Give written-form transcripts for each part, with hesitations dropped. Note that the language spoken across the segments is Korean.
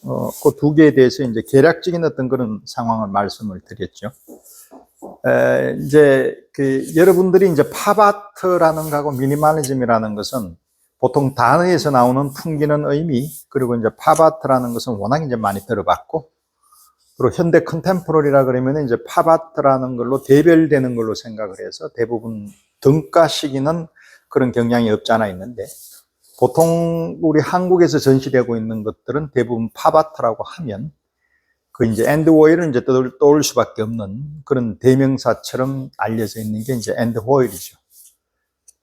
그 두 개에 대해서 이제 개략적인 어떤 그런 상황을 말씀을 드렸죠. 이제 여러분들이 이제 팝아트라는 거하고 미니멀리즘이라는 것은 보통 단어에서 나오는 풍기는 의미, 그리고 이제 팝아트라는 것은 워낙 이제 많이 들어봤고, 그리고 현대 컨템포러리라 그러면 이제 팝아트라는 걸로 대별되는 걸로 생각을 해서 대부분 등가 시기는 그런 경향이 없지 않아 있는데, 보통 우리 한국에서 전시되고 있는 것들은 대부분 팝아트라고 하면 그 이제 앤디 호일을 이제 떠올 수밖에 없는 그런 대명사처럼 알려져 있는 게 이제 앤디 호일이죠.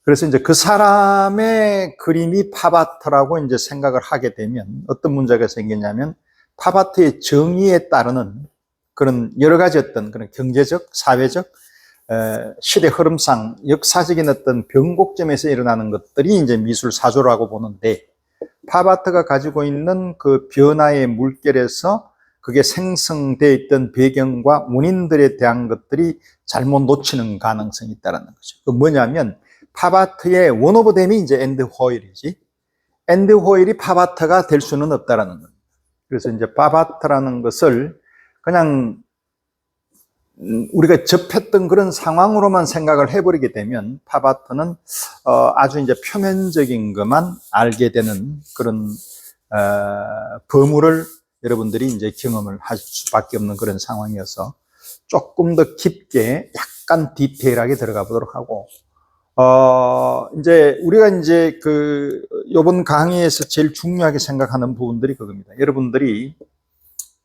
그래서 이제 그 사람의 그림이 팝아트라고 이제 생각을 하게 되면 어떤 문제가 생기냐면, 팝아트의 정의에 따르는 그런 여러 가지 어떤 그런 경제적, 사회적, 시대 흐름상 역사적인 어떤 변곡점에서 일어나는 것들이 이제 미술 사조라고 보는데, 팝아트가 가지고 있는 그 변화의 물결에서 그게 생성되어 있던 배경과 원인들에 대한 것들이 잘못 놓치는 가능성이 있다는 거죠. 그 뭐냐면, 팝아트의 원 오브 댐이 이제 앤디 호일이지, 앤디 호일이 팝아트가 될 수는 없다라는 겁니다. 그래서 이제 팝아트라는 것을 그냥 우리가 접했던 그런 상황으로만 생각을 해버리게 되면 팝아트는 아주 이제 표면적인 것만 알게 되는 그런 버무를 여러분들이 이제 경험을 할 수밖에 없는 그런 상황이어서 조금 더 깊게 약간 디테일하게 들어가 보도록 하고, 이제 우리가 이제 요번 강의에서 제일 중요하게 생각하는 부분들이 그겁니다. 여러분들이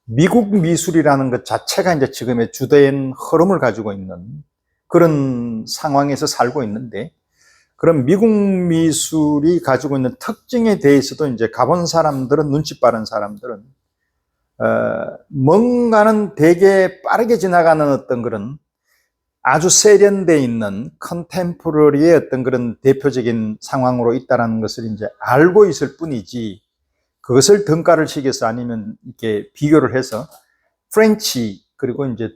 미국 미술이라는 것 자체가 이제 지금의 주된 흐름을 가지고 있는 그런 상황에서 살고 있는데, 그런 미국 미술이 가지고 있는 특징에 대해서도 이제 가본 사람들은, 눈치 빠른 사람들은 뭔가는 되게 빠르게 지나가는 어떤 그런 아주 세련되어 있는 컨템포러리의 어떤 그런 대표적인 상황으로 있다는 것을 이제 알고 있을 뿐이지, 그것을 등가를 시켜서 아니면 이렇게 비교를 해서 프렌치, 그리고 이제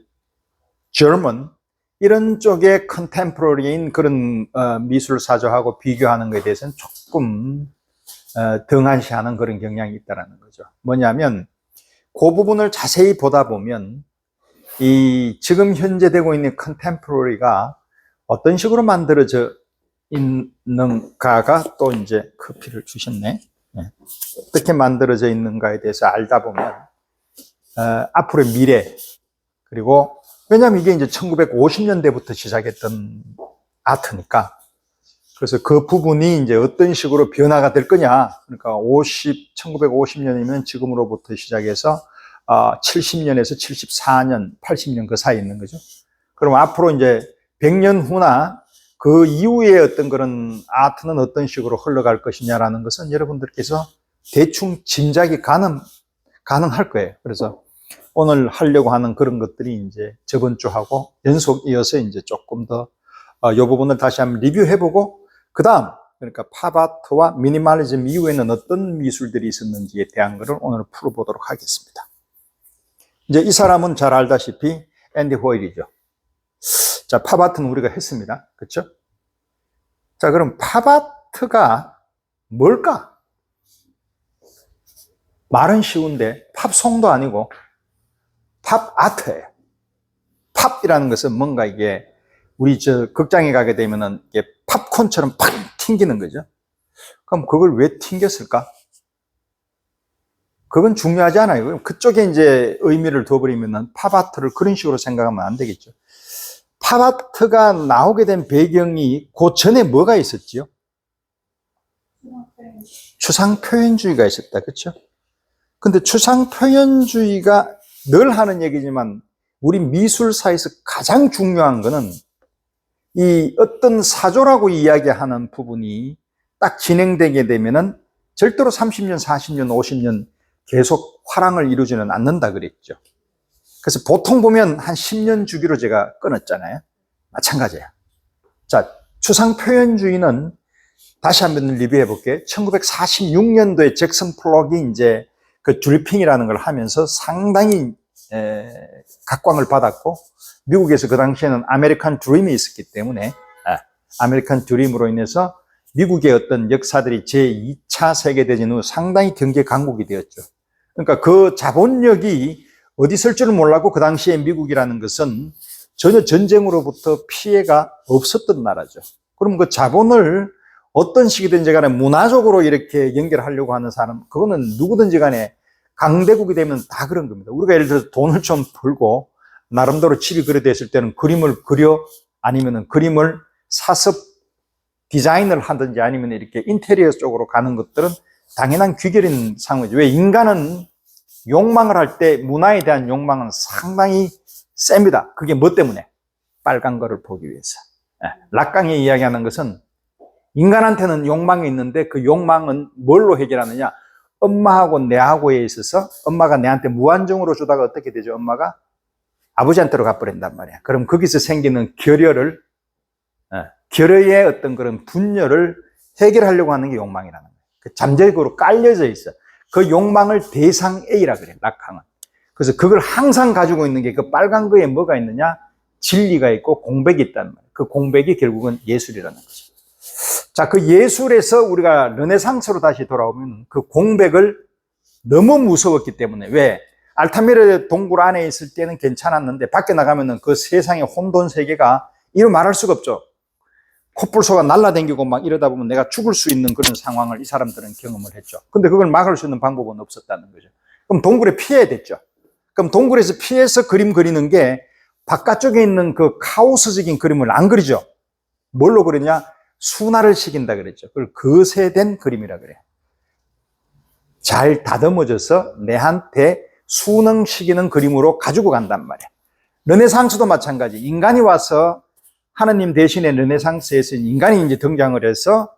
저먼, 이런 쪽의 컨템포러리인 그런 미술 사조하고 비교하는 것에 대해서는 조금 등한시하는 그런 경향이 있다는 거죠. 뭐냐면, 그 부분을 자세히 보다 보면 이 지금 현재 되고 있는 컨템포러리가 어떤 식으로 만들어져 있는가가, 또 이제 커피를 주셨네. 어떻게 만들어져 있는가에 대해서 알다 보면 앞으로의 미래, 그리고 왜냐하면 이게 이제 1950년대부터 시작했던 아트니까, 그래서 그 부분이 이제 어떤 식으로 변화가 될 거냐. 그러니까 1950년이면 지금으로부터 시작해서 70년에서 74년, 80년 그 사이에 있는 거죠. 그럼 앞으로 이제 100년 후나 그 이후에 어떤 그런 아트는 어떤 식으로 흘러갈 것이냐라는 것은 여러분들께서 대충 짐작이 가능할 거예요. 그래서 오늘 하려고 하는 그런 것들이 이제 저번 주하고 연속 이어서 이제 조금 더 이 부분을 다시 한번 리뷰해보고, 그 다음, 그러니까 팝아트와 미니멀리즘 이후에는 어떤 미술들이 있었는지에 대한 것을 오늘 풀어보도록 하겠습니다. 이제 이 사람은 잘 알다시피 앤디 호일이죠. 자, 팝아트는 우리가 했습니다. 그렇죠? 자, 그럼 팝아트가 뭘까? 말은 쉬운데 팝송도 아니고 팝아트예요. 팝이라는 것은 뭔가 이게 우리 극장에 가게 되면은 이게 팝콘처럼 팍 튕기는 거죠. 그럼 그걸 왜 튕겼을까? 그건 중요하지 않아요. 그쪽에 이제 의미를 둬버리면은 팝아트를 그런 식으로 생각하면 안 되겠죠. 팝아트가 나오게 된 배경이 그 전에 뭐가 있었지요? 추상표현주의가 있었다. 그렇죠? 근데 추상표현주의가 늘 하는 얘기지만 우리 미술사에서 가장 중요한 거는 이 어떤 사조라고 이야기하는 부분이 딱 진행되게 되면은 절대로 30년, 40년, 50년 계속 화랑을 이루지는 않는다 그랬죠. 그래서 보통 보면 한 10년 주기로 제가 끊었잖아요. 마찬가지예요. 자, 추상표현주의는 다시 한번 리뷰해 볼게요. 1946년도에 잭슨 폴록이 이제 그 드리핑이라는 걸 하면서 상당히 각광을 받았고, 미국에서 그 당시에는 아메리칸 드림이 있었기 때문에 아메리칸 드림으로 인해서 미국의 어떤 역사들이 제2차 세계대전 후 상당히 경제 강국이 되었죠. 그러니까 그 자본력이 어디 있을 줄을 몰랐고 그 당시에 미국이라는 것은 전혀 전쟁으로부터 피해가 없었던 나라죠. 그럼 그 자본을 어떤 식이든지 간에 문화적으로 이렇게 연결하려고 하는 사람, 그거는 누구든지 간에 강대국이 되면 다 그런 겁니다. 우리가 예를 들어서 돈을 좀 벌고 나름대로 집이 그려졌을 때는 그림을 그려, 아니면은 그림을 사서 디자인을 하든지 아니면 이렇게 인테리어 쪽으로 가는 것들은 당연한 귀결인 상황이죠. 왜? 인간은 욕망을 할 때 문화에 대한 욕망은 상당히 셉니다. 그게 뭐 때문에? 빨간 거를 보기 위해서. 락강이 이야기하는 것은 인간한테는 욕망이 있는데 그 욕망은 뭘로 해결하느냐? 엄마하고 내하고에 있어서 엄마가 내한테 무한정으로 주다가 어떻게 되죠? 엄마가 아버지한테로 가버린단 말이야. 그럼 거기서 생기는 결여의 어떤 그런 분열을 해결하려고 하는 게 욕망이라는 거예요. 그 잠재적으로 깔려져 있어. 그 욕망을 대상 A라 그래, 락강은. 그래서 그걸 항상 가지고 있는 게 그 빨간 거에 뭐가 있느냐? 진리가 있고 공백이 있단 말이에요. 그 공백이 결국은 예술이라는 거죠. 자, 그 예술에서 우리가 르네상스로 다시 돌아오면 그 공백을 너무 무서웠기 때문에, 왜? 알타미르 동굴 안에 있을 때는 괜찮았는데 밖에 나가면은 그 세상의 혼돈 세계가 이루 말할 수가 없죠. 코뿔소가 날아다니고 막 이러다 보면 내가 죽을 수 있는 그런 상황을 이 사람들은 경험을 했죠. 근데 그걸 막을 수 있는 방법은 없었다는 거죠. 그럼 동굴에 피해야 됐죠. 그럼 동굴에서 피해서 그림 그리는 게 바깥쪽에 있는 그 카오스적인 그림을 안 그리죠. 뭘로 그리냐? 순화를 시킨다 그랬죠. 그걸 거세된 그림이라 그래요. 잘 다듬어져서 내한테 순응시키는 그림으로 가지고 간단 말이야. 르네상스도 마찬가지. 인간이 와서 하나님 대신에 르네상스에서 인간이 이제 등장을 해서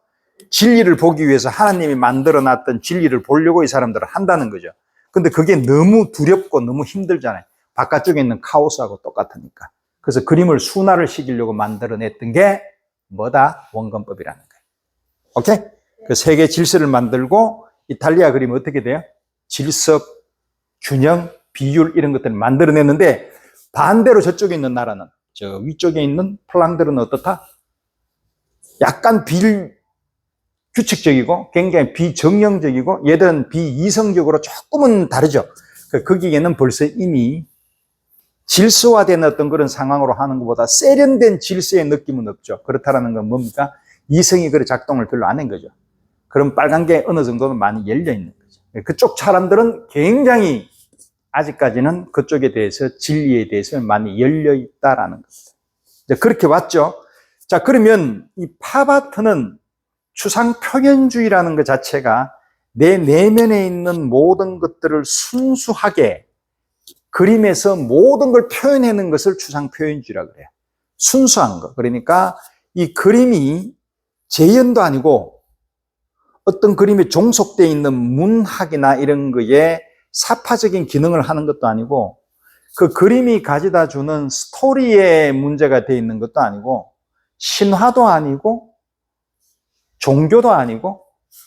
진리를 보기 위해서 하나님이 만들어 놨던 진리를 보려고 이 사람들은 한다는 거죠. 근데 그게 너무 두렵고 너무 힘들잖아요. 바깥쪽에 있는 카오스하고 똑같으니까. 그래서 그림을 순화를 시키려고 만들어냈던 게 뭐다? 원근법이라는 거예요. 오케이? 그 세계 질서를 만들고 이탈리아 그림은 어떻게 돼요? 질서, 균형, 비율 이런 것들을 만들어냈는데 반대로 저쪽에 있는 나라는, 저 위쪽에 있는 플랑들은 어떻다? 약간 비규칙적이고 굉장히 비정형적이고 얘들은 비이성적으로 조금은 다르죠. 거기에는 벌써 이미 질서화된 어떤 그런 상황으로 하는 것보다 세련된 질서의 느낌은 없죠. 그렇다는 건 뭡니까? 이성이 그래 작동을 별로 안 한 거죠. 그럼 빨간 게 어느 정도는 많이 열려 있는 거죠. 그쪽 사람들은 굉장히 아직까지는 그쪽에 대해서 진리에 대해서 많이 열려 있다라는 겁니다. 이제 그렇게 왔죠. 자, 그러면 이 팝아트는 추상 표현주의라는 것 자체가 내 내면에 있는 모든 것들을 순수하게 그림에서 모든 걸 표현하는 것을 추상 표현주의라고 그래요. 순수한 거. 그러니까 이 그림이 재현도 아니고 어떤 그림에 종속되어 있는 문학이나 이런 거에 사파적인 기능을 하는 것도 아니고 그 그림이 가져다 주는 스토리에 문제가 되어 있는 것도 아니고 신화도 아니고 종교도 아니고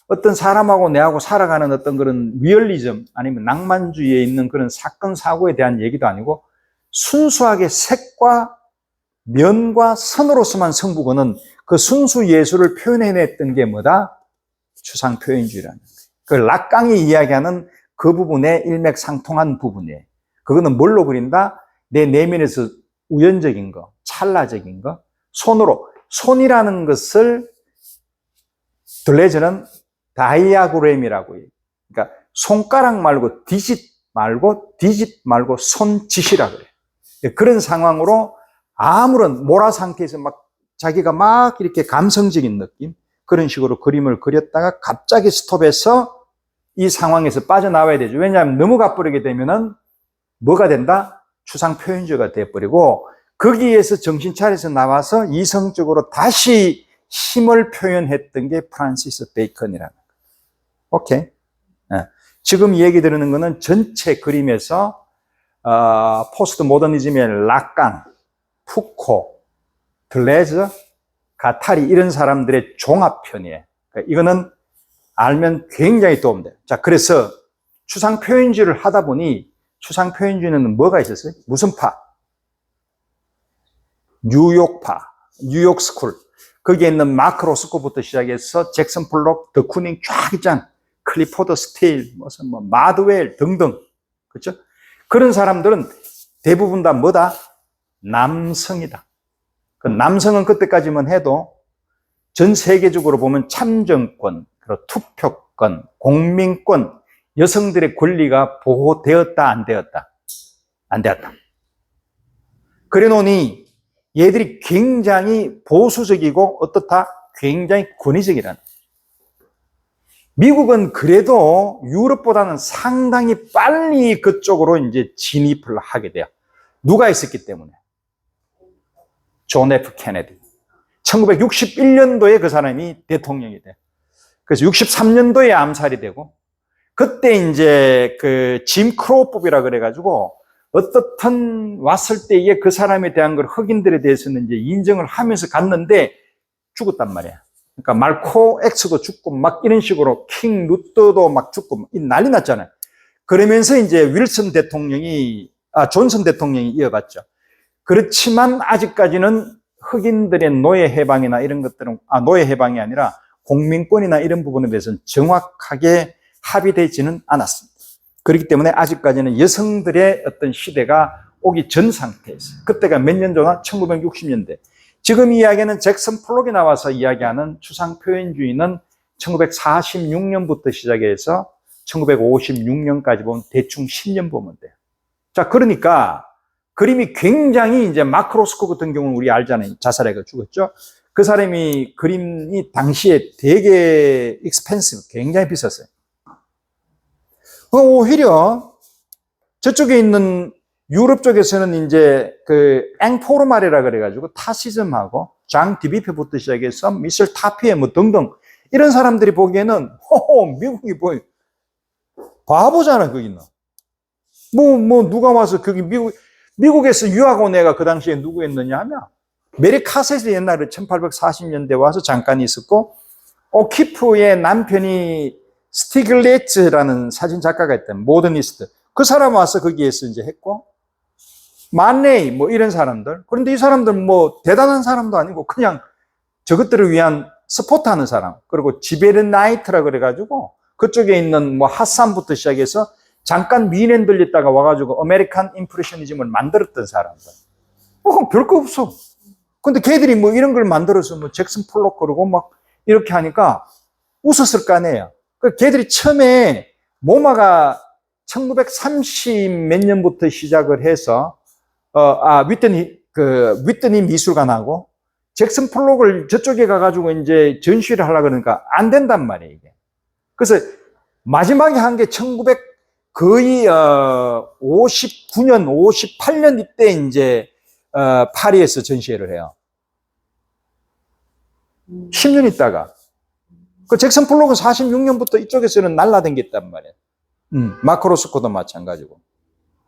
어떤 사람하고 내하고 살아가는 어떤 그런 리얼리즘 아니면 낭만주의에 있는 그런 사건 사고에 대한 얘기도 아니고 순수하게 색과 면과 선으로서만 승부거는 그 순수 예술을 표현해냈던 게 뭐다? 추상 표현주의라는 거예요. 그 락강이 이야기하는 그 부분에 일맥상통한 부분이에요. 그거는 뭘로 그린다? 내 내면에서 우연적인 거, 찰나적인 거, 손이라는 것을 들레즈는 다이아그램이라고 해요. 그러니까 손가락 말고 디짓 말고 손짓이라고 그래요. 그런 상황으로 아무런 모라 상태에서 막 자기가 막 이렇게 감성적인 느낌 그런 식으로 그림을 그렸다가 갑자기 스톱해서 이 상황에서 빠져나와야 되죠. 왜냐하면 너무 가버리게 되면은 뭐가 된다? 추상 표현주의가 되어버리고 거기에서 정신 차려서 나와서 이성적으로 다시 힘을 표현했던 게 프란시스 베이컨이라는 거예요. 오케이. 지금 얘기 드리는 거는 전체 그림에서 포스트 모더니즘의 락강, 푸코, 들레즈, 가타리 이런 사람들의 종합편이에요. 그러니까 이거는 알면 굉장히 도움돼요. 자, 그래서 추상 표현주의를 하다 보니 추상 표현주의는 뭐가 있었어요? 무슨 파? 뉴욕파, 뉴욕 스쿨. 거기에 있는 마크 로스코부터 시작해서 잭슨 폴록, 더 쿠닝 쫙 있잖아. 클리포드 스틸, 무슨 뭐 마드웰 등등, 그렇죠? 그런 사람들은 대부분 다 뭐다? 남성이다. 그 남성은 그때까지만 해도 전 세계적으로 보면 참정권, 그리고 투표권, 공민권, 여성들의 권리가 보호되었다, 안 되었다? 안 되었다. 그래 놓으니 얘들이 굉장히 보수적이고 어떻다? 굉장히 권위적이라는. 미국은 그래도 유럽보다는 상당히 빨리 그쪽으로 이제 진입을 하게 돼요. 누가 있었기 때문에? 존 F 케네디. 1961년도에 그 사람이 대통령이 돼. 그래서 63년도에 암살이 되고, 그때 이제 그 짐 크로우법이라 그래가지고 어떻든 왔을 때에 그 사람에 대한 걸 흑인들에 대해서는 이제 인정을 하면서 갔는데 죽었단 말이야. 그러니까 말코 X도 죽고 막 이런 식으로 킹 루터도 막 죽고 난리 났잖아요. 그러면서 이제 존슨 대통령이 이어갔죠. 그렇지만 아직까지는 흑인들의 노예 해방이나 이런 것들은, 노예 해방이 아니라 공민권이나 이런 부분에 대해서는 정확하게 합의되지는 않았습니다. 그렇기 때문에 아직까지는 여성들의 어떤 시대가 오기 전 상태였어요. 그때가 몇 년 전이나 1960년대. 지금 이야기는 잭슨 폴록이 나와서 이야기하는 추상표현주의는 1946년부터 시작해서 1956년까지 보면 대충 10년 보면 돼요. 자, 그러니까 그림이 굉장히 이제 마크 로스코 같은 경우는 우리 알잖아요. 자살해가 죽었죠. 그 사람이 그림이 당시에 되게 익스펜시브, 굉장히 비쌌어요. 오히려 저쪽에 있는 유럽 쪽에서는 이제 그 앵포르마레라 그래가지고 타시즘하고 장 디비페부터 시작해서 미셸 타피에 뭐 등등 이런 사람들이 보기에는 미국이 뭐 바보잖아 거기는. 뭐 누가 와서 거기 미국에서 유학 온 애가 그 당시에 누구였느냐 하면 메리 카셋이 옛날에 1840년대 와서 잠깐 있었고, 오키프의 남편이 스티글레츠라는 사진 작가가 있던 모더니스트, 그 사람 와서 거기에서 이제 했고, 만레이 뭐 이런 사람들. 그런데 이 사람들은 뭐 대단한 사람도 아니고 그냥 저것들을 위한 스포트 하는 사람. 그리고 지베른 나이트라 그래가지고 그쪽에 있는 뭐 핫산부터 시작해서 잠깐 미넨 들렸다가 와가지고 아메리칸 임프레셔니즘을 만들었던 사람들. 별거 없어. 근데 걔들이 뭐 이런 걸 만들어서 뭐 잭슨 폴록 그러고 막 이렇게 하니까 웃었을 거 아니에요. 걔들이 처음에 모마가 1930 몇 년부터 시작을 해서 위트니 미술관하고 잭슨 폴록을 저쪽에 가가지고 이제 전시를 하려고 그러니까 안 된단 말이에요, 이게. 그래서 마지막에 한 게 거의 59년, 58년 이때 이제 파리에서 전시회를 해요. 10년 있다가. 그 잭슨 폴록은 46년부터 이쪽에서는 날라다녔단 말이에요. 마크 로스코도 마찬가지고.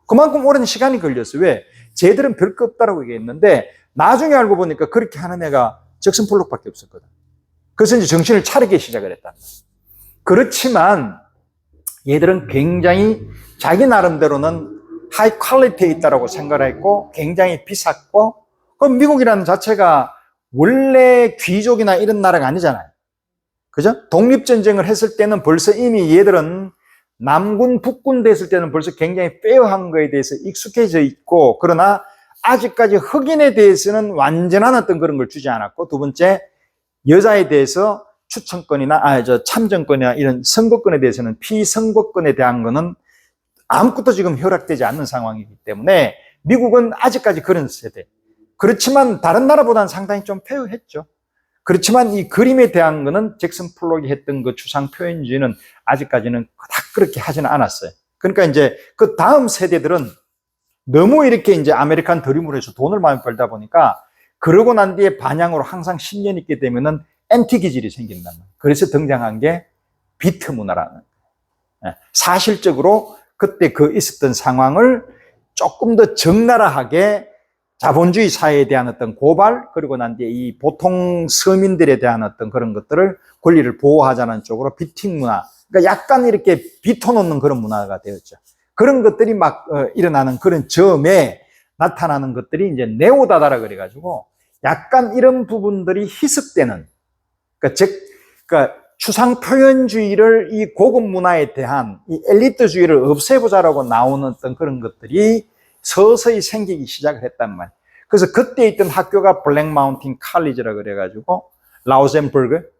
그만큼 오랜 시간이 걸렸어요. 왜? 쟤들은 별거 없다라고 얘기했는데 나중에 알고 보니까 그렇게 하는 애가 잭슨 폴록밖에 없었거든. 그래서 이제 정신을 차리기 시작을 했다. 그렇지만 얘들은 굉장히 자기 나름대로는 하이 퀄리티에 있다라고 생각을 했고 굉장히 비쌌고, 그럼 미국이라는 자체가 원래 귀족이나 이런 나라가 아니잖아요. 그죠? 독립전쟁을 했을 때는 벌써 이미 얘들은 남군, 북군 됐을 때는 벌써 굉장히 페어한 거에 대해서 익숙해져 있고, 그러나 아직까지 흑인에 대해서는 완전한 어떤 그런 걸 주지 않았고, 두 번째, 여자에 대해서 추천권이나, 참정권이나 이런 선거권에 대해서는 피선거권에 대한 거는 아무것도 지금 허락되지 않는 상황이기 때문에 미국은 아직까지 그런 세대. 그렇지만 다른 나라보다는 상당히 좀 페어했죠. 그렇지만 이 그림에 대한 거는 잭슨 폴록이 했던 그 추상 표현주의는 아직까지는 다 그렇게 하지는 않았어요. 그러니까 이제 그 다음 세대들은 너무 이렇게 이제 아메리칸 드림으로 해서 돈을 많이 벌다 보니까 그러고 난 뒤에 반향으로 항상 10년 있게 되면은 앤티 기질이 생긴단 말이에요. 그래서 등장한 게 비트 문화라는 거예요. 사실적으로 그때 그 있었던 상황을 조금 더 적나라하게 자본주의 사회에 대한 어떤 고발, 그리고 난 뒤에 이 보통 서민들에 대한 어떤 그런 것들을 권리를 보호하자는 쪽으로 비팅 문화, 그러니까 약간 이렇게 비터놓는 그런 문화가 되었죠. 그런 것들이 막 일어나는 그런 점에 나타나는 것들이 이제 네오다다라 그래가지고 약간 이런 부분들이 희석되는, 그러니까 추상 표현주의를 이 고급 문화에 대한 이 엘리트주의를 없애보자라고 나오는 어떤 그런 것들이 서서히 생기기 시작을 했단 말이에요. 그래서 그때 있던 학교가 블랙 마운틴 칼리지라 그래가지고 라우젠버그,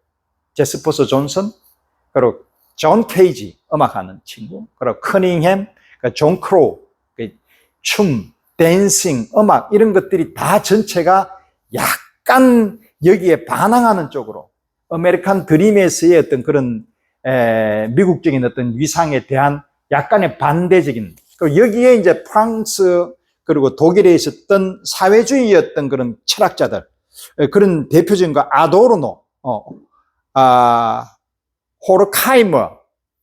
제스퍼스 존슨, 그리고 존 케이지 음악하는 친구, 그리고 커닝햄, 존 크로우, 춤, 댄싱, 음악 이런 것들이 다 전체가 약간 여기에 반항하는 쪽으로 아메리칸 드림에서의 어떤 그런 미국적인 어떤 위상에 대한 약간의 반대적인, 그리고 여기에 이제 프랑스 그리고 독일에 있었던 사회주의였던 그런 철학자들, 그런 대표적인 거 아도르노, 호르카이머,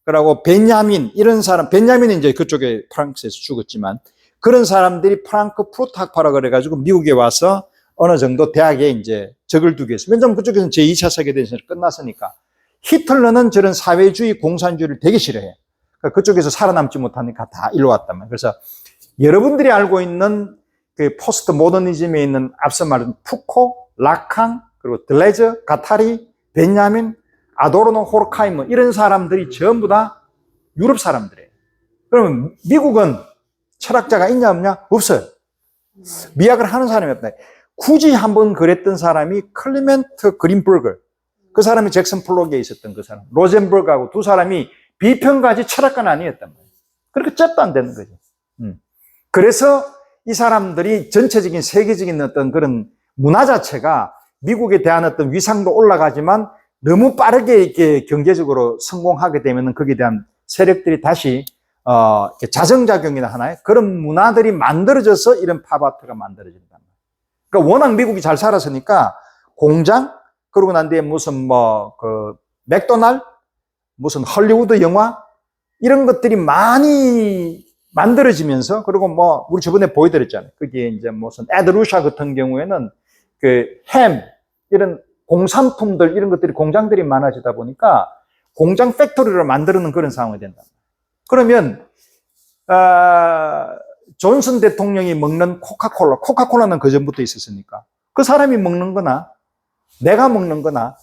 그리고 베냐민 이런 사람, 베냐민은 이제 그쪽에 프랑스에서 죽었지만 그런 사람들이 프랑크푸르트 학파라 그래가지고 미국에 와서 어느 정도 대학에 이제 적을 두게 했어요. 왜냐하면 그쪽에서는 제2차 세계대전이 끝났으니까. 히틀러는 저런 사회주의, 공산주의를 되게 싫어해요. 그러니까 그쪽에서 살아남지 못하니까 다 일로 왔단 말이에요. 그래서 여러분들이 알고 있는 그 포스트 모더니즘에 있는 앞서 말한 푸코, 라칸, 그리고 들레저, 가타리, 베냐민, 아도르노, 호르카이머 이런 사람들이 전부 다 유럽 사람들이에요. 그러면 미국은 철학자가 있냐 없냐? 없어요. 미학을 하는 사람이 없다. 굳이 한번 그랬던 사람이 클리멘트 그린버그, 그 사람이 잭슨 폴록에 있었던 그 사람, 로젠버그하고 두 사람이 비평가지 철학가는 아니었단 말이에요. 그렇게 잽도 안 되는 거죠. 그래서 이 사람들이 전체적인 세계적인 어떤 그런 문화 자체가 미국에 대한 어떤 위상도 올라가지만 너무 빠르게 이렇게 경제적으로 성공하게 되면 거기에 대한 세력들이 다시 자정작용이나 하나요? 그런 문화들이 만들어져서 이런 팝아트가 만들어진단 말이에요. 그러니까 워낙 미국이 잘 살았으니까 공장, 그러고 난 뒤에 무슨 맥도날드, 무슨 헐리우드 영화 이런 것들이 많이 만들어지면서, 그리고 우리 저번에 보여드렸잖아요. 그게 이제 무슨 에드루샤 같은 경우에는 햄 이런 공산품들 이런 것들이 공장들이 많아지다 보니까 공장 팩토리를 만드는 그런 상황이 된다. 그러면 존슨 대통령이 먹는 코카콜라는 그전부터 있었으니까 그 사람이 먹는 거나 내가 먹는 거나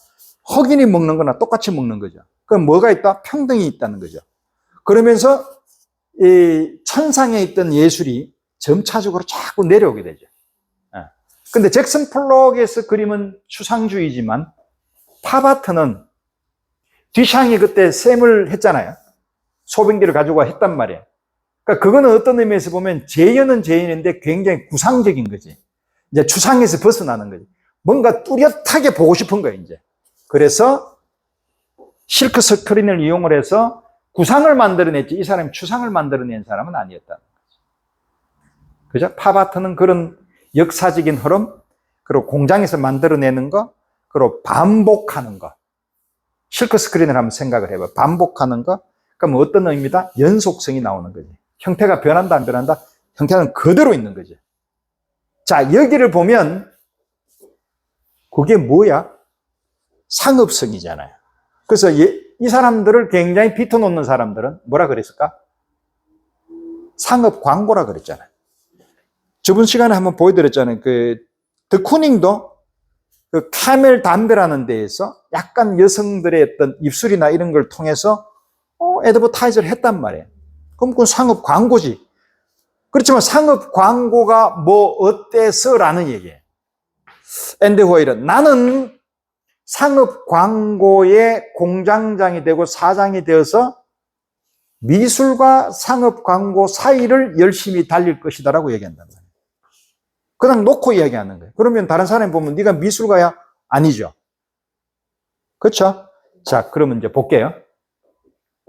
흑인이 먹는 거나 똑같이 먹는 거죠. 그럼 뭐가 있다? 평등이 있다는 거죠. 그러면서 이 천상에 있던 예술이 점차적으로 자꾸 내려오게 되죠. 근데 잭슨 폴록에서 그림은 추상주의지만 팝아트는 뒤샹이 그때 샘을 했잖아요. 소변기를 가지고 했단 말이에요. 그러니까 그거는 어떤 의미에서 보면 재현은 재현인데 굉장히 구상적인 거지. 이제 추상에서 벗어나는 거지. 뭔가 뚜렷하게 보고 싶은 거예요, 이제. 그래서 실크 스크린을 이용을 해서 구상을 만들어냈지 이 사람이 추상을 만들어낸 사람은 아니었다는 거죠. 그죠? 팝아트는 그런 역사적인 흐름, 그리고 공장에서 만들어내는 거, 그리고 반복하는 거. 실크 스크린을 한번 생각을 해봐요. 반복하는 거. 그럼 어떤 의미다? 연속성이 나오는 거지. 형태가 변한다, 안 변한다? 형태는 그대로 있는 거지. 자, 여기를 보면 그게 뭐야? 상업성이잖아요. 그래서 이 사람들을 굉장히 비춰놓는 사람들은 뭐라 그랬을까? 상업 광고라 그랬잖아요. 저번 시간에 한번 보여드렸잖아요. 더 쿠닝도 카멜 담배라는 데에서 약간 여성들의 어떤 입술이나 이런 걸 통해서 애드버타이저를 했단 말이에요. 그럼 그건 상업 광고지. 그렇지만 상업 광고가 뭐 어때서 라는 얘기예요. 앤디 호일은 나는 상업 광고의 공장장이 되고 사장이 되어서 미술과 상업 광고 사이를 열심히 달릴 것이다라고 얘기한단 말이에요. 그냥 놓고 이야기하는 거예요. 그러면 다른 사람이 보면 네가 미술가야? 아니죠. 그렇죠? 자, 그러면 이제 볼게요.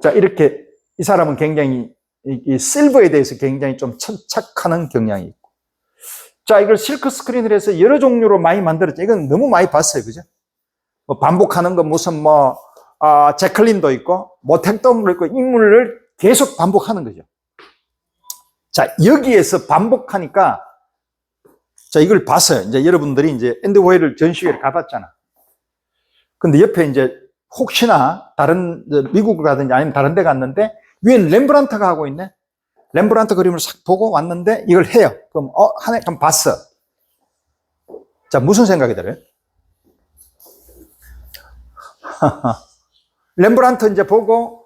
자, 이렇게 이 사람은 굉장히 이 실버에 대해서 굉장히 좀 천착하는 경향이 있고. 자, 이걸 실크 스크린을 해서 여러 종류로 많이 만들었죠. 이건 너무 많이 봤어요. 그죠? 반복하는 거 무슨 제클린도 있고 모택동도 있고 인물을 계속 반복하는 거죠. 자, 여기에서 반복하니까 자, 이걸 봤어요. 이제 여러분들이 이제 앤디 워홀을 전시회를 가봤잖아. 근데 옆에 이제 혹시나 다른 미국을 가든지 아니면 다른 데 갔는데 위엔 렘브란트가 하고 있네. 렘브란트 그림을 싹 보고 왔는데 이걸 해요. 그럼 한번 봤어. 자, 무슨 생각이 들어요? 렘브란트 이제 보고,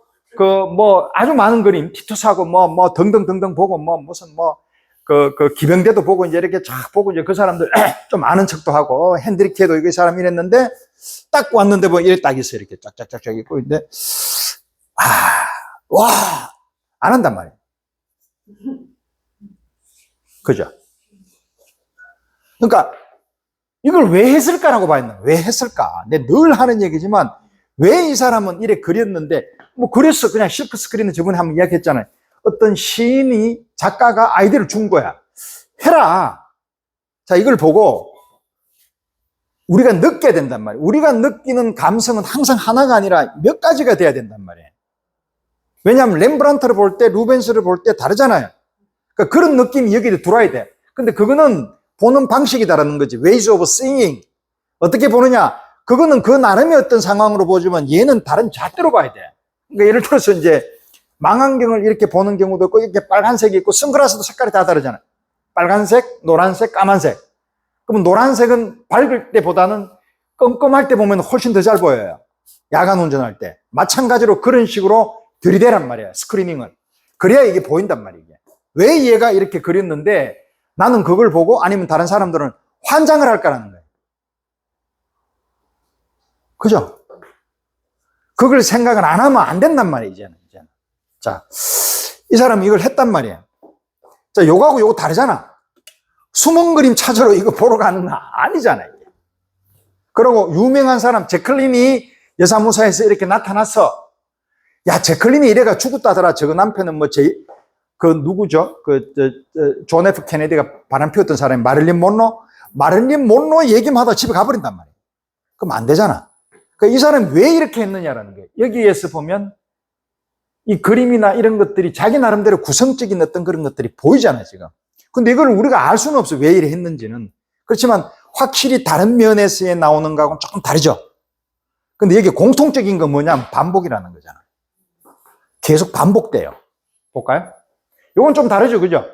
아주 많은 그림, 티투스하고 등등등등 보고, 기병대도 보고, 이제 이렇게 쫙 보고, 이제 그 사람들 좀 아는 척도 하고, 핸드리케도 이 사람 이랬는데, 딱 왔는데 이래 딱 있어. 이렇게 쫙쫙쫙쫙 있고, 근데, 와! 안 한단 말이에요. 그죠? 그러니까, 이걸 왜 했을까라고 봐야 왜 했을까? 내가 늘 하는 얘기지만, 왜 이 사람은 이래 그렸는데, 그랬어. 그냥 실크 스크린은 저번에 한번 이야기했잖아요. 어떤 시인이, 작가가 아이디어를 준 거야. 해라. 자, 이걸 보고, 우리가 느껴야 된단 말이에요. 우리가 느끼는 감성은 항상 하나가 아니라 몇 가지가 돼야 된단 말이에요. 왜냐하면 렘브란트를 볼 때, 루벤스를 볼 때 다르잖아요. 그러니까 그런 느낌이 여기에 들어와야 돼. 근데 그거는 보는 방식이 다른 거지. ways of seeing. 어떻게 보느냐? 그거는 그 나름의 어떤 상황으로 보지만 얘는 다른 잣대로 봐야 돼. 그러니까 예를 들어서 이제 망원경을 이렇게 보는 경우도 있고, 이렇게 빨간색이 있고, 선글라스도 색깔이 다 다르잖아요. 빨간색, 노란색, 까만색. 그러면 노란색은 밝을 때보다는 껌껌할 때 보면 훨씬 더 잘 보여요. 야간 운전할 때. 마찬가지로 그런 식으로 들이대란 말이에요. 스크리닝을. 그래야 이게 보인단 말이에요. 왜 얘가 이렇게 그렸는데 나는 그걸 보고 아니면 다른 사람들은 환장을 할까라는 거예요. 그죠? 그걸 생각을 안 하면 안 된단 말이에요, 이제는. 자, 이 사람이 이걸 했단 말이에요. 자, 요거하고 요거 다르잖아. 숨은 그림 찾으러 이거 보러 가는 거 아니잖아요. 그리고 유명한 사람, 제클린이 여사무소에서 이렇게 나타났어. 야, 제클린이 이래가 죽었다더라. 저거 남편은 누구죠? 존 F 케네디가 바람 피웠던 사람이 마릴린 몬로? 마릴린 몬로 얘기만 하다 집에 가버린단 말이에요. 그럼 안 되잖아. 그러니까 이 사람이 왜 이렇게 했느냐라는 거예요. 여기에서 보면 이 그림이나 이런 것들이 자기 나름대로 구성적인 어떤 그런 것들이 보이잖아요, 지금. 근데 이걸 우리가 알 수는 없어. 왜 이래 했는지는. 그렇지만 확실히 다른 면에서의 나오는 거하고는 조금 다르죠. 근데 여기 공통적인 건 뭐냐면 반복이라는 거잖아요. 계속 반복돼요. 볼까요? 요건 좀 다르죠, 그죠?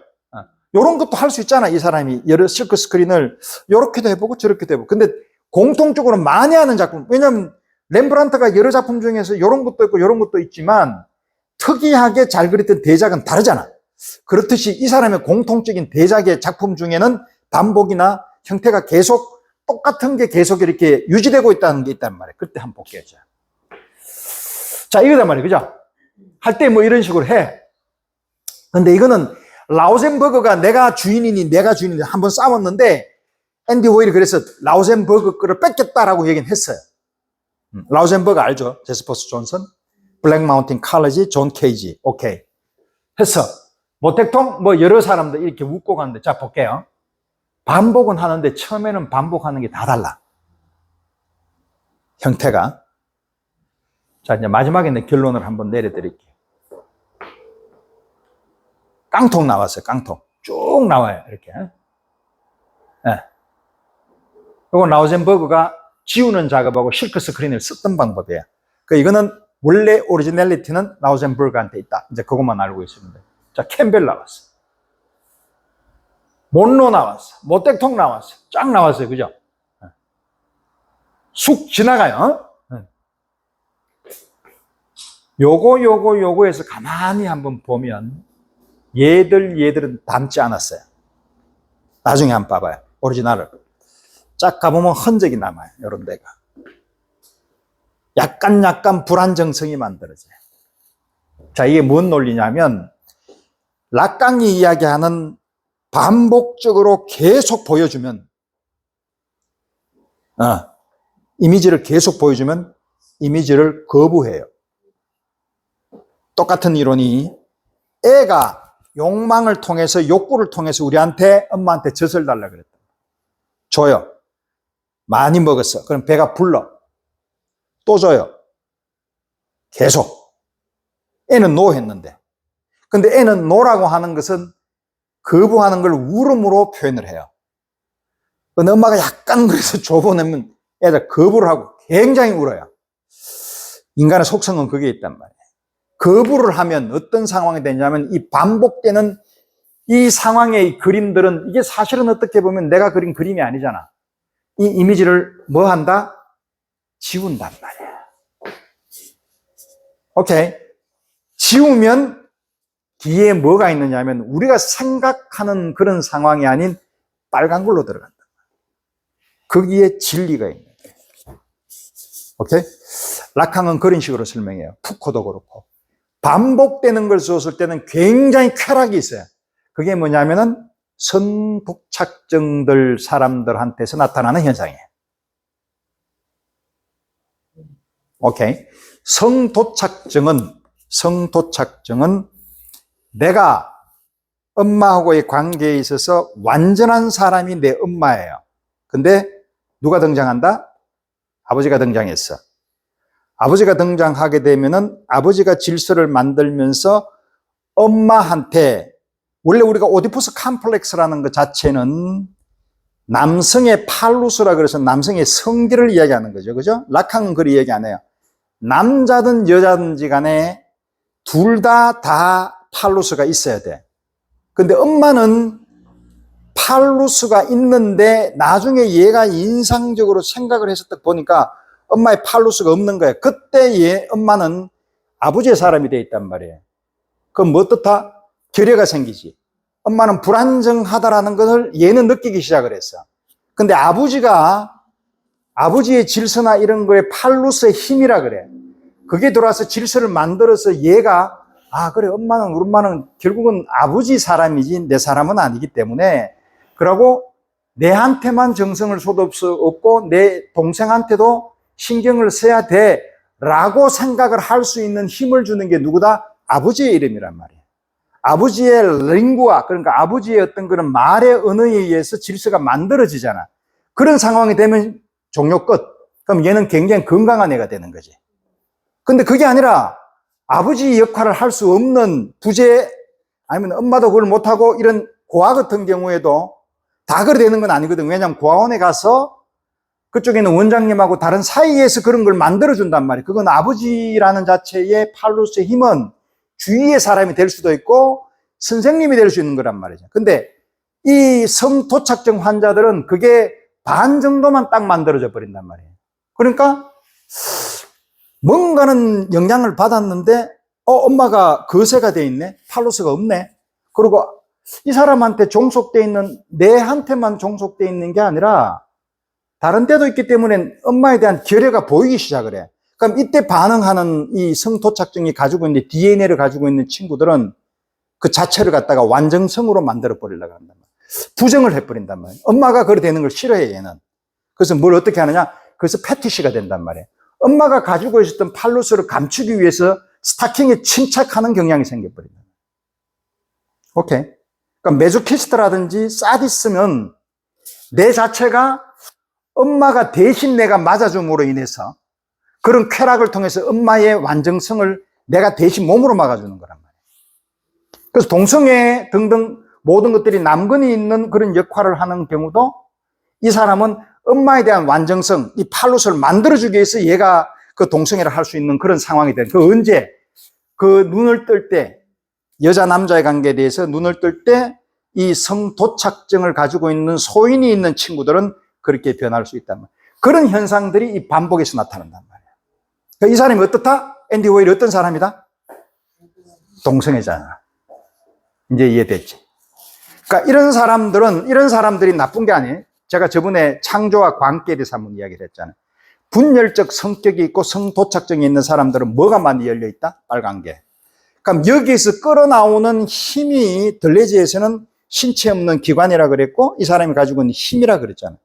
요런 것도 할 수 있잖아, 이 사람이. 여러 실크 스크린을 요렇게도 해보고 저렇게도 해보고. 근데 공통적으로 많이 하는 작품. 왜냐면 렘브란트가 여러 작품 중에서 요런 것도 있고 요런 것도 있지만 특이하게 잘 그렸던 대작은 다르잖아. 그렇듯이 이 사람의 공통적인 대작의 작품 중에는 반복이나 형태가 계속 똑같은 게 계속 이렇게 유지되고 있다는 게 있단 말이에요. 그때 한번 볼게요. 자, 이거단 말이에요. 그죠? 할 때 이런 식으로 해. 근데 이거는 라우젠버그가 내가 주인이니 한번 싸웠는데 앤디 호일이 그래서 라우젠버그 거를 뺏겠다라고 얘기는 했어요. 라우젠버그 알죠? 제스퍼스 존슨, 블랙 마운틴 칼리지, 존 케이지. 오케이. 했어. 모택통 여러 사람들 이렇게 웃고 가는데, 자, 볼게요. 반복은 하는데 처음에는 반복하는 게 다 달라. 형태가. 자, 이제 마지막에 내 결론을 한번 내려드릴게요. 깡통 나왔어요, 깡통. 쭉 나와요, 이렇게. 네. 이건 라우젠버그가 지우는 작업하고 실크 스크린을 썼던 방법이에요. 이거는 원래 오리지널리티는 라우젠버그한테 있다. 이제 그것만 알고 있습니다. 자, 캠벨 나왔어. 몬로 나왔어. 모택통 나왔어. 쫙 나왔어요. 그죠? 쑥 지나가요. 요거에서 가만히 한번 보면 얘들은 닮지 않았어요. 나중에 한번 봐봐요. 오리지널을. 쫙 가보면 흔적이 남아요. 요런 데가. 약간 불안정성이 만들어져요. 자, 이게 뭔 논리냐면 락강이 이야기하는 반복적으로 계속 보여주면 이미지를 계속 보여주면 이미지를 거부해요. 똑같은 이론이 애가 욕망을 통해서 욕구를 통해서 우리한테 엄마한테 젖을 달라 그랬다. 줘요. 많이 먹었어. 그럼 배가 불러. 또 줘요. 계속. 애는 노 했는데. 근데 애는 노라고 하는 것은 거부하는 걸 울음으로 표현을 해요. 근데 엄마가 약간 그래서 줘보내면 애들 거부를 하고 굉장히 울어요. 인간의 속성은 그게 있단 말이에요. 거부를 하면 어떤 상황이 되냐면 이 반복되는 이 상황의 그림들은 이게 사실은 어떻게 보면 내가 그린 그림이 아니잖아. 이 이미지를 뭐 한다? 지운단 말이야. 오케이. 지우면 뒤에 뭐가 있느냐면 우리가 생각하는 그런 상황이 아닌 빨간 걸로 들어간다. 거기에 진리가 있는 거예요. 오케이? 라캉은 그런 식으로 설명해요. 푸코도 그렇고. 반복되는 걸 주었을 때는 굉장히 쾌락이 있어요. 그게 뭐냐면은 성도착증들 사람들한테서 나타나는 현상이에요. 오케이. 성도착증은 내가 엄마하고의 관계에 있어서 완전한 사람이 내 엄마예요. 근데 누가 등장한다? 아버지가 등장했어. 아버지가 등장하게 되면은 아버지가 질서를 만들면서 엄마한테, 원래 우리가 오디푸스 컴플렉스라는 것 자체는 남성의 팔루스라 그래서 남성의 성질을 이야기하는 거죠. 그죠? 라캉은 그리 이야기 안 해요. 남자든 여자든지 간에 둘 다 팔루스가 있어야 돼. 근데 엄마는 팔루스가 있는데 나중에 얘가 인상적으로 생각을 해서 딱 보니까 엄마의 팔루스가 없는 거예요. 그때 얘 엄마는 아버지의 사람이 돼 있단 말이에요. 그럼 뭐 뜻하? 결여가 생기지. 엄마는 불안정하다라는 것을 얘는 느끼기 시작을 했어. 근데 아버지의 질서나 이런 거에 팔루스의 힘이라 그래. 그게 들어와서 질서를 만들어서 얘가 그래, 우리 엄마는 결국은 아버지 사람이지 내 사람은 아니기 때문에 그러고 내한테만 정성을 쏟을 수 없고 내 동생한테도 신경을 써야 돼 라고 생각을 할 수 있는 힘을 주는 게 누구다? 아버지의 이름이란 말이에요. 아버지의 링구아, 그러니까 아버지의 어떤 그런 말의 언어에 의해서 질서가 만들어지잖아. 그런 상황이 되면 종료 끝. 그럼 얘는 굉장히 건강한 애가 되는 거지. 근데 그게 아니라 아버지 역할을 할 수 없는 부재, 아니면 엄마도 그걸 못하고 이런 고아 같은 경우에도 다 그래 되는 건 아니거든. 왜냐하면 고아원에 가서 그쪽에 있는 원장님하고 다른 사이에서 그런 걸 만들어준단 말이에요. 그건 아버지라는 자체의 팔루스의 힘은 주위의 사람이 될 수도 있고 선생님이 될 수 있는 거란 말이죠. 근데 이 성도착증 환자들은 그게 반 정도만 딱 만들어져 버린단 말이에요. 그러니까 뭔가는 영향을 받았는데 엄마가 거세가 돼 있네, 팔루스가 없네. 그리고 이 사람한테 종속돼 있는, 내한테만 종속돼 있는 게 아니라 다른 데도 있기 때문에 엄마에 대한 결여가 보이기 시작을 해. 그럼 이때 반응하는 이 성도착증이 가지고 있는 DNA를 가지고 있는 친구들은 그 자체를 갖다가 완전성으로 만들어 버리려고 한단 말이야. 부정을 해버린단 말이야. 엄마가 그래 되는 걸 싫어해, 얘는. 그래서 뭘 어떻게 하느냐? 그래서 패티시가 된단 말이야. 엄마가 가지고 있었던 팔루스를 감추기 위해서 스타킹에 침착하는 경향이 생겨버린다. 오케이. 그러니까 메조키스트라든지 사디스면 내 자체가 엄마가 대신 내가 맞아줌으로 인해서 그런 쾌락을 통해서 엄마의 완전성을 내가 대신 몸으로 막아주는 거란 말이에요. 그래서 동성애 등등 모든 것들이 남근이 있는 그런 역할을 하는 경우도 이 사람은 엄마에 대한 완전성, 이 팔루스를 만들어주기 위해서 얘가 그 동성애를 할 수 있는 그런 상황이 된. 그 언제? 그 눈을 뜰 때, 여자 남자의 관계에 대해서 눈을 뜰 때 이 성도착증을 가지고 있는 소인이 있는 친구들은 그렇게 변할 수 있단 말이에요. 그런 현상들이 이 반복해서 나타난단 말이에요. 그러니까 이 사람이 어떻다? 앤디 워일이 어떤 사람이다? 동성애잖아. 이제 이해됐지? 그러니까 이런 사람들이 나쁜 게 아니에요. 제가 저번에 창조와 관계에 대해서 한번 이야기를 했잖아요. 분열적 성격이 있고 성도착증이 있는 사람들은 뭐가 많이 열려 있다? 빨간 게. 그럼 여기에서 끌어나오는 힘이 들레지에서는 신체 없는 기관이라 그랬고 이 사람이 가지고 있는 힘이라 그랬잖아요.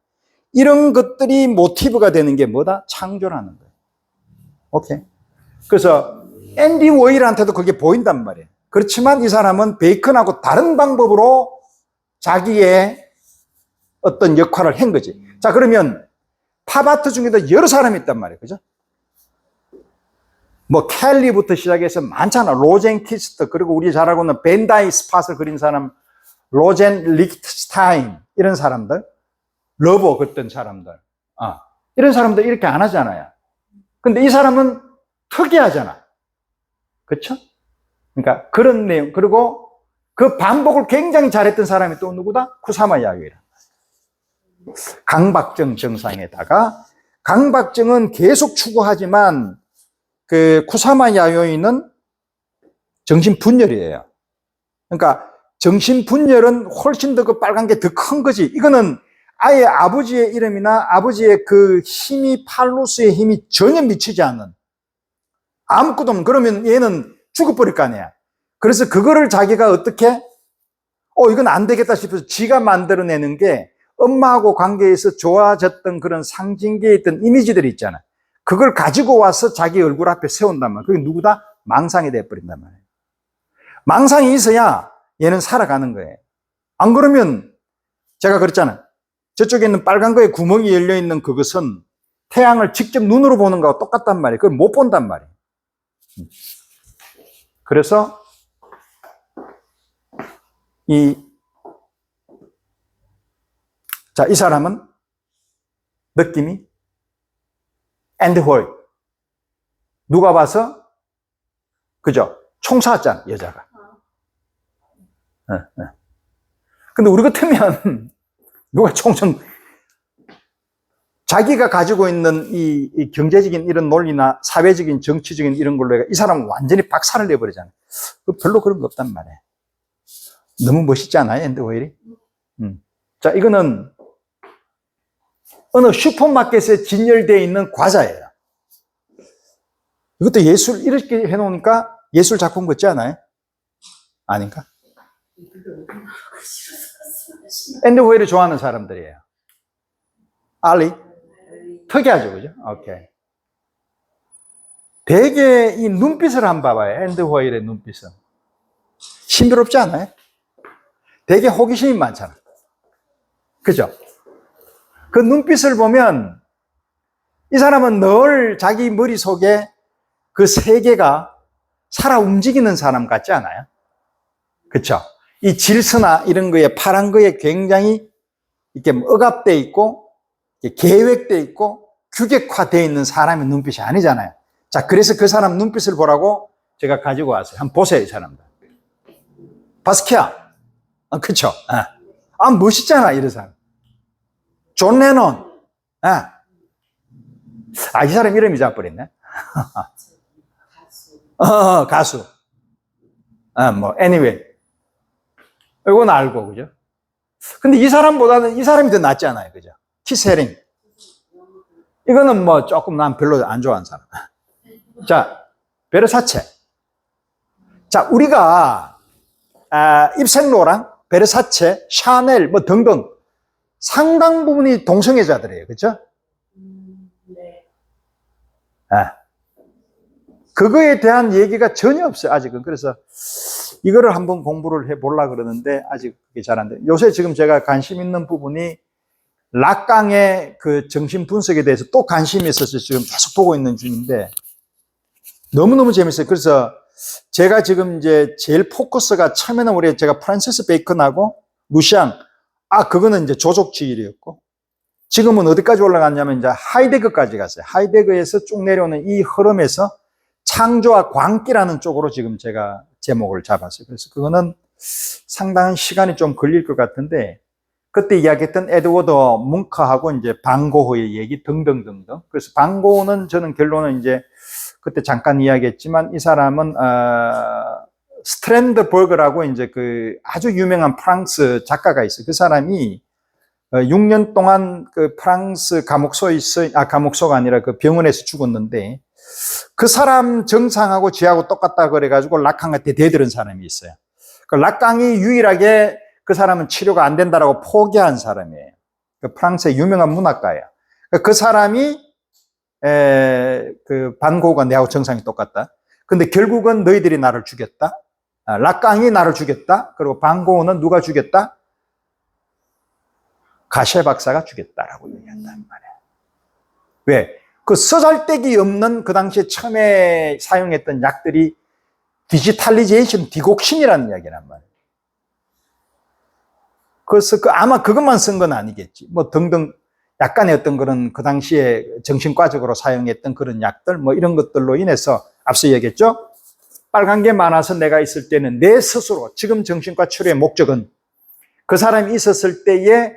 이런 것들이 모티브가 되는 게 뭐다? 창조라는 거예요. 오케이. 그래서 앤디 워일한테도 그게 보인단 말이에요. 그렇지만 이 사람은 베이컨하고 다른 방법으로 자기의 어떤 역할을 한 거지. 자, 그러면 팝아트 중에도 여러 사람이 있단 말이에요. 그죠? 뭐 켈리부터 시작해서 많잖아. 로젠 키스트, 그리고 우리 잘 알고 있는 벤다이 스팟을 그린 사람 로젠 리히트슈타인, 이런 사람들, 러버 그랬던 사람들, 이런 사람들 이렇게 안 하잖아요. 근데 이 사람은 특이하잖아. 그렇죠? 그러니까 그런 내용. 그리고 그 반복을 굉장히 잘했던 사람이 또 누구다? 쿠사마 야유이라. 강박증 증상에다가 강박증은 계속 추구하지만 그 쿠사마 야요이는 정신분열이에요. 그러니까 정신분열은 훨씬 더 그 빨간 게 더 큰 거지. 이거는 아예 아버지의 이름이나 아버지의 그 힘이, 팔루스의 힘이 전혀 미치지 않는, 아무것도 없는, 그러면 얘는 죽어버릴 거 아니야. 그래서 그거를 자기가 어떻게, 이건 안 되겠다 싶어서 지가 만들어내는 게 엄마하고 관계에서 좋아졌던 그런 상징계에 있던 이미지들이 있잖아. 그걸 가지고 와서 자기 얼굴 앞에 세운단 말이야. 그게 누구다? 망상이 돼버린단 말이야. 망상이 있어야 얘는 살아가는 거예요. 안 그러면 제가 그랬잖아. 저쪽에 있는 빨간 거에 구멍이 열려 있는 그것은 태양을 직접 눈으로 보는 거하고 똑같단 말이에요. 그걸 못 본단 말이에요. 그래서 이 사람은 느낌이 and why. 누가 봐서? 그죠? 총 쐈잖아, 여자가. 근데 우리 같으면 누가 자기가 가지고 있는 이 경제적인 이런 논리나 사회적인 정치적인 이런 걸로 이 사람은 완전히 박살을 내버리잖아요. 별로 그런 거 없단 말이에요. 너무 멋있지 않아요, 앤드 호일이? 자, 이거는 어느 슈퍼마켓에 진열되어 있는 과자예요. 이것도 예술 이렇게 해놓으니까 예술 작품 같지 않아요? 아닌가? 앤드 호일을 좋아하는 사람들이에요. 알리? 특이하죠, 그죠? 오케이. 되게 이 눈빛을 한번 봐봐요. 앤드 호일의 눈빛은. 신비롭지 않아요? 되게 호기심이 많잖아. 그죠? 그 눈빛을 보면 이 사람은 늘 자기 머릿속에 그 세계가 살아 움직이는 사람 같지 않아요? 그쵸? 이 질서나 이런 거에 파란 거에 굉장히 이렇게 억압되어 있고 계획되어 있고 규격화되어 있는 사람의 눈빛이 아니잖아요. 자, 그래서 그 사람 눈빛을 보라고 제가 가지고 왔어요. 한번 보세요, 이 사람들. 바스키아. 그쵸? 멋있잖아, 이런 사람. 존 레논. 이 사람 이름이 잡버렸네. 가수. anyway. 이건 알고, 그죠? 근데 이 사람보다는 이 사람이 더 낫지 않아요, 그죠? 키세링. 이거는 조금 난 별로 안 좋아하는 사람. 자, 베르사체. 자, 우리가, 입생로랑 베르사체, 샤넬, 등등 상당 부분이 동성애자들이에요, 그죠? 네. 그거에 대한 얘기가 전혀 없어요, 아직은. 그래서 이거를 한번 공부를 해보려고 그러는데 아직 그게 잘 안 돼요. 요새 지금 제가 관심 있는 부분이 락강의 그 정신 분석에 대해서 또 관심이 있어서 지금 계속 보고 있는 중인데 너무너무 재밌어요. 그래서 제가 지금 이제 제일 포커스가 처음에는 우리 제가 프란시스 베이컨하고 루시앙, 그거는 이제 조족지일이었고 지금은 어디까지 올라갔냐면 이제 하이데거까지 갔어요. 하이데거에서 쭉 내려오는 이 흐름에서 창조와 광기라는 쪽으로 지금 제가 제목을 잡았어요. 그래서 그거는 상당한 시간이 좀 걸릴 것 같은데 그때 이야기했던 에드워드 뭉크하고 이제 반고흐의 얘기 등등등등. 그래서 반고흐는 저는 결론은 이제 그때 잠깐 이야기했지만 이 사람은 스트랜드버그라고 이제 그 아주 유명한 프랑스 작가가 있어요. 그 사람이 6년 동안 그 프랑스 감옥소가 아니라 그 병원에서 죽었는데 그 사람 정상하고 쥐하고 똑같다 그래가지고 락강한테 대들은 사람이 있어요. 그 락강이 유일하게 그 사람은 치료가 안 된다라고 포기한 사람이에요. 그 프랑스의 유명한 문학가예요. 그 사람이 그 반고흐가 내하고 정상이 똑같다. 근데 결국은 너희들이 나를 죽였다. 락강이 나를 죽였다. 그리고 반고흐는 누가 죽였다? 가셰 박사가 죽였다라고 얘기한단 말이에요. 왜? 그 쓰잘데기 없는 그 당시에 처음에 사용했던 약들이 디지털리제이션, 디곡신이라는 이야기란 말이에요. 그래서 아마 그것만 쓴 건 아니겠지. 등등 약간의 어떤 그런 그 당시에 정신과적으로 사용했던 그런 약들, 이런 것들로 인해서 앞서 얘기했죠? 빨간 게 많아서 내가 있을 때는 내 스스로, 지금 정신과 치료의 목적은 그 사람이 있었을 때에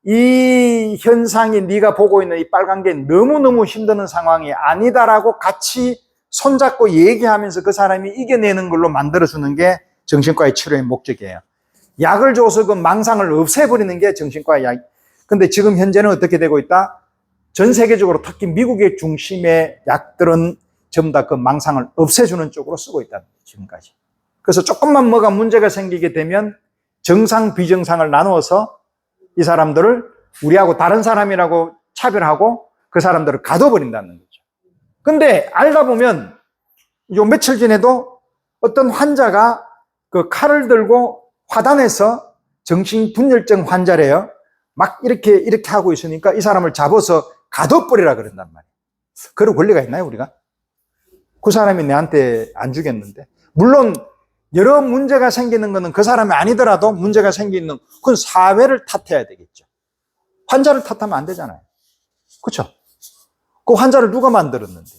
이 현상이 네가 보고 있는 이 빨간 게 너무너무 힘드는 상황이 아니다라고 같이 손잡고 얘기하면서 그 사람이 이겨내는 걸로 만들어주는 게 정신과의 치료의 목적이에요. 약을 줘서 그 망상을 없애버리는 게 정신과의 약. 근데 지금 현재는 어떻게 되고 있다? 전 세계적으로 특히 미국의 중심의 약들은 전부 다 그 망상을 없애주는 쪽으로 쓰고 있다. 지금까지. 그래서 조금만 뭐가 문제가 생기게 되면 정상, 비정상을 나누어서 이 사람들을 우리하고 다른 사람이라고 차별하고 그 사람들을 가둬버린다는 거죠. 근데 알다 보면 요 며칠 전에도 어떤 환자가 그 칼을 들고 화단에서 정신분열증 환자래요. 막 이렇게 하고 있으니까 이 사람을 잡아서 가둬버리라 그런단 말이에요. 그럴 권리가 있나요, 우리가? 그 사람이 내한테 안 주겠는데. 물론 여러 문제가 생기는 것은 그 사람이 아니더라도 문제가 생기는 그건 사회를 탓해야 되겠죠. 환자를 탓하면 안 되잖아요. 그렇죠? 그 환자를 누가 만들었는데.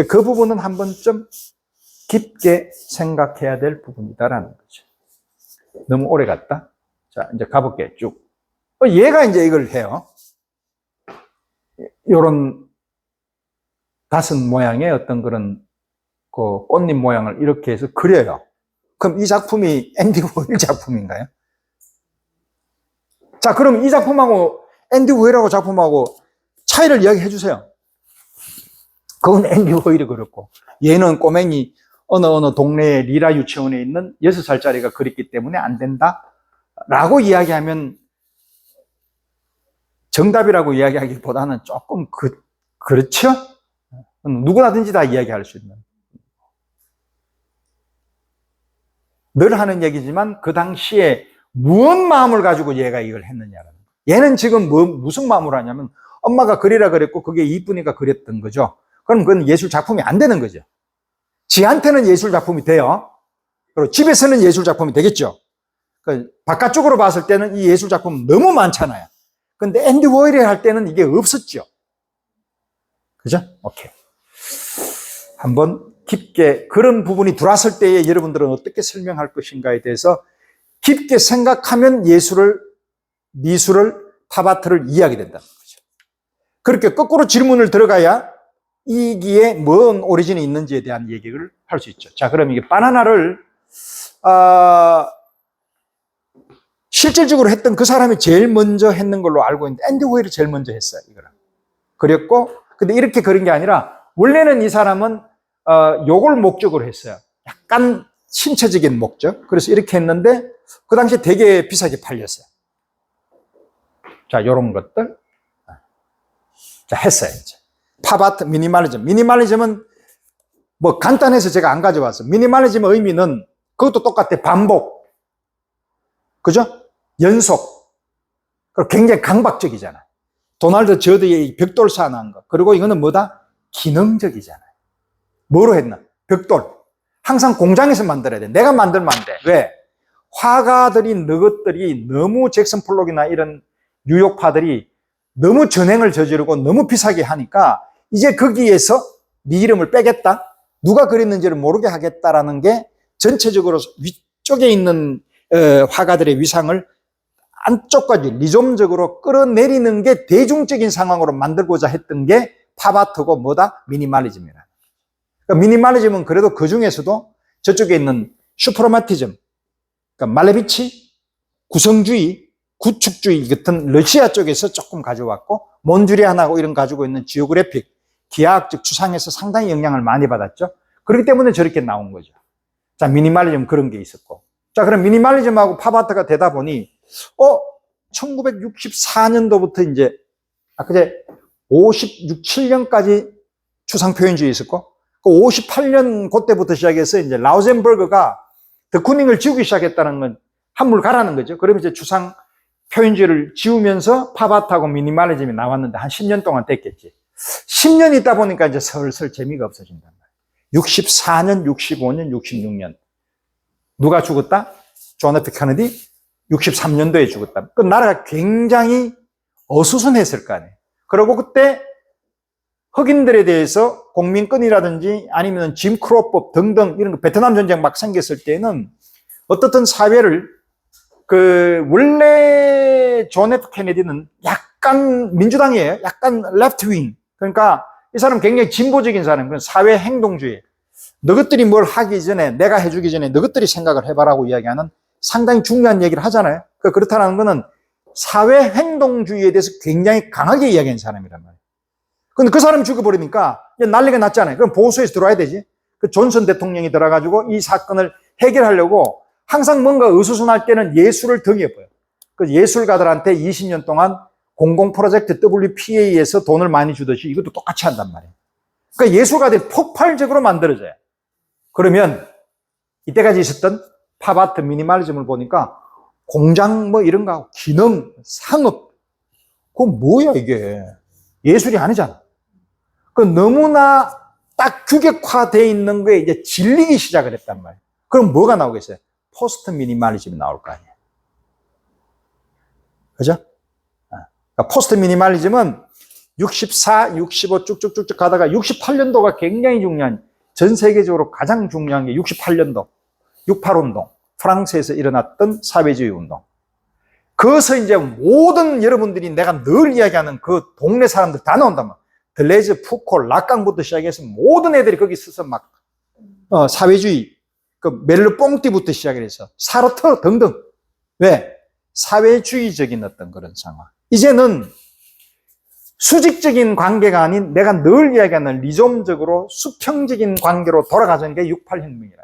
그 부분은 한 번쯤 깊게 생각해야 될 부분이다라는 거죠. 너무 오래 갔다. 자, 이제 가볼게요. 쭉. 얘가 이제 이걸 해요. 요런 가슴 모양의 어떤 그런 그 꽃잎 모양을 이렇게 해서 그려요. 그럼 이 작품이 앤디 워홀 작품인가요? 자, 그럼 이 작품하고 앤디 워홀하고 작품하고 차이를 이야기해 주세요. 그건 앤디 워홀이 그렸고 얘는 꼬맹이 어느 동네의 리라 유치원에 있는 6살짜리가 그렸기 때문에 안 된다 라고 이야기하면 정답이라고 이야기하기보다는 조금 그렇죠? 누구나든지 다 이야기할 수 있는. 늘 하는 얘기지만 그 당시에 무슨 마음을 가지고 얘가 이걸 했느냐라는 거예요. 얘는 지금 무슨 마음으로 하냐면 엄마가 그리라 그랬고 그게 이쁘니까 그렸던 거죠. 그럼 그건 예술 작품이 안 되는 거죠. 지한테는 예술 작품이 돼요. 그리고 집에서는 예술 작품이 되겠죠. 바깥쪽으로 봤을 때는 이 예술 작품 너무 많잖아요. 근데 앤디 워홀이 할 때는 이게 없었죠. 그죠? 오케이. 한번 깊게 그런 부분이 들어왔을 때에 여러분들은 어떻게 설명할 것인가에 대해서 깊게 생각하면 미술을, 팝아트를 이해하게 된다는 거죠. 그렇게 거꾸로 질문을 들어가야 이기에 뭔 오리진이 있는지에 대한 얘기를 할 수 있죠. 자, 그럼 이게 바나나를 실질적으로 했던 그 사람이 제일 먼저 했는 걸로 알고 있는데 앤디 워홀이 제일 먼저 했어요. 이거를 그렸고, 근데 이렇게 그린 게 아니라 원래는 이 사람은 요걸 목적으로 했어요. 약간 신체적인 목적. 그래서 이렇게 했는데 그 당시에 되게 비싸게 팔렸어요. 자, 요런 것들. 자, 했어요. 이제. 팝아트, 미니멀리즘. 미니멀리즘은 뭐 간단해서 제가 안 가져왔어요. 미니멀리즘의 의미는 그것도 똑같아. 반복. 그죠? 연속. 그리고 굉장히 강박적이잖아요. 도널드 저드의 벽돌 사나운 거. 그리고 이거는 뭐다? 기능적이잖아요. 뭐로 했나? 벽돌. 항상 공장에서 만들어야 돼. 내가 만들면 안 돼. 왜? 화가들이, 너것들이 너무 잭슨 폴록이나 이런 뉴욕파들이 너무 전횡을 저지르고 너무 비싸게 하니까 이제 거기에서 네 이름을 빼겠다. 누가 그렸는지를 모르게 하겠다라는 게 전체적으로 위쪽에 있는 화가들의 위상을 안쪽까지 리즘적으로 끌어내리는 게 대중적인 상황으로 만들고자 했던 게 팝아트고 뭐다? 미니멀리즘이라. 그러니까 미니멀리즘은 그래도 그 중에서도 저쪽에 있는 슈퍼로마티즘, 그러니까 말레비치, 구성주의, 구축주의 같은 러시아 쪽에서 조금 가져왔고 몬드리안하고 이런 가지고 있는 지오그래픽, 기하학적 추상에서 상당히 영향을 많이 받았죠. 그렇기 때문에 저렇게 나온 거죠. 자, 미니멀리즘 그런 게 있었고. 자, 그럼 미니멀리즘하고 팝아트가 되다 보니 1964년도부터 이제 그제 56, 7년까지 추상 표현주의 있었고 그 58년 그때부터 시작해서 이제 라우젠버그가 드쿠닝을 지우기 시작했다는 건 한물 가라는 거죠. 그러면 이제 추상 표현주의를 지우면서 팝아트하고 미니멀리즘이 나왔는데 한 10년 동안 됐겠지. 10년 있다 보니까 이제 슬슬 재미가 없어진단 말이에요. 64년, 65년, 66년. 누가 죽었다? 존 F 케네디 63년도에 죽었다. 그 나라가 굉장히 어수선했을 거 아니에요. 그리고 그때 흑인들에 대해서 공민권이라든지 아니면 짐 크로법 등등 이런 거 베트남 전쟁 막 생겼을 때는 어떻든 사회를 원래 존 F 케네디는 약간 민주당이에요. 약간 레프트 윙. 그러니까 이 사람 굉장히 진보적인 사람, 그런 사회 행동주의. 너희들이 뭘 하기 전에, 내가 해주기 전에 너희들이 생각을 해봐라고 이야기하는 상당히 중요한 얘기를 하잖아요. 그렇다는 거는 사회 행동주의에 대해서 굉장히 강하게 이야기하는 사람이란 말이에요. 근데 그 사람이 죽어버리니까 난리가 났잖아요. 그럼 보수에서 들어와야 되지. 그 존슨 대통령이 들어가지고 이 사건을 해결하려고 항상 뭔가 어수선할 때는 예술을 덩이어봐요. 그 예술가들한테 20년 동안 공공 프로젝트 WPA에서 돈을 많이 주듯이 이것도 똑같이 한단 말이에요. 그러니까 예술가들이 폭발적으로 만들어져요. 그러면 이때까지 있었던 팝아트 미니멀리즘을 보니까 공장 뭐 이런 거, 기능, 상업, 그건 뭐야 이게? 예술이 아니잖아. 그 너무나 딱 규격화되어 있는 거에 이제 질리기 시작을 했단 말이에요. 그럼 뭐가 나오겠어요? 포스트 미니멀리즘이 나올 거 아니에요. 그죠? 그러니까 포스트 미니멀리즘은 64, 65 쭉쭉쭉쭉 가다가 68년도가 굉장히 중요한, 전 세계적으로 가장 중요한 게 68년도, 68운동, 프랑스에서 일어났던 사회주의 운동. 그것을 이제 모든 여러분들이 내가 늘 이야기하는 그 동네 사람들 다 나온단 말이야. 들레즈, 푸코, 락강부터 시작해서 모든 애들이 거기 있어서 막, 사회주의, 그 멜르 뽕띠부터 시작해서 사르트 등등. 왜? 사회주의적인 어떤 그런 상황. 이제는 수직적인 관계가 아닌 내가 늘 이야기하는 리좀적으로 수평적인 관계로 돌아가자는 게 68혁명이라는.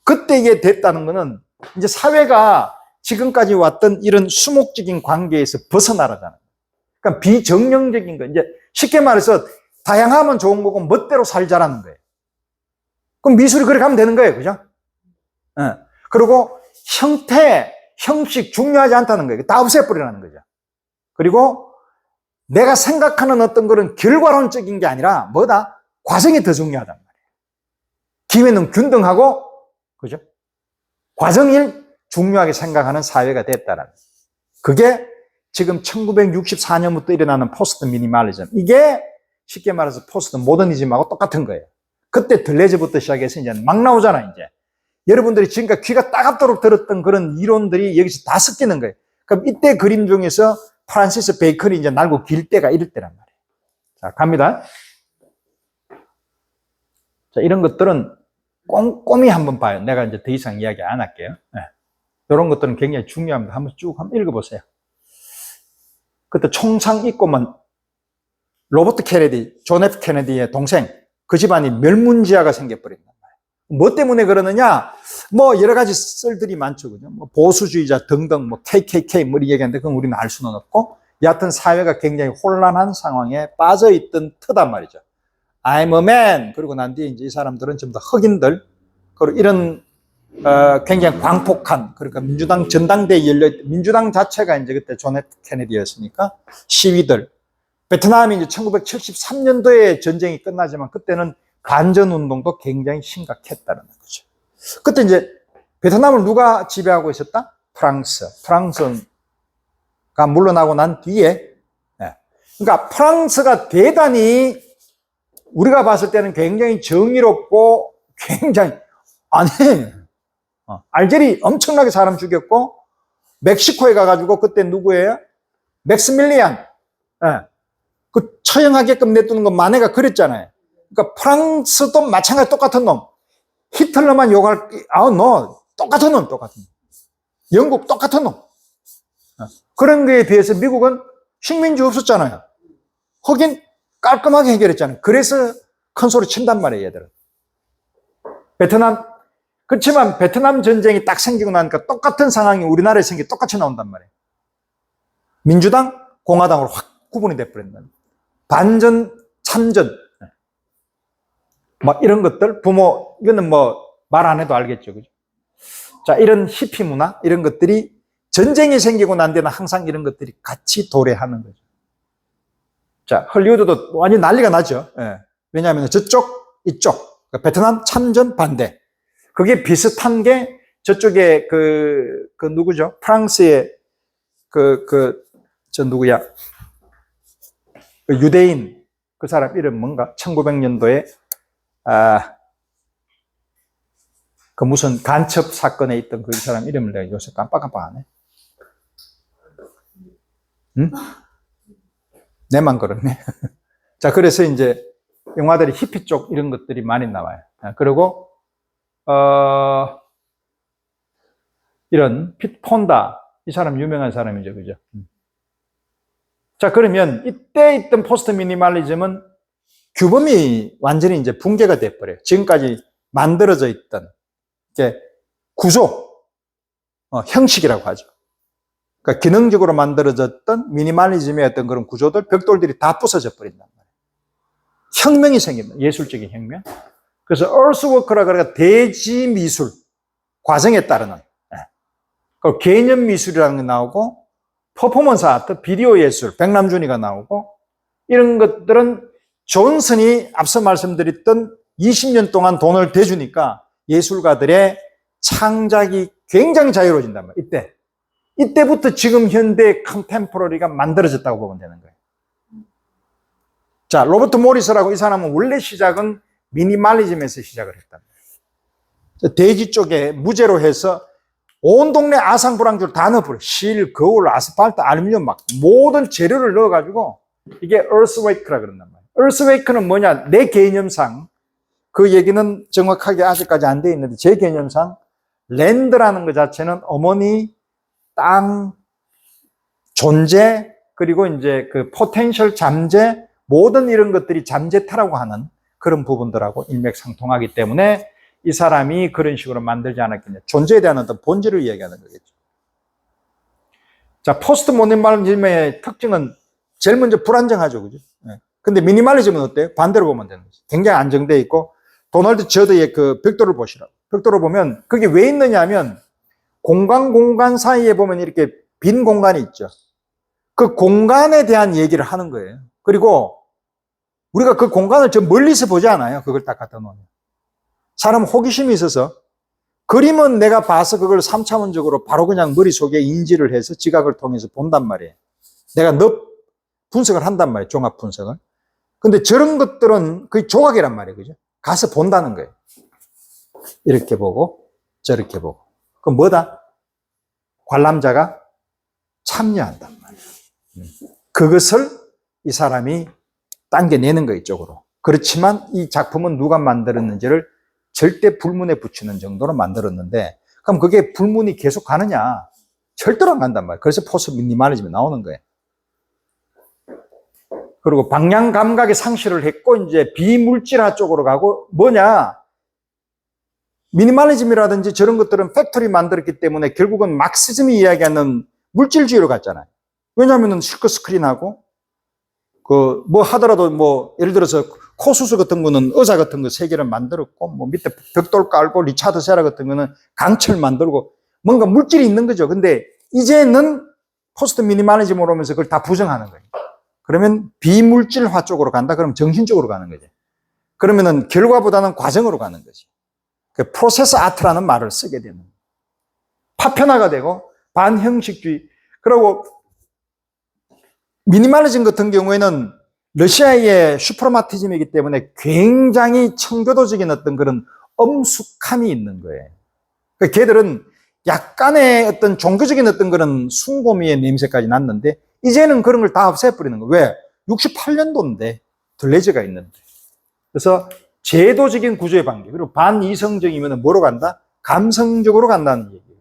그때 이게 됐다는 거는 이제 사회가 지금까지 왔던 이런 수목적인 관계에서 벗어나라잖아요. 그러니까 비정령적인 거, 이제 쉽게 말해서 다양하면 좋은 거고 멋대로 살자라는 거예요. 그럼 미술이 그렇게 하면 되는 거예요. 그죠? 그리고 형태, 형식 중요하지 않다는 거예요. 다 없애버리라는 거죠. 그리고 내가 생각하는 어떤 그런 결과론적인 게 아니라 뭐다? 과정이 더 중요하단 말이에요. 기회는 균등하고, 그죠? 과정을 중요하게 생각하는 사회가 됐다라는 거예요. 그게 지금 1964년부터 일어나는 포스트 미니멀리즘. 이게 쉽게 말해서 포스트 모더니즘하고 똑같은 거예요. 그때 들레즈부터 시작해서 이제 막 나오잖아, 이제. 여러분들이 지금까지 귀가 따갑도록 들었던 그런 이론들이 여기서 다 섞이는 거예요. 그럼 이때 그림 중에서 프란시스 베이컨이 이제 날고 길 때가 이럴 때란 말이에요. 자, 갑니다. 자, 이런 것들은 꼼꼼히 한번 봐요. 내가 이제 더 이상 이야기 안 할게요. 네. 이런 것들은 굉장히 중요합니다. 한번 쭉 한번 읽어보세요. 그때 총상 입고만 로버트 케네디, 존 F 케네디의 동생, 그 집안이 멸문지화가 생겨버린단 말이에요. 뭐 때문에 그러느냐? 뭐 여러 가지 썰들이 많죠. 그죠? 뭐 보수주의자 등등, 뭐 KKK 뭐 이렇게 얘기하는데 그건 우리는 알 수는 없고, 여하튼 사회가 굉장히 혼란한 상황에 빠져있던 터단 말이죠. I'm a man. 그러고 난 뒤에 이제 이 사람들은 전부 다 흑인들, 그리고 이런 굉장히 광폭한, 그러니까 민주당 전당대에 민주당 자체가 이제 그때 존 F 케네디였으니까 시위들. 베트남이 이제 1973년도에 전쟁이 끝나지만 그때는 반전 운동도 굉장히 심각했다는 거죠. 그때 이제 베트남을 누가 지배하고 있었다? 프랑스가 물러나고 난 뒤에, 그러니까 프랑스가 대단히 우리가 봤을 때는 굉장히 정의롭고 굉장히, 아니, 알제리 엄청나게 사람 죽였고, 멕시코에 가가지고 그때 누구예요? 맥스밀리안. 그 처형하게끔 내두는 거 마네가 그랬잖아요. 그러니까 프랑스도 마찬가지 똑같은 놈. 히틀러만 욕할, 너 똑같은 놈. 영국 똑같은 놈. 그런 거에 비해서 미국은 식민지 없었잖아요. 흑인 깔끔하게 해결했잖아요. 그래서 큰 소리 친단 말이에요, 얘들은. 베트남, 그렇지만 베트남 전쟁이 딱 생기고 나니까 똑같은 상황이 우리나라에 생기고 똑같이 나온단 말이에요. 민주당, 공화당으로 확 구분이 돼버린다. 반전, 참전. 막 이런 것들, 부모, 이거는 뭐 말 안 해도 알겠죠. 그죠? 자, 이런 히피 문화, 이런 것들이 전쟁이 생기고 난 데는 항상 이런 것들이 같이 도래하는 거죠. 자, 헐리우드도 완전 난리가 나죠. 왜냐하면 저쪽, 이쪽. 그러니까 베트남 참전 반대. 그게 비슷한 게 저쪽에 누구죠? 프랑스의 저 누구야? 그 유대인, 그 사람 이름 뭔가? 1900년도에, 그 무슨 간첩 사건에 있던 그 사람 이름을 내가 요새 깜빡깜빡하네. 응? 내만 그렇네. 자, 그래서 이제 영화들이 히피 쪽 이런 것들이 많이 나와요. 그리고, 이런 핏 폰다. 이 사람 유명한 사람이죠. 그죠? 자, 그러면 이때 있던 포스트 미니멀리즘은 규범이 완전히 이제 붕괴가 돼버려요. 지금까지 만들어져 있던 구조, 형식이라고 하죠. 그러니까 기능적으로 만들어졌던 미니멀리즘의 어떤 그런 구조들, 벽돌들이 다 부서져 버린단 말이에요. 혁명이 생깁니다. 예술적인 혁명. 그래서 earthwork라 그래가 대지 미술 과정에 따르는 그 개념 미술이라는 게 나오고 퍼포먼스 아트, 비디오 예술, 백남준이가 나오고 이런 것들은 존슨이 앞서 말씀드렸던 20년 동안 돈을 대주니까 예술가들의 창작이 굉장히 자유로워진단 말이에요. 이때부터 지금 현대 컨템포러리가 만들어졌다고 보면 되는 거예요. 자, 로버트 모리스라고 이 사람은 원래 시작은 미니멀리즘에서 시작을 했단 말이에요. 대지 쪽에 무제로 해서 온 동네 아상브랑주를 다 넣어버려요. 실, 거울, 아스팔트, 알루미늄 막 모든 재료를 넣어가지고 이게 earthwake라 그런단 말이에요. earthwake는 뭐냐? 내 개념상 그 얘기는 정확하게 아직까지 안 돼 있는데 제 개념상 랜드라는 것 자체는 어머니, 땅, 존재, 그리고 이제 그 포텐셜 잠재, 모든 이런 것들이 잠재타라고 하는 그런 부분들하고 일맥상통하기 때문에 이 사람이 그런 식으로 만들지 않았겠냐. 존재에 대한 어떤 본질을 이야기하는 거겠죠. 자, 포스트 미니멀리즘의 특징은 제일 먼저 불안정하죠. 그죠? 근데 미니멀리즘은 어때요? 반대로 보면 되는 거죠. 굉장히 안정되어 있고, 도널드 저드의 그 벽돌을 보시라고. 벽돌을 보면 그게 왜 있느냐 하면 공간 사이에 보면 이렇게 빈 공간이 있죠. 그 공간에 대한 얘기를 하는 거예요. 그리고 우리가 그 공간을 저 멀리서 보지 않아요. 그걸 딱 갖다 놓으면. 사람 호기심이 있어서 그림은 내가 봐서 그걸 3차원적으로 바로 그냥 머릿속에 인지를 해서 지각을 통해서 본단 말이에요. 내가 분석을 한단 말이에요. 종합 분석을. 근데 저런 것들은 거의 조각이란 말이에요. 그죠? 가서 본다는 거예요. 이렇게 보고 저렇게 보고. 그럼 뭐다? 관람자가 참여한단 말이에요. 그것을 이 사람이 당겨내는 거 이쪽으로. 그렇지만 이 작품은 누가 만들었는지를 절대 불문에 붙이는 정도로 만들었는데 그럼 그게 불문이 계속 가느냐? 절대로 안 간단 말이에요. 그래서 포스트 미니멀리즘이 나오는 거예요. 그리고 방향 감각의 상실을 했고 이제 비물질화 쪽으로 가고 뭐냐? 미니멀리즘이라든지 저런 것들은 팩토리 만들었기 때문에 결국은 막시즘이 이야기하는 물질주의로 갔잖아요. 왜냐하면 실크 스크린하고 뭐 하더라도 뭐 예를 들어서 코 수술 같은 거는 의자 같은 거 3개를 만들었고 뭐 밑에 벽돌 깔고 리차드 세라 같은 거는 강철 만들고 뭔가 물질이 있는 거죠. 근데 이제는 포스트 미니멀리즘으로 오면서 그걸 다 부정하는 거예요. 그러면 비물질화 쪽으로 간다? 그러면 정신적으로 가는 거죠. 그러면은 결과보다는 과정으로 가는 거지. 그 프로세스 아트라는 말을 쓰게 되는 거예요. 파편화가 되고 반형식주의. 그리고 미니멀리즘 같은 경우에는 러시아의 슈퍼마티즘이기 때문에 굉장히 청교도적인 어떤 그런 엄숙함이 있는 거예요. 그러니까 걔들은 약간의 어떤 종교적인 어떤 그런 숭고미의 냄새까지 났는데 이제는 그런 걸 다 없애버리는 거예요. 왜? 68년도인데 들레즈가 있는데. 그래서 제도적인 구조의 관계 그리고 반이성적이면 뭐로 간다? 감성적으로 간다는 얘기예요.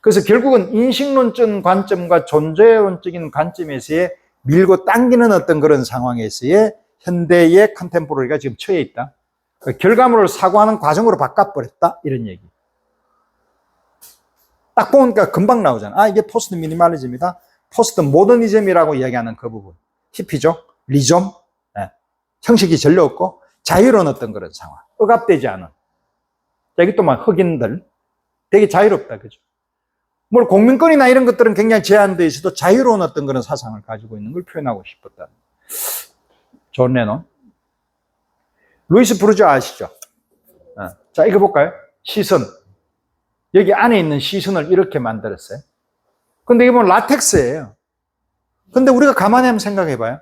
그래서 결국은 인식론적 관점과 존재론적인 관점에서의 밀고 당기는 어떤 그런 상황에서의 현대의 컨템포러리가 지금 처해 있다. 결과물을 사고하는 과정으로 바꿔버렸다. 이런 얘기. 딱 보니까 금방 나오잖아. 이게 포스트 미니멀리즘이다. 포스트 모더니즘이라고 이야기하는 그 부분. 히피죠. 리좀. 형식이 전혀 없고 자유로운 어떤 그런 상황. 억압되지 않은. 여기 또 막 흑인들. 되게 자유롭다. 그죠? 뭐 공민권이나 이런 것들은 굉장히 제한되어 있어도 자유로운 어떤 그런 사상을 가지고 있는 걸 표현하고 싶었다. 존 레논. 루이스 브루즈 아시죠? 자, 이거 볼까요? 시선. 여기 안에 있는 시선을 이렇게 만들었어요. 근데 이게 뭐 라텍스예요. 근데 우리가 가만히 한번 생각해 봐요.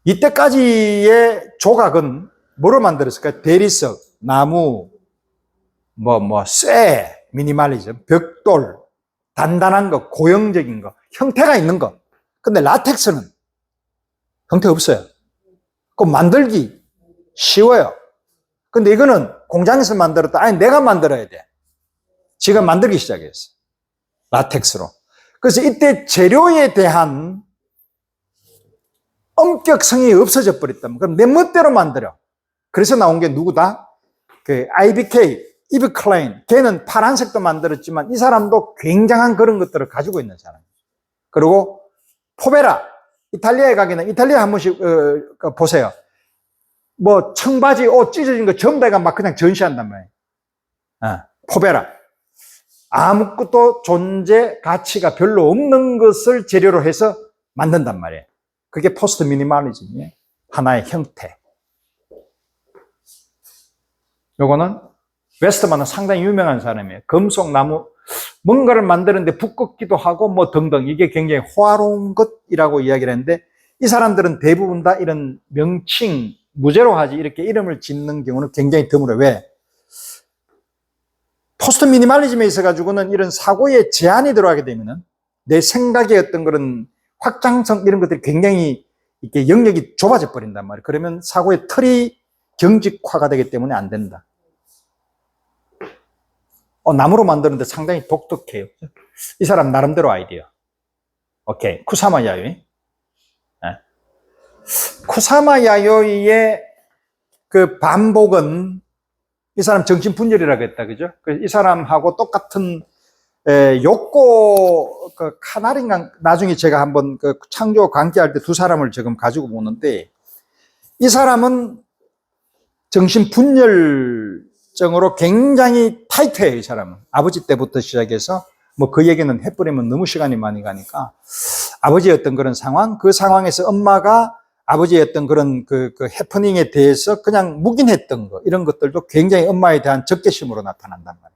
이때까지의 조각은 뭐로 만들었을까요? 대리석, 나무, 쇠, 미니멀리즘, 벽돌, 단단한 거, 고형적인 거, 형태가 있는 거. 근데 라텍스는 형태 없어요. 그 만들기 쉬워요. 근데 이거는 공장에서 만들었다. 아니, 내가 만들어야 돼. 지가 만들기 시작했어. 라텍스로. 그래서 이때 재료에 대한 엄격성이 없어져 버렸다면, 그럼 내 멋대로 만들어. 그래서 나온 게 누구다? 그 IBK, 이브 클라인. 걔는 파란색도 만들었지만 이 사람도 굉장한 그런 것들을 가지고 있는 사람이에요. 그리고 포베라. 이탈리아에 가기는, 이탈리아 한 번씩 보세요. 뭐 청바지 옷 찢어진 거 전부 다가 막 그냥 전시한단 말이에요. 포베라. 아무것도 존재 가치가 별로 없는 것을 재료로 해서 만든단 말이에요. 그게 포스트 미니멀리즘의 하나의 형태. 요거는 웨스트만은 상당히 유명한 사람이에요. 금속, 나무, 뭔가를 만드는데 두껍기도 하고 뭐 등등. 이게 굉장히 호화로운 것이라고 이야기를 했는데, 이 사람들은 대부분 다 이런 명칭, 무죄로 하지 이렇게 이름을 짓는 경우는 굉장히 드물어요. 왜? 포스트 미니멀리즘에 있어가지고는 이런 사고에 제한이 들어가게 되면은 내 생각의 어떤 그런 확장성 이런 것들이 굉장히 이렇게 영역이 좁아져 버린단 말이에요. 그러면 사고의 틀이 경직화가 되기 때문에 안 된다. 나무로 만드는데 상당히 독특해요. 이 사람 나름대로 아이디어. 오케이. 쿠사마 야요이. 쿠사마 야요이의 그 반복은 이 사람 정신분열이라고 했다. 그죠? 이 사람하고 똑같은 요코 그 카나린가 나중에 제가 한번 그 창조 관계할 때 두 사람을 지금 가지고 보는데, 이 사람은 정신분열증으로 굉장히 타이트해요. 이 사람은 아버지 때부터 시작해서 뭐 그 얘기는 해버리면 너무 시간이 많이 가니까, 아버지의 어떤 그런 상황, 그 상황에서 엄마가 아버지의 어떤 그런 그 해프닝에 대해서 그냥 묵인했던 거, 이런 것들도 굉장히 엄마에 대한 적개심으로 나타난단 말이에요.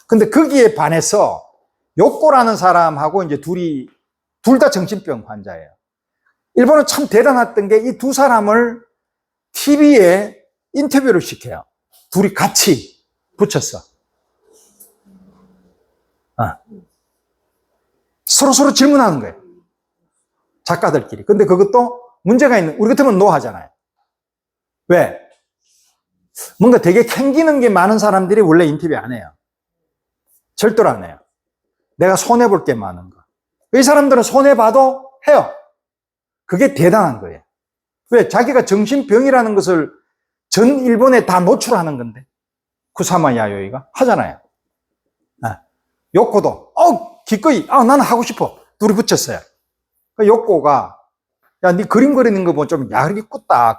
근데 거기에 반해서 요코라는 사람하고 이제 둘 다 정신병 환자예요. 일본은 참 대단했던 게 이 두 사람을 TV에 인터뷰를 시켜요. 둘이 같이 붙였어. 서로 질문하는 거예요. 작가들끼리. 근데 그것도 문제가 있는, 우리 같으면 노하잖아요. 왜? 뭔가 되게 캥기는 게 많은 사람들이 원래 인터뷰 안 해요. 절대로 안 해요. 내가 손해볼 게 많은 거. 이 사람들은 손해봐도 해요. 그게 대단한 거예요. 왜? 자기가 정신병이라는 것을 전 일본에 다 노출하는 건데. 쿠사마 야요이가 하잖아요. 요코도, 기꺼이, 나는 하고 싶어. 둘이 붙였어요. 요코가, 야, 네 그림 그리는 거 보면 좀 야르게 꽂다.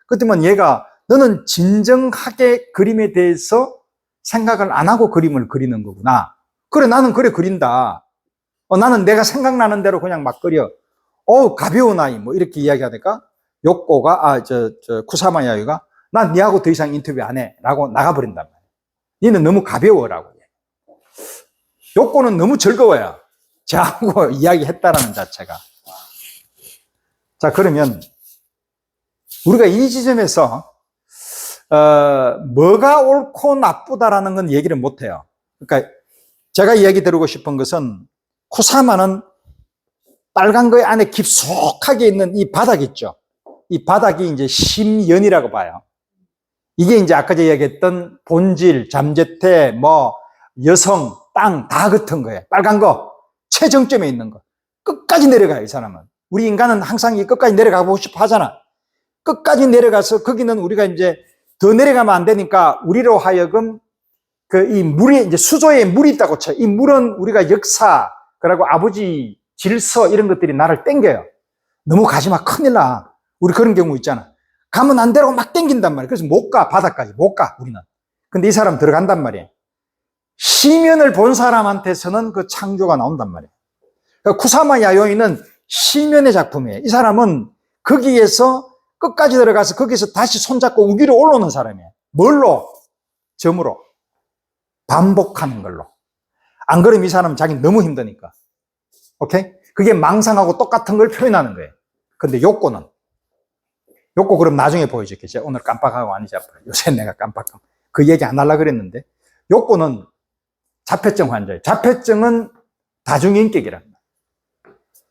그때만 얘가, 너는 진정하게 그림에 대해서 생각을 안 하고 그림을 그리는 거구나. 그래, 나는 그래 그린다. 나는 내가 생각나는 대로 그냥 막 그려. 가벼운 아이, 뭐, 이렇게 이야기하니까, 요코가, 쿠사마 야요이가, 난 니하고 더 이상 인터뷰 안 해. 라고 나가버린단 말이야. 니는 너무 가벼워라고. 요코는 너무 즐거워요. 저하고 이야기했다라는 자체가. 자, 그러면 우리가 이 지점에서 뭐가 옳고 나쁘다라는 건 얘기를 못해요. 그러니까 제가 이야기 드리고 싶은 것은, 쿠사마는 빨간 거 안에 깊숙하게 있는 이 바닥 있죠. 이 바닥이 이제 심연이라고 봐요. 이게 이제 아까 제가 이야기했던 본질, 잠재태, 뭐 여성, 땅 다 같은 거예요. 빨간 거, 최정점에 있는 거. 끝까지 내려가요, 이 사람은. 우리 인간은 항상 이 끝까지 내려가고 싶어 하잖아. 끝까지 내려가서 거기는 우리가 이제 더 내려가면 안 되니까 우리로 하여금 이 물에 이제 수조에 물이 있다고 쳐요. 이 물은 우리가 역사, 그리고 아버지 질서 이런 것들이 나를 땡겨요. 너무 가지 마, 큰일 나. 우리 그런 경우 있잖아. 가면 안 되라고 막 땡긴단 말이에요. 그래서 못 가, 바닥까지. 못 가, 우리는. 근데 이 사람 들어간단 말이에요. 시면을 본 사람한테서는 그 창조가 나온단 말이에요. 그러니까 쿠사마 야요이는 시면의 작품이에요. 이 사람은 거기에서 끝까지 들어가서 거기서 다시 손잡고 위로 올라오는 사람이에요. 뭘로? 점으로. 반복하는 걸로. 안 그러면 이 사람은 자기 너무 힘드니까. 오케이? 그게 망상하고 똑같은 걸 표현하는 거예요. 근데 요코 그럼 나중에 보여줄게요. 오늘 깜빡하고 아니지 앞으로. 요새 내가 깜빡함. 그 얘기 안 하려고 그랬는데, 요코는 자폐증 환자예요. 자폐증은 다중인격이랍니다.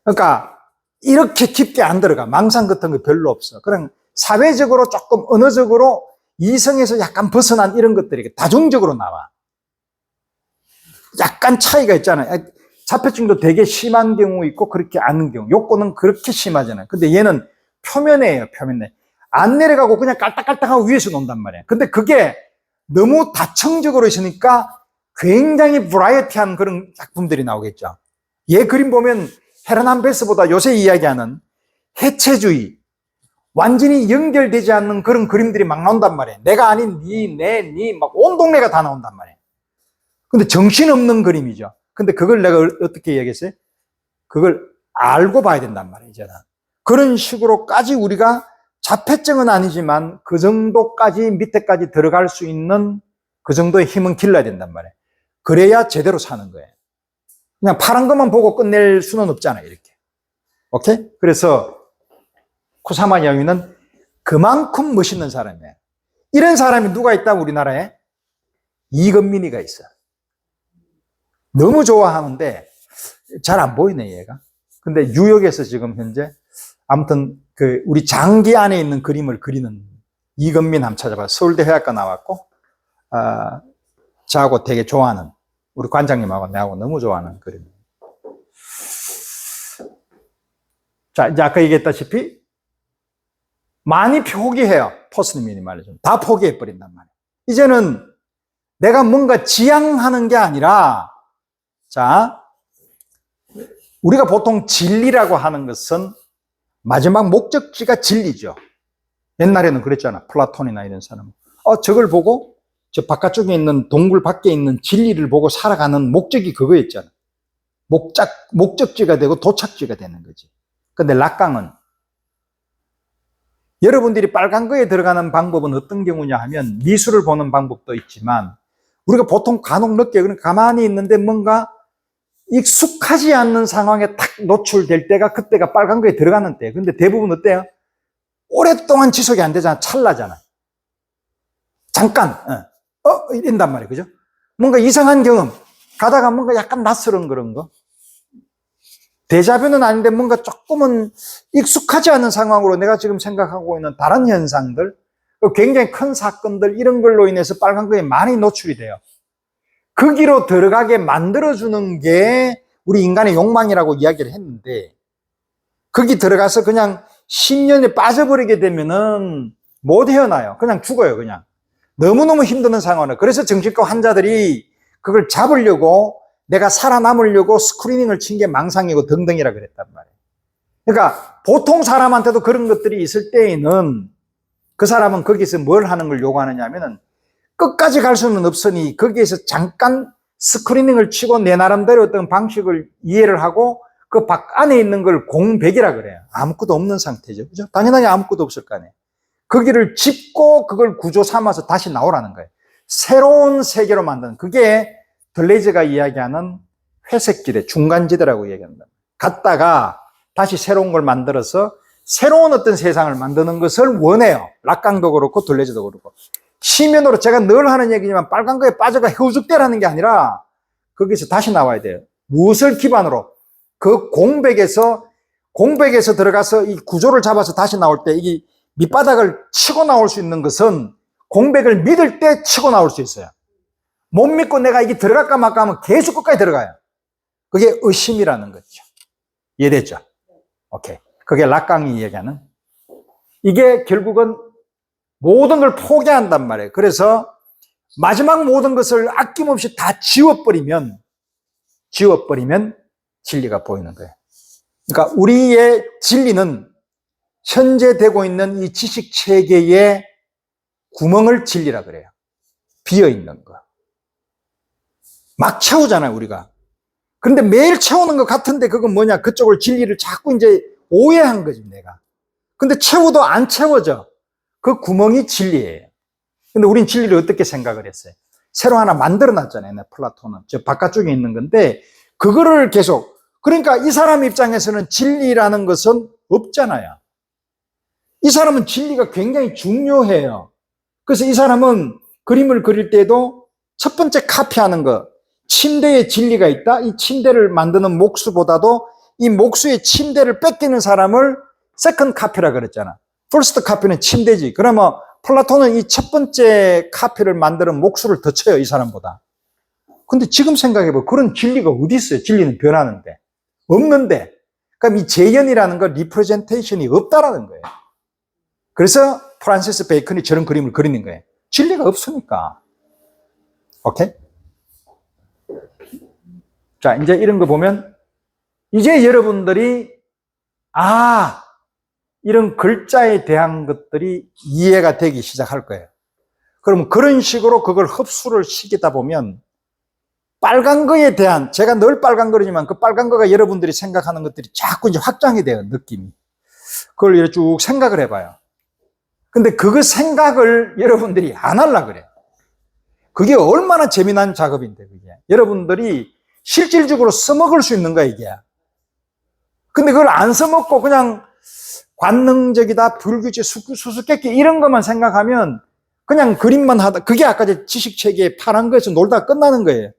그러니까 이렇게 깊게 안 들어가. 망상 같은 거 별로 없어. 그냥 사회적으로 조금 언어적으로 이성에서 약간 벗어난 이런 것들이 다중적으로 나와. 약간 차이가 있잖아요. 자폐증도 되게 심한 경우 있고 그렇게 않은 경우. 요거는 그렇게 심하잖아요. 근데 얘는 표면이에요, 표면에. 안 내려가고 그냥 깔딱깔딱하고 위에서 논단 말이에요. 근데 그게 너무 다층적으로 있으니까 굉장히 브라이어티한 그런 작품들이 나오겠죠. 얘 그림 보면 헤르난 베스보다 요새 이야기하는 해체주의, 완전히 연결되지 않는 그런 그림들이 막 나온단 말이에요. 내가 아닌 니, 내, 니, 막 온 동네가 다 나온단 말이에요. 근데 정신없는 그림이죠. 근데 그걸 내가 어떻게 이야기했어요? 그걸 알고 봐야 된단 말이에요, 이제는. 그런 식으로까지 우리가 자폐증은 아니지만 그 정도까지 밑에까지 들어갈 수 있는 그 정도의 힘은 길러야 된단 말이에요. 그래야 제대로 사는 거예요. 그냥 파란 것만 보고 끝낼 수는 없잖아요, 이렇게. 오케이? 그래서 쿠사마 야유는 그만큼 멋있는 사람이에요. 이런 사람이 누가 있다, 우리나라에? 이건민이가 있어. 너무 좋아하는데 잘 안 보이네, 얘가. 근데 뉴욕에서 지금 현재 아무튼 그 우리 장기 안에 있는 그림을 그리는 이건민 한번 찾아봐. 서울대 회화과 나왔고, 저하고 되게 좋아하는, 우리 관장님하고 내하고 너무 좋아하는 그림. 자, 이제 아까 얘기했다시피 많이 포기해요. 포스트 미니멀리즘. 다 포기해버린단 말이에요. 이제는 내가 뭔가 지향하는 게 아니라, 자, 우리가 보통 진리라고 하는 것은 마지막 목적지가 진리죠. 옛날에는 그랬잖아. 플라톤이나 이런 사람은. 저걸 보고 저 바깥쪽에 있는 동굴 밖에 있는 진리를 보고 살아가는 목적이 그거였잖아. 목적지가 되고 도착지가 되는 거지. 근데 락강은 여러분들이 빨간 거에 들어가는 방법은 어떤 경우냐 하면 미술을 보는 방법도 있지만 우리가 보통 간혹 느껴요. 그러니까 가만히 있는데 뭔가 익숙하지 않는 상황에 탁 노출될 때가 그때가 빨간 거에 들어가는 때예요. 근데 대부분 어때요? 오랫동안 지속이 안 되잖아. 찰나잖아. 잠깐 이런단 말이에요. 그죠? 뭔가 이상한 경험, 가다가 뭔가 약간 낯설은 그런 거, 데자뷰는 아닌데 뭔가 조금은 익숙하지 않은 상황으로 내가 지금 생각하고 있는 다른 현상들, 굉장히 큰 사건들, 이런 걸로 인해서 빨간 거에 많이 노출이 돼요. 거기로 들어가게 만들어주는 게 우리 인간의 욕망이라고 이야기를 했는데, 거기 들어가서 그냥 10년에 빠져버리게 되면은 못 헤어나요. 그냥 죽어요, 그냥. 너무너무 힘든 상황을. 그래서 정신과 환자들이 그걸 잡으려고, 내가 살아남으려고 스크리닝을 친 게 망상이고 등등이라 그랬단 말이에요. 그러니까 보통 사람한테도 그런 것들이 있을 때에는 그 사람은 거기서 뭘 하는 걸 요구하느냐 하면은 끝까지 갈 수는 없으니 거기에서 잠깐 스크리닝을 치고 내 나름대로 어떤 방식을 이해를 하고 그 밖 안에 있는 걸 공백이라 그래요. 아무것도 없는 상태죠. 그죠? 당연하게 아무것도 없을 거 아니에요. 거기를 짚고 그걸 구조 삼아서 다시 나오라는 거예요. 새로운 세계로 만드는, 그게 들레이즈가 이야기하는 회색지대, 중간지대라고 이야기합니다. 갔다가 다시 새로운 걸 만들어서 새로운 어떤 세상을 만드는 것을 원해요. 락강도 그렇고 들레이즈도 그렇고. 시면으로 제가 늘 하는 얘기지만 빨간 거에 빠져가 허우적대라는 게 아니라 거기서 다시 나와야 돼요. 무엇을 기반으로? 그 공백에서 들어가서 이 구조를 잡아서 다시 나올 때 이게 밑바닥을 치고 나올 수 있는 것은 공백을 믿을 때 치고 나올 수 있어요. 못 믿고 내가 이게 들어갈까 말까 하면 계속 끝까지 들어가요. 그게 의심이라는 거죠. 이해됐죠? 오케이. 그게 락강이 얘기하는. 이게 결국은 모든 걸 포기한단 말이에요. 그래서 마지막 모든 것을 아낌없이 다 지워버리면 진리가 보이는 거예요. 그러니까 우리의 진리는 현재 되고 있는 이 지식 체계의 구멍을 진리라 그래요. 비어 있는 거. 막 채우잖아요, 우리가. 그런데 매일 채우는 것 같은데 그건 뭐냐? 그쪽을 진리를 자꾸 이제 오해한 거지, 내가. 근데 채워도 안 채워져. 그 구멍이 진리예요. 근데 우린 진리를 어떻게 생각을 했어요? 새로 하나 만들어 놨잖아요, 플라톤은. 저 바깥쪽에 있는 건데, 그거를 계속, 그러니까 이 사람 입장에서는 진리라는 것은 없잖아요. 이 사람은 진리가 굉장히 중요해요. 그래서 이 사람은 그림을 그릴 때도 첫 번째 카피하는 거, 침대에 진리가 있다? 이 침대를 만드는 목수보다도 이 목수의 침대를 뺏기는 사람을 세컨드 카피라 그랬잖아. 퍼스트 카피는 침대지. 그러면 플라톤은 이 첫 번째 카피를 만드는 목수를 더 쳐요, 이 사람보다. 근데 지금 생각해보면 그런 진리가 어디 있어요? 진리는 변하는데. 없는데. 그럼 이 재현이라는 건 리프레젠테이션이 없다라는 거예요. 그래서 프란시스 베이컨이 저런 그림을 그리는 거예요. 진리가 없으니까. 오케이? 자, 이제 이런 거 보면 이제 여러분들이 이런 글자에 대한 것들이 이해가 되기 시작할 거예요. 그러면 그런 식으로 그걸 흡수를 시키다 보면 빨간 거에 대한, 제가 늘 빨간 거지만 그 빨간 거가 여러분들이 생각하는 것들이 자꾸 이제 확장이 돼요, 느낌이. 그걸 이렇게 쭉 생각을 해봐요. 근데 그 생각을 여러분들이 안 하려고 그래요. 그게 얼마나 재미난 작업인데, 그게. 여러분들이 실질적으로 써먹을 수 있는 거야, 이게. 근데 그걸 안 써먹고 그냥 관능적이다, 불규칙, 수수께끼 이런 것만 생각하면 그냥 그림만 하다, 그게 아까 지식체계의 파란 거에서 놀다가 끝나는 거예요.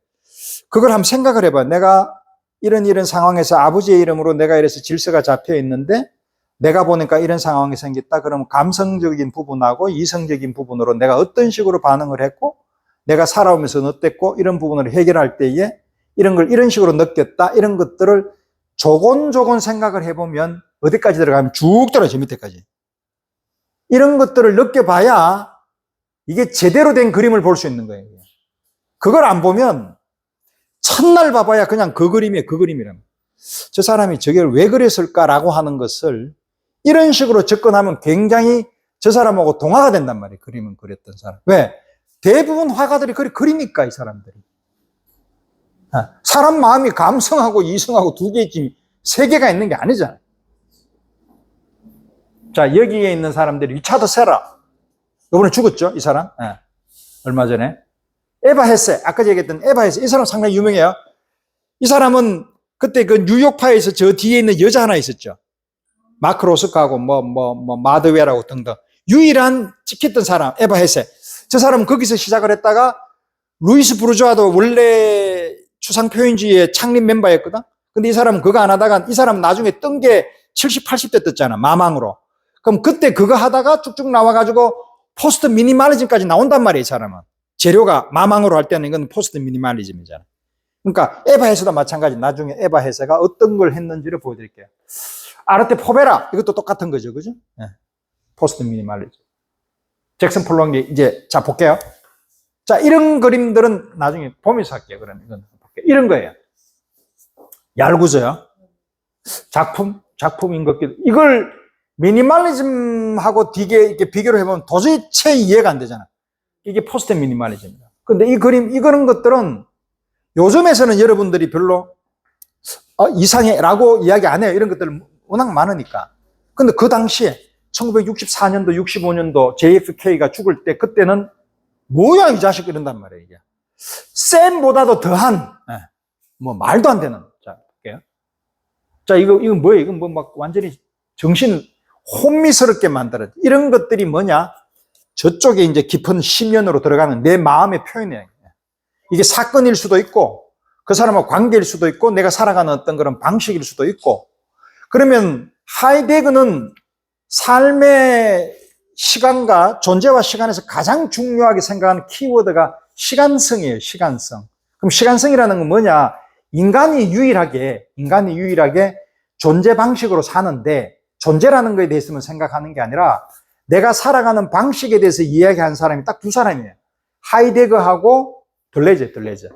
그걸 한번 생각을 해봐. 내가 이런 상황에서 아버지의 이름으로 내가 이래서 질서가 잡혀 있는데 내가 보니까 이런 상황이 생겼다. 그러면 감성적인 부분하고 이성적인 부분으로 내가 어떤 식으로 반응을 했고 내가 살아오면서 어땠고 이런 부분을 해결할 때에 이런 걸 이런 식으로 느꼈다. 이런 것들을 조곤조곤 생각을 해보면 어디까지 들어가면 쭉 떨어져 밑에까지. 이런 것들을 느껴봐야 이게 제대로 된 그림을 볼 수 있는 거예요. 그걸 안 보면 첫날 봐봐야 그냥 그 그림이에요. 그 그림이라면. 저 사람이 저걸 왜 그랬을까라고 하는 것을 이런 식으로 접근하면 굉장히 저 사람하고 동화가 된단 말이에요. 그림을 그렸던 사람. 왜? 대부분 화가들이 그리니까 이 사람들이. 사람 마음이 감성하고 이성하고 두 개지 세 개가 있는 게 아니잖아요. 자, 여기에 있는 사람들이 리차드 세라. 이번에 죽었죠, 이 사람? 네. 얼마 전에. 에바 헤세. 아까 얘기했던 에바 헤세. 이 사람 상당히 유명해요. 이 사람은 그때 그 뉴욕파에서 저 뒤에 있는 여자 하나 있었죠. 마크 로스카하고 마드웨라고 등등. 유일한 찍혔던 사람, 에바 헤세. 저 사람은 거기서 시작을 했다가 루이스 부르주아도 원래 추상표현주의의 창립 멤버였거든. 근데 이 사람은 그거 안 하다가 이 사람은 나중에 뜬 게 70, 80대 떴잖아. 마망으로. 그럼 그때 그거 하다가 쭉쭉 나와가지고 포스트 미니멀리즘까지 나온단 말이에요, 이 사람은. 재료가 마망으로 할 때는 이건 포스트 미니멀리즘이잖아. 그러니까 에바 헤세도 마찬가지. 나중에 에바 헤세가 어떤 걸 했는지를 보여드릴게요. 아르테 포베라 이것도 똑같은 거죠, 그죠? 네. 포스트 미니멀리즘. 잭슨 폴롱이 이제 자 볼게요. 자, 이런 그림들은 나중에 보면서 할게요. 그럼 이건 볼게요. 이런 거예요. 얄궂어요. 작품인 것 같기도. 이걸 미니멀리즘하고 되게 이렇게 비교를 해보면 도저히 채 이해가 안 되잖아. 이게 포스트 미니멀리즘이다. 근데 이 그림, 이런 것들은 요즘에서는 여러분들이 별로 이상해라고 이야기 안 해요. 이런 것들 워낙 많으니까. 근데 그 당시에 1964년도, 65년도 JFK가 죽을 때 그때는 뭐야 이 자식 이런단 말이에요. 이게. 쌤보다도 더한 말도 안 되는. 자, 볼게요. 자, 이건 뭐예요? 이건 막 완전히 정신 혼미스럽게 만들어. 이런 것들이 뭐냐? 저쪽에 이제 깊은 심연으로 들어가는 내 마음의 표현이에요. 이게 사건일 수도 있고, 그 사람과 관계일 수도 있고, 내가 살아가는 어떤 그런 방식일 수도 있고. 그러면 하이데거는 삶의 시간과 존재와 시간에서 가장 중요하게 생각하는 키워드가 시간성이에요, 시간성. 그럼 시간성이라는 건 뭐냐? 인간이 유일하게 존재 방식으로 사는데, 존재라는 거에 대해서만 생각하는 게 아니라, 내가 살아가는 방식에 대해서 이야기한 사람이 딱 두 사람이에요. 하이데거하고 들레저.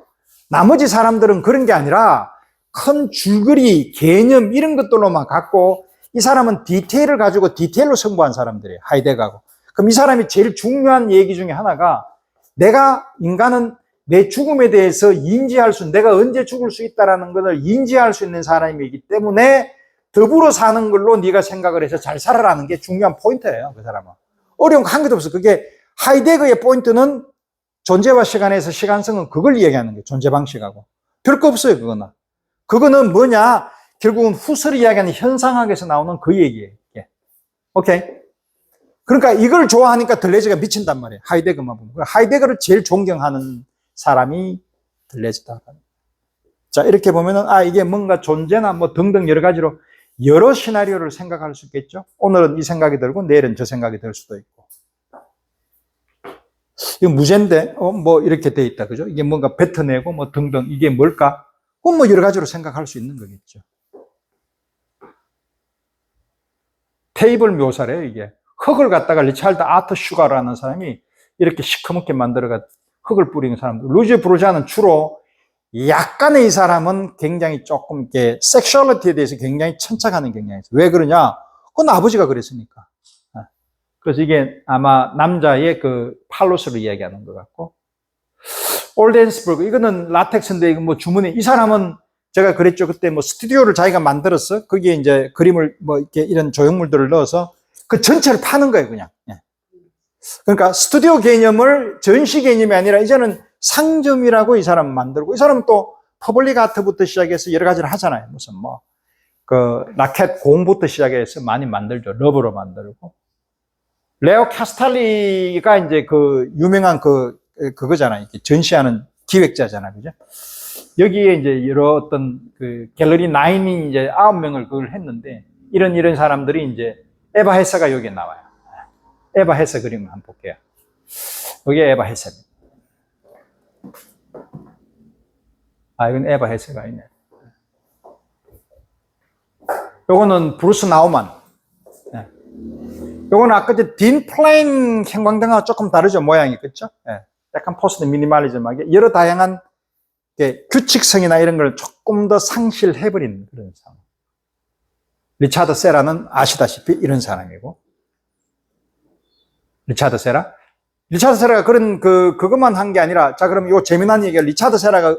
나머지 사람들은 그런 게 아니라 큰 줄거리, 개념 이런 것들로만 갖고 이 사람은 디테일을 가지고 디테일로 승부한 사람들이에요. 하이데거하고. 그럼 이 사람이 제일 중요한 얘기 중에 하나가 인간은 내 죽음에 대해서 내가 언제 죽을 수 있다는 것을 인지할 수 있는 사람이기 때문에 더불어 사는 걸로 네가 생각을 해서 잘 살아라는 게 중요한 포인트예요. 그 사람은. 어려운 거 한 개도 없어. 그게 하이데거의 포인트는 존재와 시간에서 시간성은 그걸 이야기하는 거예요. 존재 방식하고. 별거 없어요. 그거는 뭐냐? 결국은 후설을 이야기하는 현상학에서 나오는 그 얘기예요. 오케이? 그러니까 이걸 좋아하니까 들레즈가 미친단 말이에요. 하이데거만 보면. 하이데거를 제일 존경하는 사람이 들레즈다. 자, 이렇게 보면은 이게 뭔가 존재나 등등 여러 가지로 여러 시나리오를 생각할 수 있겠죠. 오늘은 이 생각이 들고 내일은 저 생각이 들 수도 있고. 이거 무제인데 뭐 이렇게 돼 있다, 그죠? 이게 뭔가 뱉어내고 뭐 등등 이게 뭘까? 그건 뭐 여러 가지로 생각할 수 있는 거겠죠. 테이블 묘사래요, 이게. 흙을 갖다가 리차드 아터 슈가라는 사람이 이렇게 시커멓게 만들어가 흙을 뿌리는 사람들. 루이지 브로자는 주로 약간의 이 사람은 굉장히 조금 이렇게 섹슈얼리티에 대해서 굉장히 천착하는 경향이 있어요. 왜 그러냐? 그건 아버지가 그랬으니까. 그래서 이게 아마 남자의 그 팔로스를 이야기하는 것 같고. 올덴스버그, 이거는 라텍스인데 이거 뭐 주문이, 이 사람은 제가 그랬죠. 그때 뭐 스튜디오를 자기가 만들었어. 거기에 이제 그림을 뭐 이렇게 이런 조형물들을 넣어서 그 전체를 파는 거예요, 그냥. 그러니까 스튜디오 개념을 전시 개념이 아니라 이제는 상점이라고 이 사람은 만들고, 이 사람은 또 퍼블릭 아트부터 시작해서 여러 가지를 하잖아요. 무슨 뭐, 그 라켓 공부터 시작해서 많이 만들죠. 러버로 만들고. 레오 카스탈리가 이제 그 유명한 그거잖아요. 이렇게 전시하는 기획자잖아요. 그죠? 여기에 이제 여러 어떤 그 갤러리 9이 이제 9명을 그걸 했는데, 이런 사람들이 이제 에바 헤세가 여기에 나와요. 에바 헤세 그림을 한번 볼게요. 여기 에바 헤세입니다. 이건 에바 헤세가 있네. 요거는 브루스 나우만. 요거는 아까 딘 플레인 형광등하고 조금 다르죠, 모양이. 그렇죠? 약간 포스트 미니멀리즘하게 여러 다양한 규칙성이나 이런 걸 조금 더 상실해버린 그런 상황. 리차드 세라는 아시다시피 이런 사람이고. 리차드 세라가 그런 그것만 한 게 아니라, 자, 그럼 요 재미난 얘기가, 리차드 세라가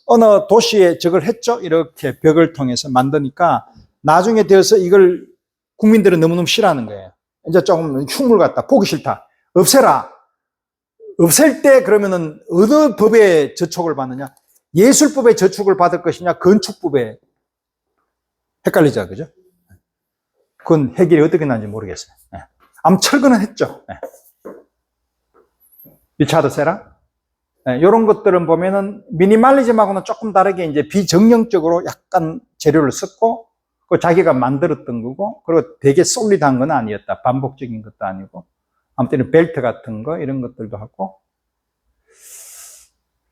어느 도시에 저걸 했죠? 이렇게 벽을 통해서 만드니까 나중에 되어서 이걸 국민들은 너무너무 싫어하는 거예요. 이제 조금 흉물 같다. 보기 싫다. 없애라. 없앨 때 그러면은 어느 법에 저촉을 받느냐? 예술법에 저촉을 받을 것이냐? 건축법에. 헷갈리죠, 그죠? 그건 해결이 어떻게 나는지 모르겠어요. 아무튼 철거는 했죠. 리차드 세라. 이런 것들은 보면은 미니멀리즘하고는 조금 다르게 이제 비정형적으로 약간 재료를 썼고, 그 자기가 만들었던 거고, 그리고 되게 솔리드한 건 아니었다. 반복적인 것도 아니고. 아무튼 벨트 같은 거, 이런 것들도 하고.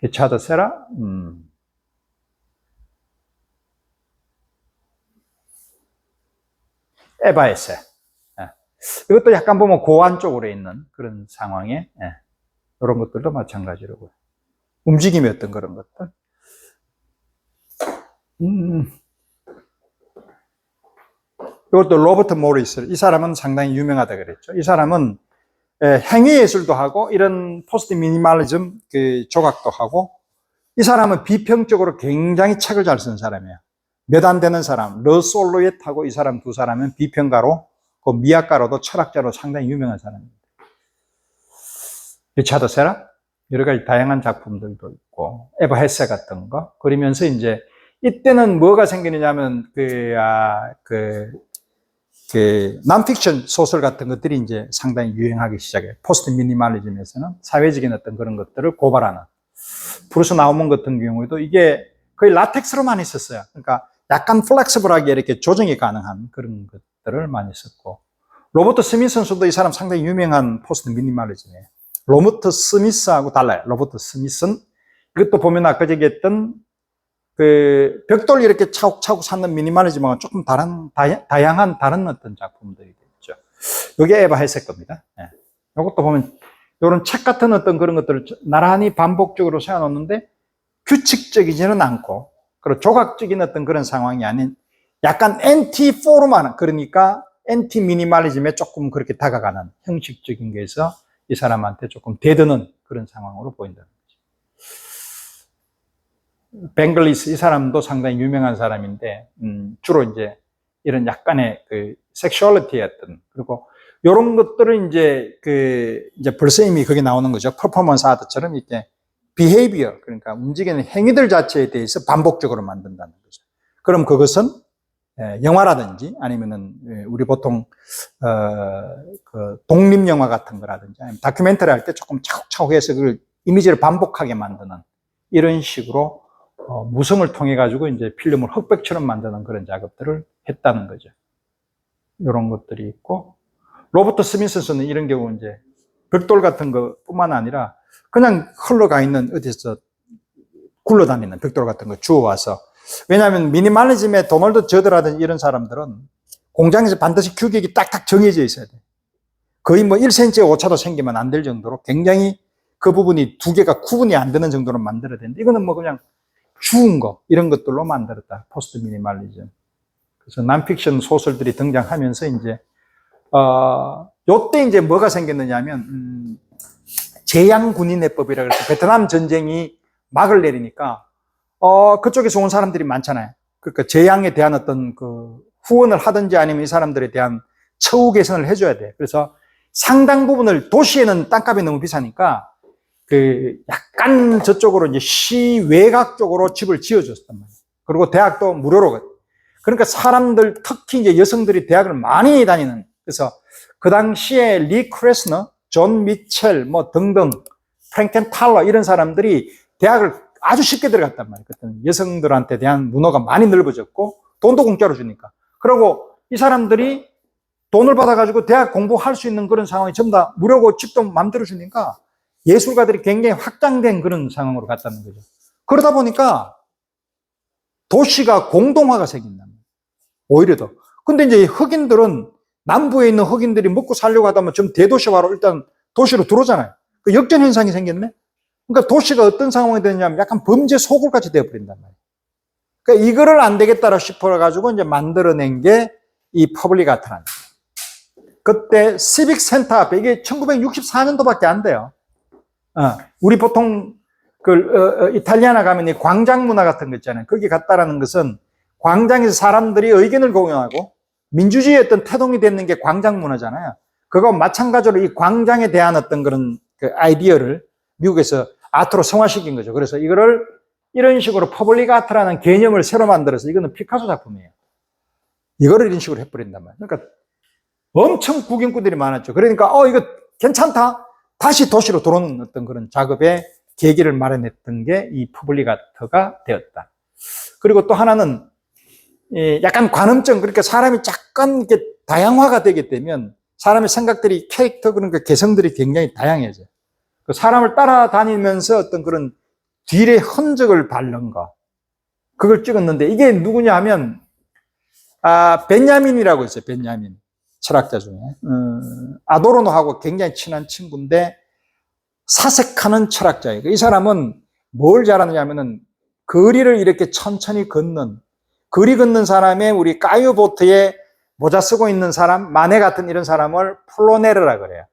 리차드 세라. 에바 헤세. 이것도 약간 보면 고안 쪽으로 있는 그런 상황에, 이런 것들도 마찬가지로고요. 움직임이 어떤 그런 것들. 이것도 로버트 모리스. 이 사람은 상당히 유명하다 그랬죠. 이 사람은 행위예술도 하고, 이런 포스트 미니멀리즘 그 조각도 하고, 이 사람은 비평적으로 굉장히 책을 잘 쓰는 사람이에요. 몇 안 되는 사람, 러 솔로옙하고 이 사람 두 사람은 비평가로, 그 미학가로도 철학자로 상당히 유명한 사람입니다. 리차드 세라, 여러 가지 다양한 작품들도 있고, 에바 헤세 같은 거 그리면서 이제 이때는 뭐가 생기느냐면 난픽션 소설 같은 것들이 이제 상당히 유행하기 시작해요. 포스트 미니멀리즘에서는 사회적인 어떤 그런 것들을 고발하는. 브루스 나우먼 같은 경우에도 이게 거의 라텍스로 많이 썼어요. 그러니까 약간 플렉서블하게 이렇게 조정이 가능한 그런 것들을 많이 썼고, 로버트 스미슨도 이 사람 상당히 유명한 포스트 미니멀리즘이에요. 로버트 스미스하고 달라요. 로버트 스미스는 이것도 보면 아까 얘기했던 그 벽돌 이렇게 차곡차곡 쌓는 미니멀리즘하고 조금 다양한 다른 어떤 작품들이 있죠. 이게 에바 헤세 겁니다. 이것도 보면 이런 책 같은 어떤 그런 것들을 나란히 반복적으로 세워놓는데 규칙적이지는 않고, 그리고 조각적인 어떤 그런 상황이 아닌 약간 엔티 포르만, 그러니까 엔티 미니멀리즘에 조금 그렇게 다가가는 형식적인 게서 이 사람한테 조금 대드는 그런 상황으로 보인다는 거죠. 뱅글리스, 이 사람도 상당히 유명한 사람인데, 주로 이제 이런 약간의 그 섹슈얼리티의 어떤, 그리고 이런 것들은 이제 이제 벌써 이미 거기 나오는 거죠. 퍼포먼스 아트처럼 이렇게 behavior, 그러니까 움직이는 행위들 자체에 대해서 반복적으로 만든다는 거죠. 그럼 그것은 영화라든지 아니면은 우리 보통 그 독립 영화 같은 거라든지 아니면 다큐멘터리 할 때 조금 차곡차곡 해서 그걸 이미지를 반복하게 만드는 이런 식으로 무성을 통해 가지고 이제 필름을 흑백처럼 만드는 그런 작업들을 했다는 거죠. 이런 것들이 있고, 로버트 스미스는 이런 경우 이제 벽돌 같은 것뿐만 아니라 그냥 흘러가 있는 어디서 굴러다니는 벽돌 같은 거 주워와서, 왜냐하면 미니멀리즘의 도널드 저드라든지 이런 사람들은 공장에서 반드시 규격이 딱딱 정해져 있어야 돼. 거의 뭐 1cm의 오차도 생기면 안 될 정도로 굉장히 그 부분이 두 개가 구분이 안 되는 정도로 만들어야 되는데, 이거는 뭐 그냥 주운 거, 이런 것들로 만들었다. 포스트 미니멀리즘. 그래서 난픽션 소설들이 등장하면서 이제, 요때 이제 뭐가 생겼느냐 하면, 재향군인해법이라고 해서 베트남 전쟁이 막을 내리니까, 그쪽에서 온 사람들이 많잖아요. 그러니까 재향에 대한 어떤 그 후원을 하든지 아니면 이 사람들에 대한 처우 개선을 해줘야 돼. 그래서 상당 부분을, 도시에는 땅값이 너무 비싸니까 그 약간 저쪽으로 이제 시 외곽 쪽으로 집을 지어줬단 말이에요. 그리고 대학도 무료로. 그러니까 사람들, 특히 이제 여성들이 대학을 많이 다니는, 그래서 그 당시에 리 크레스너, 존 미첼 뭐 등등, 프랭켄 탈러 이런 사람들이 대학을 아주 쉽게 들어갔단 말이에요. 그때는 여성들한테 대한 문화가 많이 넓어졌고 돈도 공짜로 주니까. 그리고 이 사람들이 돈을 받아가지고 대학 공부할 수 있는 그런 상황이 전부 다 무료고 집도 마음대로 주니까 예술가들이 굉장히 확장된 그런 상황으로 갔다는 거죠. 그러다 보니까 도시가 공동화가 생긴다. 오히려 더. 근데 이제 흑인들은, 남부에 있는 흑인들이 먹고 살려고 하다 보면 좀 대도시화로 일단 도시로 들어오잖아요. 그 역전 현상이 생겼네? 그러니까 도시가 어떤 상황이 되냐면 약간 범죄 소굴같이 되어버린단 말이에요. 그러니까 이거를 안 되겠다라 싶어가지고 이제 만들어낸 게 이 퍼블릭 아트라는 거예요. 그때 시빅 센터 앞에, 이게 1964년도밖에 안 돼요. 우리 보통 이탈리아나 가면 이 광장 문화 같은 거 있잖아요. 거기 갔다라는 것은 광장에서 사람들이 의견을 공유하고 민주주의의 어떤 태동이 되는 게 광장 문화잖아요. 그거 마찬가지로 이 광장에 대한 어떤 그런 그 아이디어를 미국에서 아트로 성화시킨 거죠. 그래서 이거를 이런 식으로 퍼블릭 아트라는 개념을 새로 만들어서, 이거는 피카소 작품이에요. 이거를 이런 식으로 해버린단 말이에요. 그러니까 엄청 구경꾼들이 많았죠. 그러니까 이거 괜찮다, 다시 도시로 들어오는 어떤 그런 작업의 계기를 마련했던 게 이 퍼블릭 아트가 되었다. 그리고 또 하나는 약간 관음증, 그러니까 사람이 약간 이렇게 다양화가 되게 되면 사람의 생각들이, 캐릭터, 그러니까 개성들이 굉장히 다양해져요. 그 사람을 따라다니면서 어떤 그런 뒤에 흔적을 밟는 거, 그걸 찍었는데, 이게 누구냐 하면 벤야민이라고 있어요. 벤야민 철학자 중에 아도르노하고 굉장히 친한 친구인데 사색하는 철학자예요. 이 사람은 뭘 잘하느냐 하면은 거리를 이렇게 천천히 걷는, 거리 걷는 사람의, 우리 까이오보트에 모자 쓰고 있는 사람, 마네 같은 이런 사람을 플로네르라 그래요.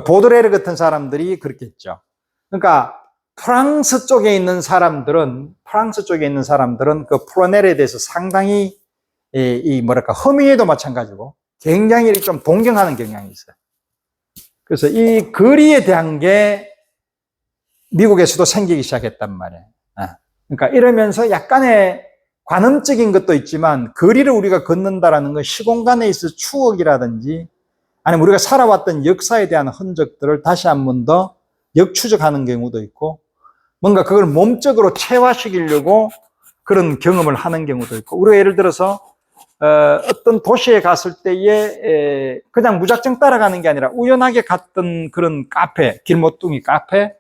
보드레르 같은 사람들이 그렇게 했죠. 그러니까 프랑스 쪽에 있는 사람들은 그 플로네르에 대해서 상당히 허밍에도 마찬가지고 굉장히 좀 동경하는 경향이 있어요. 그래서 이 거리에 대한 게 미국에서도 생기기 시작했단 말이에요. 그러니까 이러면서 약간의 관음적인 것도 있지만, 거리를 우리가 걷는다라는 건 시공간에 있어 추억이라든지 아니면 우리가 살아왔던 역사에 대한 흔적들을 다시 한 번 더 역추적하는 경우도 있고, 뭔가 그걸 몸적으로 체화시키려고 그런 경험을 하는 경우도 있고, 우리가 예를 들어서 어떤 도시에 갔을 때에 그냥 무작정 따라가는 게 아니라 우연하게 갔던 그런 카페, 길모퉁이 카페,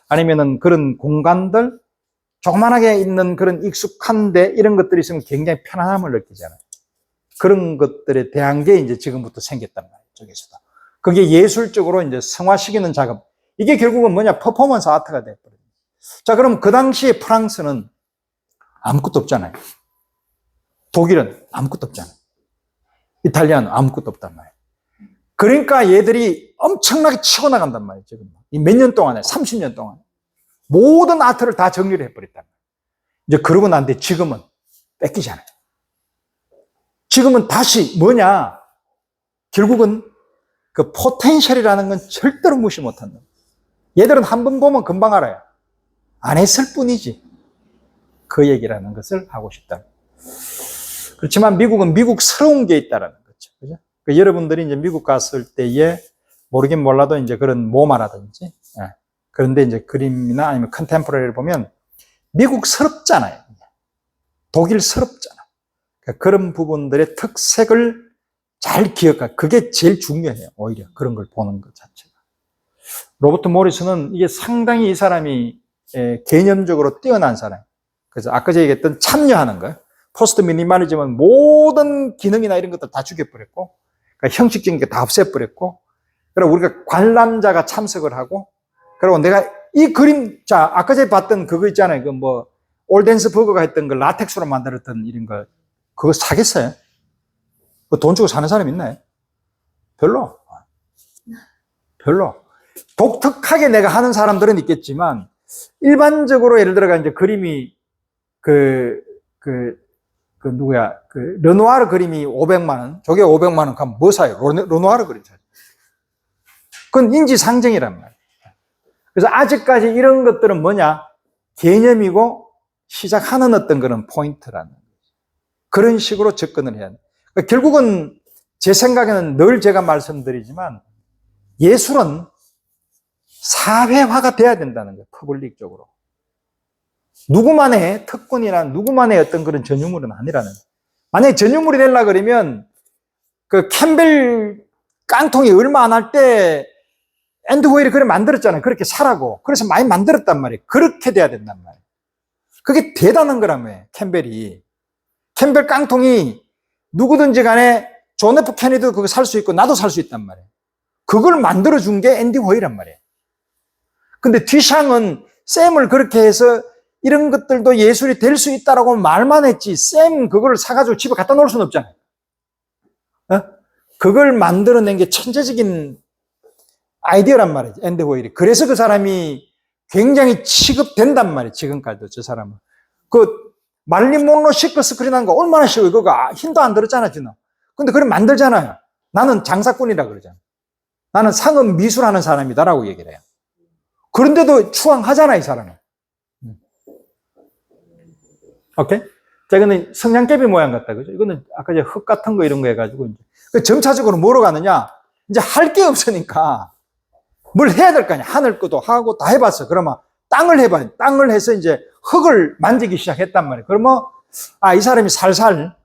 아니면은 그런 공간들, 조그만하게 있는 그런 익숙한데 이런 것들이 있으면 굉장히 편안함을 느끼잖아요. 그런 것들에 대한 게 이제 지금부터 생겼단 말이에요. 저기서도. 그게 예술적으로 이제 성화시키는 작업. 이게 결국은 뭐냐? 퍼포먼스 아트가 돼버려요. 자, 그럼 그 당시에 프랑스는 아무것도 없잖아요. 독일은 아무것도 없잖아요. 이탈리아는 아무것도 없단 말이에요. 그러니까 얘들이 엄청나게 치고 나간단 말이에요. 지금 몇 년 동안에, 30년 동안 모든 아트를 다 정리를 해버렸단 말이에요. 이제 그러고 난 뒤에 지금은 뺏기잖아요. 지금은 다시 뭐냐? 결국은 그 포텐셜이라는 건 절대로 무시 못한다. 얘들은 한 번 보면 금방 알아요. 안 했을 뿐이지. 그 얘기라는 것을 하고 싶다. 그렇지만 미국은 미국스러운 게 있다라는 거죠. 그죠? 그러니까 여러분들이 이제 미국 갔을 때에 모르긴 몰라도 이제 그런 모마라든지, 그런데 이제 그림이나 아니면 컨템포러리를 보면 미국스럽잖아요. 독일스럽잖아. 그러니까 그런 부분들의 특색을 잘 기억하. 그게 제일 중요해요. 오히려 그런 걸 보는 것 자체가. 로버트 모리스는 이게 상당히 이 사람이 개념적으로 뛰어난 사람. 그래서 아까 제가 얘기했던 참여하는 거예요. 포스트 미니멀리즘은 모든 기능이나 이런 것들 다 죽여버렸고, 그러니까 형식적인 게 다 없애버렸고, 그리고 우리가 관람자가 참석을 하고, 그리고 내가 이 그림, 자, 아까 제가 봤던 그거 있잖아요. 그 뭐, 올덴스 버거가 했던 그 라텍스로 만들었던 이런 거, 그거 사겠어요? 그 돈 주고 사는 사람 있나요? 별로. 별로. 독특하게 내가 하는 사람들은 있겠지만, 일반적으로 예를 들어가 이제 그림이 누구야, 르누아르 그림이 500만원, 저게 500만원 가면 뭐 사요? 르누아르 그림 사요. 그건 인지상정이란 말이에요. 그래서 아직까지 이런 것들은 뭐냐? 개념이고 시작하는 어떤 그런 포인트라는 거죠. 그런 식으로 접근을 해야 돼요. 그러니까 결국은 제 생각에는 늘 제가 말씀드리지만 예술은 사회화가 돼야 된다는 거예요. 퍼블릭적으로. 누구만의 특권이나 누구만의 어떤 그런 전유물은 아니라는 거예요. 만약에 전유물이 되려고 그러면 그 캠벨 깡통이 얼마 안 할 때 앤드 호일이 그래 만들었잖아요. 그렇게 사라고. 그래서 많이 만들었단 말이에요. 그렇게 돼야 된단 말이에요. 그게 대단한 거라며, 캠벨이. 캠벨 깡통이 누구든지 간에 존 F 케네디도 그거 살 수 있고 나도 살 수 있단 말이에요. 그걸 만들어준 게 앤디 호일이란 말이에요. 근데 뒤샹은 샘을 그렇게 해서 이런 것들도 예술이 될 수 있다라고 말만 했지, 샘 그걸 사가지고 집에 갖다 놓을 수는 없잖아요. 어? 그걸 만들어낸 게 천재적인 아이디어란 말이죠, 앤디 호일이. 그래서 그 사람이 굉장히 취급된단 말이에요, 지금까지도 저 사람은. 그 말린 몬로 시크 스크린 한 거 얼마나 쉬워요. 그거 힘도 안 들었잖아, 지금. 근데 그걸 만들잖아요. 나는 장사꾼이라 그러잖아. 나는 상업 미술하는 사람이다라고 얘기를 해요. 그런데도 추앙하잖아, 이 사람은. 오케이? 자, 이거는 성냥개비 모양 같다, 그죠? 이거는 아까 이제 흙 같은 거 이런 거 해가지고, 이제. 점차적으로 뭐로 가느냐? 이제 할 게 없으니까 뭘 해야 될 거 아니야. 하늘 것도 하고 다 해봤어. 그러면 땅을 해봐요. 땅을 해서 이제 흙을 만지기 시작했단 말이에요. 그러면, 이 사람이 살살,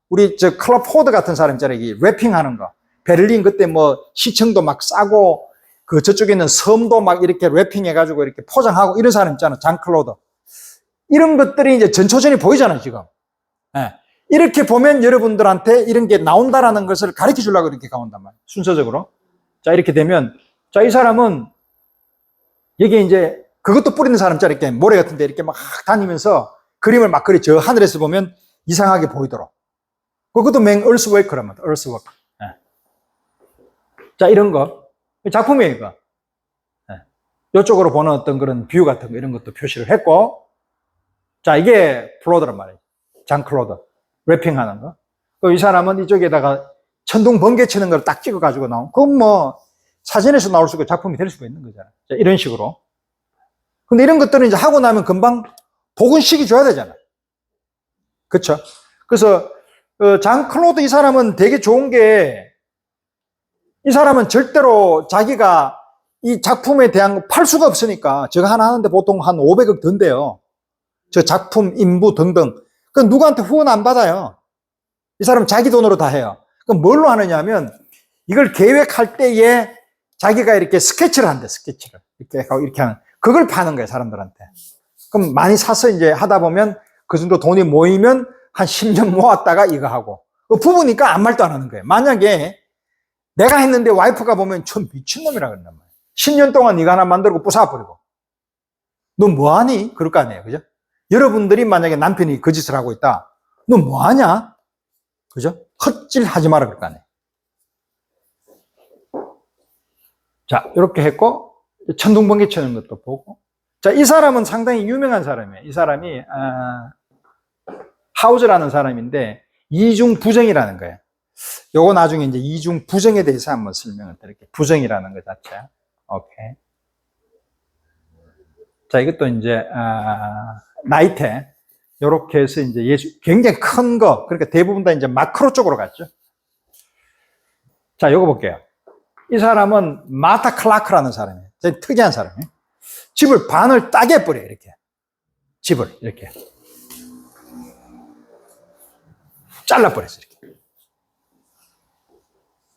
우리 클럽 포드 같은 사람 있잖아요. 이 랩핑하는 거. 베를린 그때 뭐 시청도 막 싸고, 그 저쪽에 있는 섬도 막 이렇게 랩핑해가지고 이렇게 포장하고 이런 사람 있잖아. 장클로드. 이런 것들이 이제 전초전이 보이잖아요, 지금. 네. 이렇게 보면 여러분들한테 이런 게 나온다라는 것을 가르쳐 주려고 이렇게 가온단 말이에요. 순서적으로. 자, 이렇게 되면, 자, 이 사람은, 여기 이제, 그것도 뿌리는 사람처럼 이렇게 모래 같은 데 이렇게 막 다니면서 그림을 막 그리 저 하늘에서 보면 이상하게 보이도록. 그것도 맨 얼스워크란 말이에요. 얼스워크. 네. 자, 이런 거. 작품이에요, 이거. 네. 이쪽으로 보는 어떤 그런 뷰 같은 거 이런 것도 표시를 했고, 자, 이게 플로드란 말이에요. 장클로드. 랩핑하는 거. 이 사람은 이쪽에다가 천둥 번개 치는 걸 딱 찍어가지고 나온. 그건 뭐, 사진에서 나올 수 있고 작품이 될 수가 있는 거잖아요. 자, 이런 식으로. 근데 이런 것들은 이제 하고 나면 금방 복원식이 줘야 되잖아요. 그쵸? 그래서, 장클로드 이 사람은 되게 좋은 게, 이 사람은 절대로 자기가 이 작품에 대한 거 팔 수가 없으니까, 저거 하나 하는데 보통 한 500억 든대요. 저 작품, 인부 등등. 그건 누구한테 후원 안 받아요. 이 사람은 자기 돈으로 다 해요. 그럼 뭘로 하느냐 하면, 이걸 계획할 때에 자기가 이렇게 스케치를 한대, 스케치를. 이렇게 하는. 그걸 파는 거예요, 사람들한테. 그럼 많이 사서 이제 하다 보면 그 정도 돈이 모이면 한 10년 모았다가 이거 하고. 부부니까 아무 말도 안 하는 거예요. 만약에 내가 했는데 와이프가 보면 전 미친놈이라 그런단 말이에요. 10년 동안 이거 하나 만들고 부숴버리고. 너 뭐하니? 그럴 거 아니에요. 그죠? 여러분들이 만약에 남편이 그 짓을 하고 있다. 너 뭐하냐? 그죠? 헛질 하지 마라 그럴 거 아니에요. 자, 이렇게 했고, 천둥번개 치는 것도 보고. 자, 이 사람은 상당히 유명한 사람이에요. 이 사람이, 하우즈라는 사람인데, 이중부정이라는 거예요. 요거 나중에 이제 이중부정에 대해서 한번 설명을 드릴게요. 부정이라는 것 자체. 오케이. 자, 이것도 이제, 나이테. 요렇게 해서 이제 굉장히 큰 거. 그러니까 대부분 다 이제 마크로 쪽으로 갔죠. 자, 요거 볼게요. 이 사람은 마타 클라크라는 사람이에요. 되게 특이한 사람이에요. 집을 반을 따게 해버려요, 이렇게. 집을 이렇게 잘라버렸어요. 이렇게.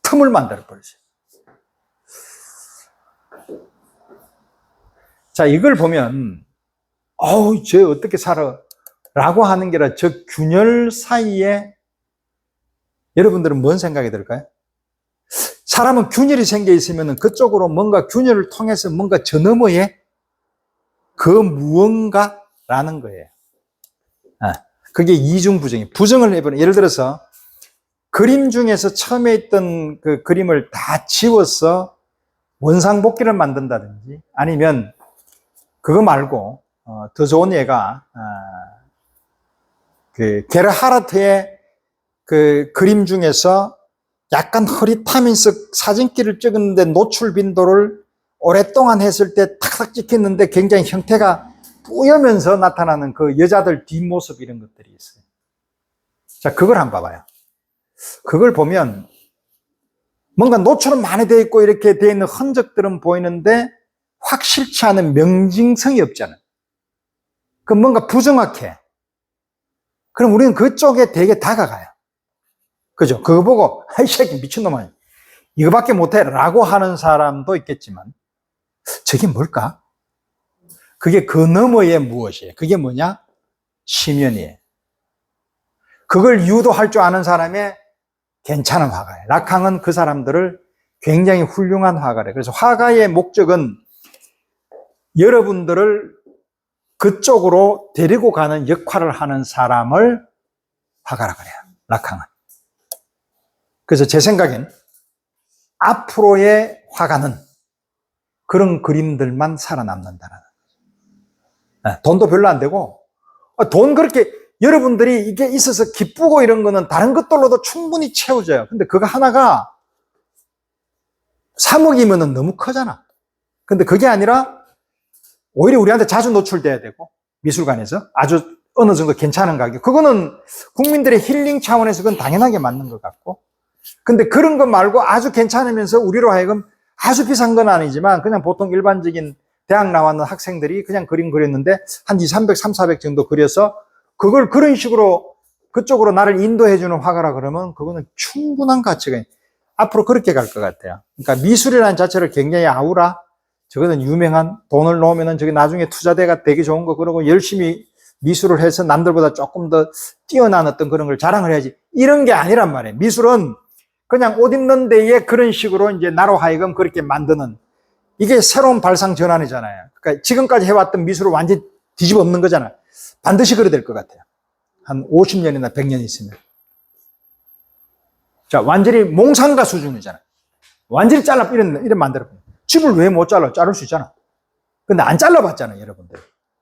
틈을 만들어버렸어요. 자, 이걸 보면, 쟤 어떻게 살아? 라고 하는 게 아니라 저 균열 사이에 여러분들은 뭔 생각이 들까요? 사람은 균열이 생겨 있으면 그쪽으로 뭔가 균열을 통해서 뭔가 저 너머에 그 무언가라는 거예요. 그게 이중부정이에요. 부정을 해보는, 예를 들어서 그림 중에서 처음에 있던 그 그림을 다 지워서 원상복귀를 만든다든지, 아니면 그거 말고 더 좋은 예가 그 게르하르트의 그 그림 중에서 약간 흐릿하면서 사진기를 찍었는데 노출 빈도를 오랫동안 했을 때 탁탁 찍혔는데 굉장히 형태가 뿌여면서 나타나는 그 여자들 뒷모습 이런 것들이 있어요. 자, 그걸 한번 봐봐요. 그걸 보면 뭔가 노출은 많이 되어 있고 이렇게 되어 있는 흔적들은 보이는데 확실치 않은 명징성이 없잖아요. 그 뭔가 부정확해. 그럼 우리는 그쪽에 되게 다가가요. 그죠? 그거 보고, 이 새끼 미친놈아, 이거밖에 못해. 라고 하는 사람도 있겠지만, 저게 뭘까? 그게 그 너머에 무엇이에요? 그게 뭐냐? 심연이에요. 그걸 유도할 줄 아는 사람의 괜찮은 화가예요. 락항은 그 사람들을 굉장히 훌륭한 화가래요. 그래서 화가의 목적은 여러분들을 그쪽으로 데리고 가는 역할을 하는 사람을 화가라 그래요. 락항은. 그래서 제 생각엔 앞으로의 화가는 그런 그림들만 살아남는다라는 거죠. 돈도 별로 안 되고, 돈 그렇게 여러분들이 이게 있어서 기쁘고 이런 거는 다른 것들로도 충분히 채워져요. 근데 그거 하나가 3억이면 너무 크잖아. 근데 그게 아니라 오히려 우리한테 자주 노출돼야 되고, 미술관에서 아주 어느 정도 괜찮은 가격. 그거는 국민들의 힐링 차원에서 그건 당연하게 맞는 것 같고. 근데 그런 거 말고 아주 괜찮으면서 우리로 하여금 아주 비싼 건 아니지만 그냥 보통 일반적인 대학 나왔는 학생들이 그냥 그림 그렸는데 한 300, 400 정도 그려서 그걸 그런 식으로 그쪽으로 나를 인도해 주는 화가라 그러면 그거는 충분한 가치가 앞으로 그렇게 갈 것 같아요. 그러니까 미술이라는 자체를 굉장히 아우라, 저거는 유명한, 돈을 놓으면은 저게 나중에 투자대가 되게 좋은 거, 그러고 열심히 미술을 해서 남들보다 조금 더 뛰어난 어떤 그런 걸 자랑을 해야지. 이런 게 아니란 말이에요. 미술은 그냥 옷 입는 데에 그런 식으로 이제 나로 하여금 그렇게 만드는, 이게 새로운 발상 전환이잖아요. 그러니까 지금까지 해왔던 미술을 완전히 뒤집어 엎는 거잖아요. 반드시 그래야 될 것 같아요. 한 50년이나 100년 있으면. 자, 완전히 몽상가 수준이잖아요. 완전히 잘라, 이런 만들어. 집을 왜 못 잘라? 자를 수 있잖아. 근데 안 잘라봤잖아요, 여러분들.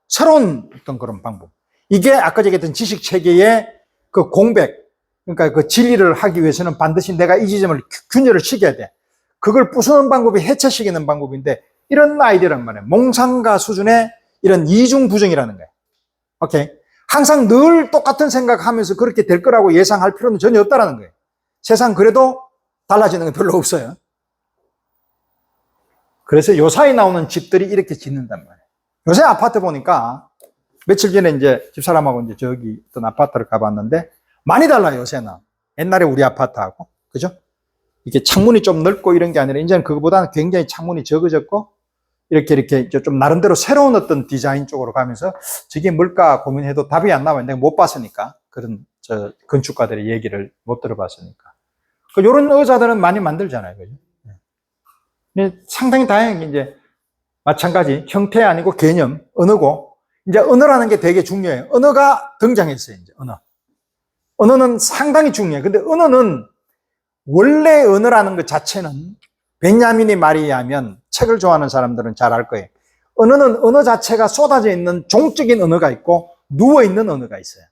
새로운 어떤 그런 방법. 이게 아까 얘기했던 지식 체계의 그 공백, 그러니까 그 진리를 하기 위해서는 반드시 내가 이 지점을 균열을 시켜야 돼. 그걸 부수는 방법이 해체시키는 방법인데, 이런 아이디어란 말이에요. 몽상가 수준의 이런 이중부정이라는 거예요. 오케이. 항상 늘 똑같은 생각하면서 그렇게 될 거라고 예상할 필요는 전혀 없다라는 거예요. 세상 그래도 달라지는 건 별로 없어요. 그래서 요사이 나오는 집들이 이렇게 짓는단 말이에요. 요새 아파트 보니까 며칠 전에 이제 집사람하고 이제 저기 어떤 아파트를 가봤는데 많이 달라요, 요새는. 옛날에 우리 아파트하고. 그죠? 이게 창문이 좀 넓고 이런 게 아니라 이제는 그거보다는 굉장히 창문이 적어졌고 이렇게 좀 나름대로 새로운 어떤 디자인 쪽으로 가면서 저게 뭘까 고민해도 답이 안 나와요. 내가 못 봤으니까. 그런 건축가들의 얘기를 못 들어봤으니까. 이런 의자들은 많이 만들잖아요. 그죠? 상당히 다양하게 이제 마찬가지 형태 아니고 개념, 언어고, 이제 언어라는 게 되게 중요해요. 언어가 등장했어요, 이제 언어. 언어는 상당히 중요해요. 근데 언어는 원래 언어라는 것 자체는 베냐민의 말에 의하면 책을 좋아하는 사람들은 잘 알 거예요. 언어는 언어 자체가 쏟아져 있는 종적인 언어가 있고 누워있는 언어가 있어요.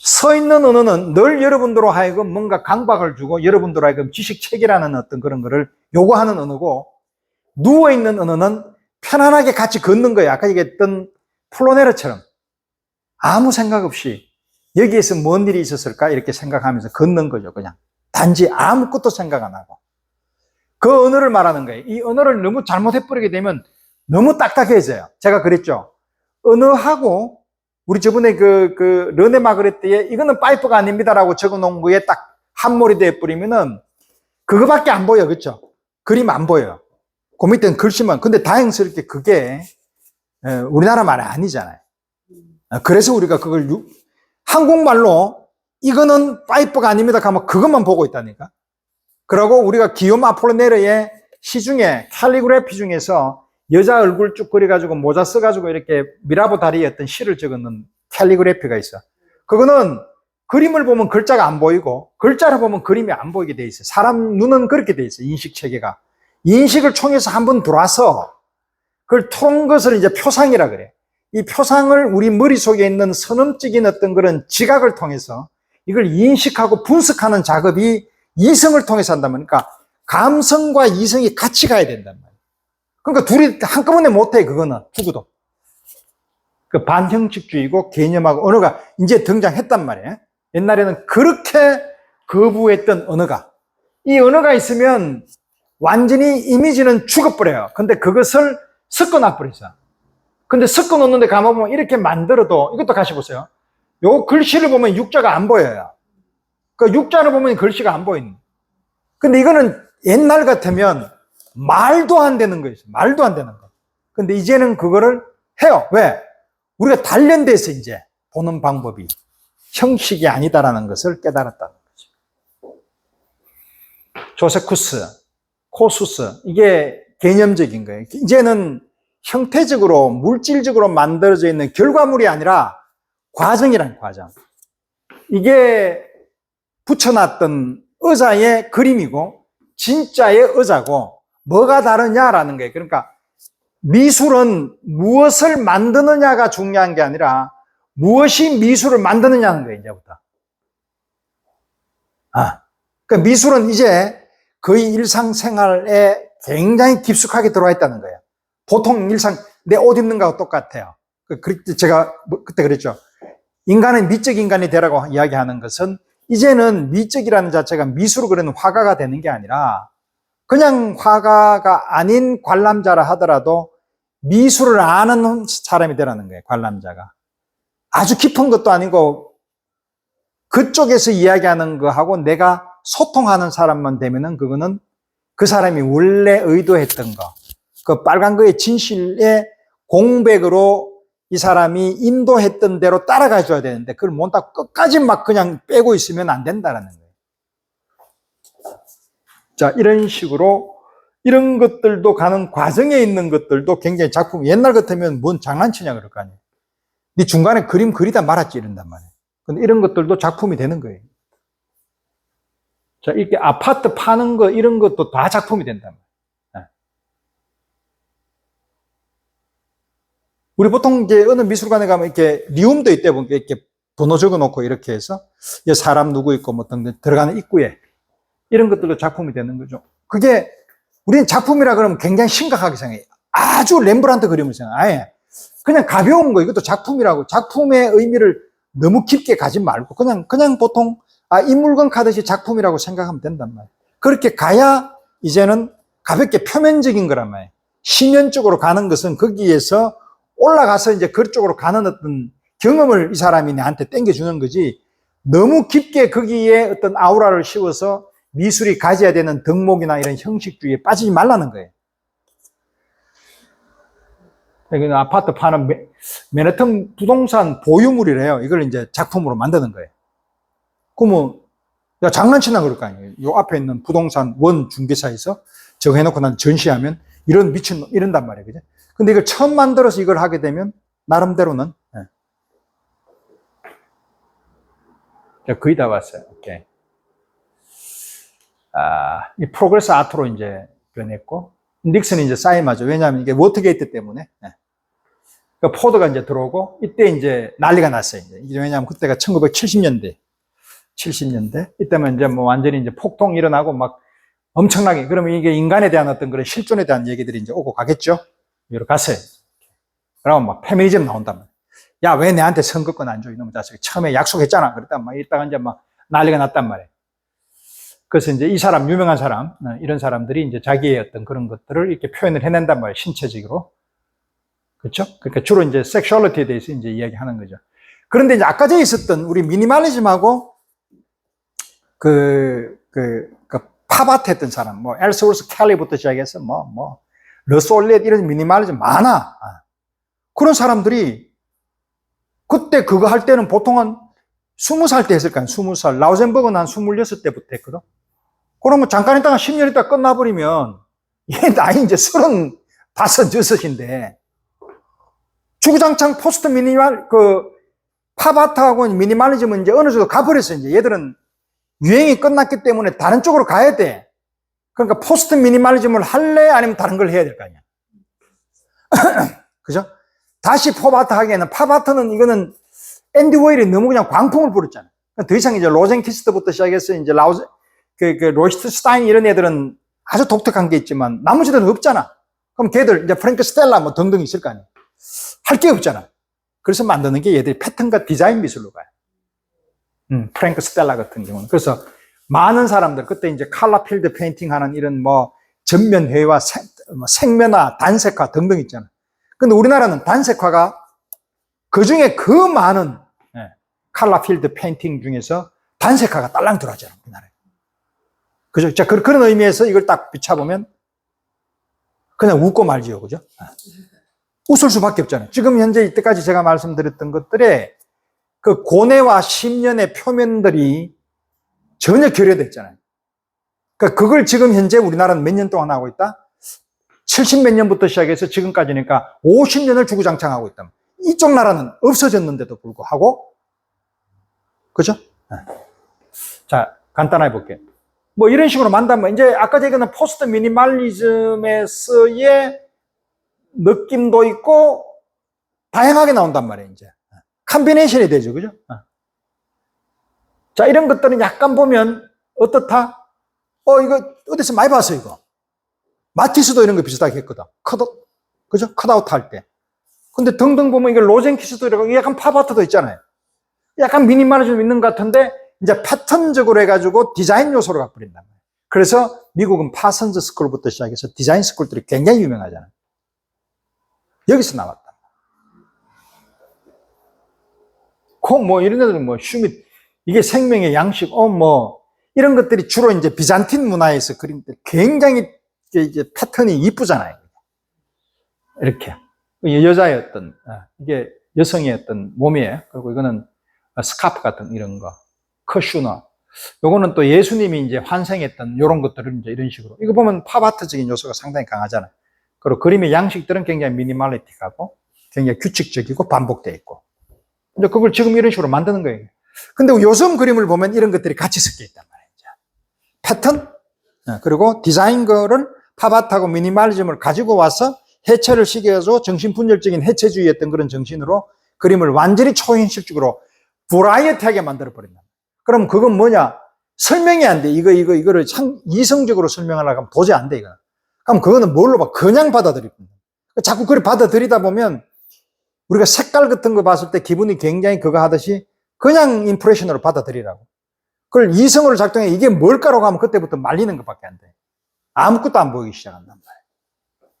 서 있는 언어는 늘 여러분들로 하여금 뭔가 강박을 주고 여러분들로 하여금 지식 체계라는 어떤 그런 거를 요구하는 언어고, 누워있는 언어는 편안하게 같이 걷는 거예요. 아까 얘기했던 플로네르처럼 아무 생각 없이 여기에서 뭔 일이 있었을까 이렇게 생각하면서 걷는 거죠. 그냥 단지 아무것도 생각 안 하고 그 언어를 말하는 거예요. 이 언어를 너무 잘못해버리게 되면 너무 딱딱해져요. 제가 그랬죠. 언어하고 우리 저번에 르네 마그레트에 이거는 파이프가 아닙니다라고 적어 놓은 거에 딱 함몰이 돼 버리면은 그거밖에 안 보여. 그렇죠? 그림 안 보여요. 그 밑에는 글씨만. 근데 다행스럽게 그게 우리나라 말이 아니잖아요. 그래서 우리가 그걸 한국말로 이거는 파이프가 아닙니다 하면 그것만 보고 있다니까. 그리고 우리가 기욤 아폴로네르의 시 중에 캘리그래피 중에서 여자 얼굴 쭉 그려가지고 모자 써가지고 이렇게 미라보 다리에 어떤 시를 적었는 캘리그래피가 있어. 그거는 그림을 보면 글자가 안 보이고 글자를 보면 그림이 안 보이게 돼 있어. 사람 눈은 그렇게 돼 있어. 인식 체계가. 인식을 통해서 한번 들어와서 그걸 통한 것을 이제 표상이라 그래. 이 표상을 우리 머릿속에 있는 선음적인 어떤 그런 지각을 통해서 이걸 인식하고 분석하는 작업이 이성을 통해서 한다면, 그러니까 감성과 이성이 같이 가야 된단 말이에요. 그러니까 둘이 한꺼번에 못해, 그거는. 누구도. 그 반형식주의고 개념하고 언어가 이제 등장했단 말이에요. 옛날에는 그렇게 거부했던 언어가. 이 언어가 있으면 완전히 이미지는 죽어버려요. 근데 그것을 섞어놔버렸어. 근데 섞어놓는데 가만보면 이렇게 만들어도, 이것도 같이 보세요. 요 글씨를 보면 육자가 안 보여요. 그 육자를 보면 글씨가 안 보이는. 근데 이거는 옛날 같으면 말도 안 되는 거였어요. 말도 안 되는 거. 근데 이제는 그거를 해요. 왜? 우리가 단련돼서 이제 보는 방법이 형식이 아니다라는 것을 깨달았다는 거죠. 조세쿠스, 코수스, 이게 개념적인 거예요. 이제는 형태적으로, 물질적으로 만들어져 있는 결과물이 아니라 과정이란 과정. 이게 붙여놨던 의자의 그림이고 진짜의 의자고 뭐가 다르냐라는 거예요. 그러니까 미술은 무엇을 만드느냐가 중요한 게 아니라 무엇이 미술을 만드느냐는 거예요, 이제부터. 그러니까 미술은 이제 거의 일상생활에 굉장히 깊숙하게 들어와 있다는 거예요. 보통 일상, 내 옷 입는 거하고 똑같아요. 제가 그때 그랬죠. 인간은 미적 인간이 되라고 이야기하는 것은 이제는 미적이라는 자체가 미술을 그리는 화가가 되는 게 아니라 그냥 화가가 아닌 관람자라 하더라도 미술을 아는 사람이 되라는 거예요, 관람자가. 아주 깊은 것도 아니고 그쪽에서 이야기하는 거하고 내가 소통하는 사람만 되면은 그거는 그 사람이 원래 의도했던 거, 그 빨간 거의 진실의 공백으로 이 사람이 인도했던 대로 따라가 줘야 되는데 그걸 못하고 끝까지 막 그냥 빼고 있으면 안 된다는 거예요. 자, 이런 식으로 이런 것들도 가는 과정에 있는 것들도 굉장히 작품, 옛날 같으면 뭔 장난치냐 그럴 거 아니에요. 네 중간에 그림 그리다 말았지 이런단 말이에요. 근데 이런 것들도 작품이 되는 거예요. 자, 이렇게 아파트 파는 거 이런 것도 다 작품이 된단 말이에요. 우리 보통 이제 어느 미술관에 가면 이렇게 리움도 있대 보니까 이렇게 번호 적어 놓고 이렇게 해서 사람 누구 있고 뭐 등등 들어가는 입구에 이런 것들도 작품이 되는 거죠. 그게 우리는 작품이라 그러면 굉장히 심각하게 생각해요. 아주 렘브란트 그림을 생각해요. 아예 그냥 가벼운 거 이것도 작품이라고. 작품의 의미를 너무 깊게 가지 말고 그냥 보통 이 물건 카듯이 작품이라고 생각하면 된단 말이에요. 그렇게 가야 이제는 가볍게 표면적인 거란 말이에요. 심연적으로 가는 것은 거기에서 올라가서 이제 그쪽으로 가는 어떤 경험을 이 사람이 나한테 땡겨주는 거지, 너무 깊게 거기에 어떤 아우라를 씌워서 미술이 가져야 되는 덕목이나 이런 형식주의에 빠지지 말라는 거예요. 아파트 파는 맨해튼 부동산 보유물이래요. 이걸 이제 작품으로 만드는 거예요. 그러면, 야, 장난치나 그럴 거 아니에요. 요 앞에 있는 부동산 원 중개사에서 저거 해놓고 난 전시하면 이런 미친놈, 이런단 말이에요. 그죠? 근데 이걸 처음 만들어서 이걸 하게 되면, 나름대로는, 자, 거의 다 왔어요. 오케이. 이 프로그레스 아트로 이제 변했고, 닉슨이 이제 사임하죠. 왜냐하면 이게 워터게이트 때문에. 그러니까 포드가 이제 들어오고, 이때 이제 난리가 났어요. 이제 왜냐하면 그때가 1970년대. 이때면 이제 뭐 완전히 이제 폭동 일어나고 막 엄청나게, 그러면 이게 인간에 대한 어떤 그런 실존에 대한 얘기들이 이제 오고 가겠죠? 이렇게 갔어요. 그러면 막 페미니즘 나온단 말이야. 야, 왜 내한테 선거권 안 줘? 이놈의 자식. 처음에 약속했잖아. 그랬단 말이야. 이따가 이제 막 난리가 났단 말이야. 그래서 이제 이 사람, 유명한 사람, 이런 사람들이 이제 자기의 어떤 그런 것들을 이렇게 표현을 해낸단 말이에요. 신체적으로. 그렇죠? 그러니까 주로 이제 섹슈얼리티에 대해서 이제 이야기하는 거죠. 그런데 이제 아까 전에 있었던 우리 미니멀리즘하고 그 팝아트 했던 사람, 뭐, 엘스워스 켈리부터 시작해서 러솔렛 이런 미니멀리즘 많아. 그런 사람들이 그때 그거 할 때는 보통 한 20살 때 했을 거야. 20살. 라우젠버그는 한 26때부터 했거든. 그러면 잠깐 있다가 10년 있다가 끝나버리면 얘 나이 이제 35, 6인데 주구장창 포스트 미니멀, 팝아트하고 미니멀리즘은 이제 어느 정도 가버렸어. 이제 얘들은 유행이 끝났기 때문에 다른 쪽으로 가야 돼. 그러니까 포스트 미니멀리즘을 할래? 아니면 다른 걸 해야 될 거 아니야. 그죠? 다시 팝아트 하기에는, 팝아트는 이거는 앤디 워일이 너무 그냥 광풍을 부렸잖아. 더 이상 이제 로젠키스트부터 시작해서 이제 로이스트스타인 이런 애들은 아주 독특한 게 있지만 나머지들은 없잖아. 그럼 걔들 이제 프랭크 스텔라 뭐 등등 있을 거 아니야. 할 게 없잖아. 그래서 만드는 게 얘들이 패턴과 디자인 미술로 가요. 프랭크 스텔라 같은 경우는. 그래서 많은 사람들, 그때 이제 칼라 필드 페인팅 하는 이런 전면 회화, 생면화, 단색화 등등 있잖아. 근데 우리나라는 단색화가 그 중에 그 많은 칼라 필드 페인팅 중에서 단색화가 딸랑 들어가잖아, 우리나라에. 그죠? 자, 그런 의미에서 이걸 딱 비춰보면 그냥 웃고 말지요, 그죠? 웃을 수밖에 없잖아요. 지금 현재 이때까지 제가 말씀드렸던 것들에 그 고뇌와 심연의 표면들이 전혀 결여됐잖아요. 그러니까 그걸 지금 현재 우리나라는 몇 년 동안 하고 있다? 70 몇 년부터 시작해서 지금까지니까 50년을 주구장창 하고 있다. 이쪽 나라는 없어졌는데도 불구하고, 그죠? 자, 간단하게 볼게요. 뭐 이런 식으로 만들면 이제 아까 얘기한 포스트 미니멀리즘에서의 느낌도 있고 다양하게 나온단 말이에요, 이제. 컴비네이션이 되죠, 그죠? 자, 이런 것들은 약간 보면 어떻다? 이거 어디서 많이 봤어, 이거. 마티스도 이런 거 비슷하게 했거든. 그죠? 컷아웃 할 때. 근데 등등 보면 이게 로젠키스도 이러고 약간 팝아트도 있잖아요. 약간 미니멀리즘 있는 것 같은데 이제 패턴적으로 해가지고 디자인 요소로 가버린단 말이에요. 그래서 미국은 파슨즈 스쿨부터 시작해서 디자인 스쿨들이 굉장히 유명하잖아요. 여기서 나왔다. 이런 데들은 슈밋, 이게 생명의 양식, 이런 것들이 주로 이제 비잔틴 문화에서 그림 때 굉장히 이제 패턴이 이쁘잖아요. 이렇게. 여자의 이게 여성의 몸이에요. 그리고 이거는 스카프 같은 이런 거. 커슈너. 요거는 또 예수님이 이제 환생했던 이런 것들을 이제 이런 식으로. 이거 보면 팝아트적인 요소가 상당히 강하잖아요. 그리고 그림의 양식들은 굉장히 미니멀리틱하고 굉장히 규칙적이고 반복되어 있고. 이제 그걸 지금 이런 식으로 만드는 거예요. 근데 요즘 그림을 보면 이런 것들이 같이 섞여 있단 말이에요. 패턴, 그리고 디자인 거를 팝아트하고 미니멀리즘을 가지고 와서 해체를 시켜서 정신분열적인 해체주의였던 그런 정신으로 그림을 완전히 초현실적으로 브라이어티하게 만들어버린다. 그럼 그건 뭐냐? 설명이 안 돼. 이거를 참 이성적으로 설명하려고 하면 도저히 안 돼, 이거는. 그럼 그거는 뭘로 봐? 그냥 받아들입니다. 자꾸 그걸 받아들이다 보면 우리가 색깔 같은 거 봤을 때 기분이 굉장히 그거 하듯이 그냥 임프레션으로 받아들이라고. 그걸 이성으로 작동해 이게 뭘까라고 하면 그때부터 말리는 것밖에 안 돼. 아무것도 안 보이기 시작한단 말이에요.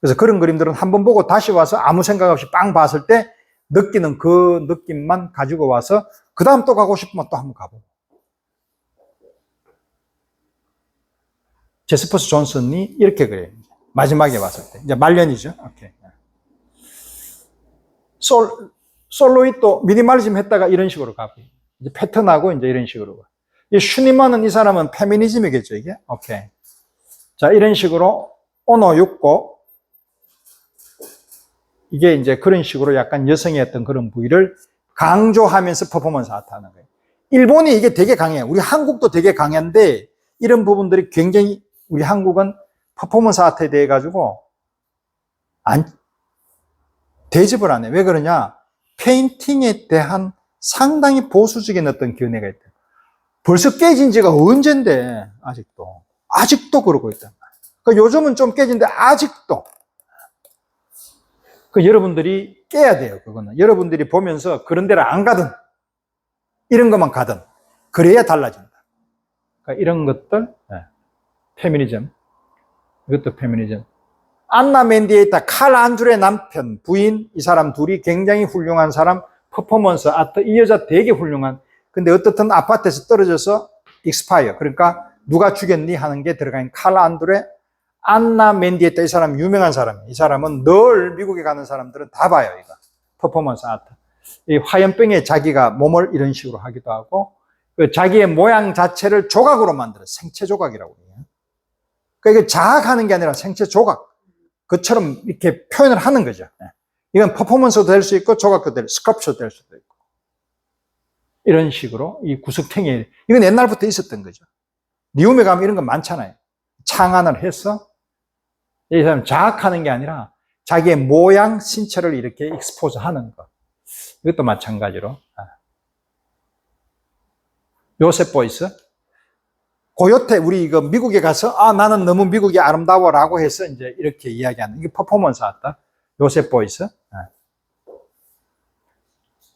그래서 그런 그림들은 한번 보고 다시 와서 아무 생각 없이 빵 봤을 때 느끼는 그 느낌만 가지고 와서 그 다음 또 가고 싶으면 또 한번 가보고. 제스퍼스 존슨이 이렇게 그래요. 마지막에 왔을 때. 이제 말년이죠. 오케이. 솔로이또 미니멀리즘 했다가 이런 식으로 가고. 이제 패턴하고 이제 이런 식으로 가. 이 슈니먼은 이 사람은 페미니즘이겠죠, 이게? 오케이. 자, 이런 식으로 오노 육고. 이게 이제 그런 식으로 약간 여성의 어떤 그런 부위를 강조하면서 퍼포먼스 아트 하는 거예요. 일본이 이게 되게 강해요. 우리 한국도 되게 강한데 이런 부분들이 굉장히 우리 한국은 퍼포먼스 아트에 대해 가지고 대접을 안 해. 왜 그러냐? 페인팅에 대한 상당히 보수적인 어떤 견해가 있다. 벌써 깨진 지가 언젠데 아직도 그러고 있단 말이에요. 그러니까 요즘은 좀 깨진데 아직도. 여러분들이 깨야 돼요. 그거는 여러분들이 보면서 그런 데를 안 가든 이런 것만 가든 그래야 달라진다. 그러니까 이런 것들 페미니즘, 이것도 페미니즘. 안나 맨디에이타, 칼 안드레 남편, 부인, 이 사람 둘이 굉장히 훌륭한 사람, 퍼포먼스 아트, 이 여자 되게 훌륭한. 근데 어떻든 아파트에서 떨어져서 익스파이어. 그러니까 누가 죽였니 하는 게 들어가 있는 칼 안드레, 안나 맨디에이타, 이 사람 유명한 사람이에요. 이 사람은 늘 미국에 가는 사람들은 다 봐요, 이거. 퍼포먼스 아트. 이 화염병에 자기가 몸을 이런 식으로 하기도 하고, 그 자기의 모양 자체를 조각으로 만들어. 생체 조각이라고 해요. 그러니까 자학하는 게 아니라 생체 조각. 그처럼 이렇게 표현을 하는 거죠. 이건 퍼포먼스도 될 수 있고, 조각도 될, 스컬프처도 될 수도 있고. 이런 식으로 이 구석탱이, 이건 옛날부터 있었던 거죠. 리움에 가면 이런 거 많잖아요. 창안을 해서, 이 사람 자학하는 게 아니라 자기의 모양, 신체를 이렇게 익스포즈 하는 거. 이것도 마찬가지로. 요셉 보이스. 고요태, 우리 이거 미국에 가서, 나는 너무 미국이 아름다워 라고 해서 이제 이렇게 이야기하는, 이게 퍼포먼스 같다. 요셉 보이스.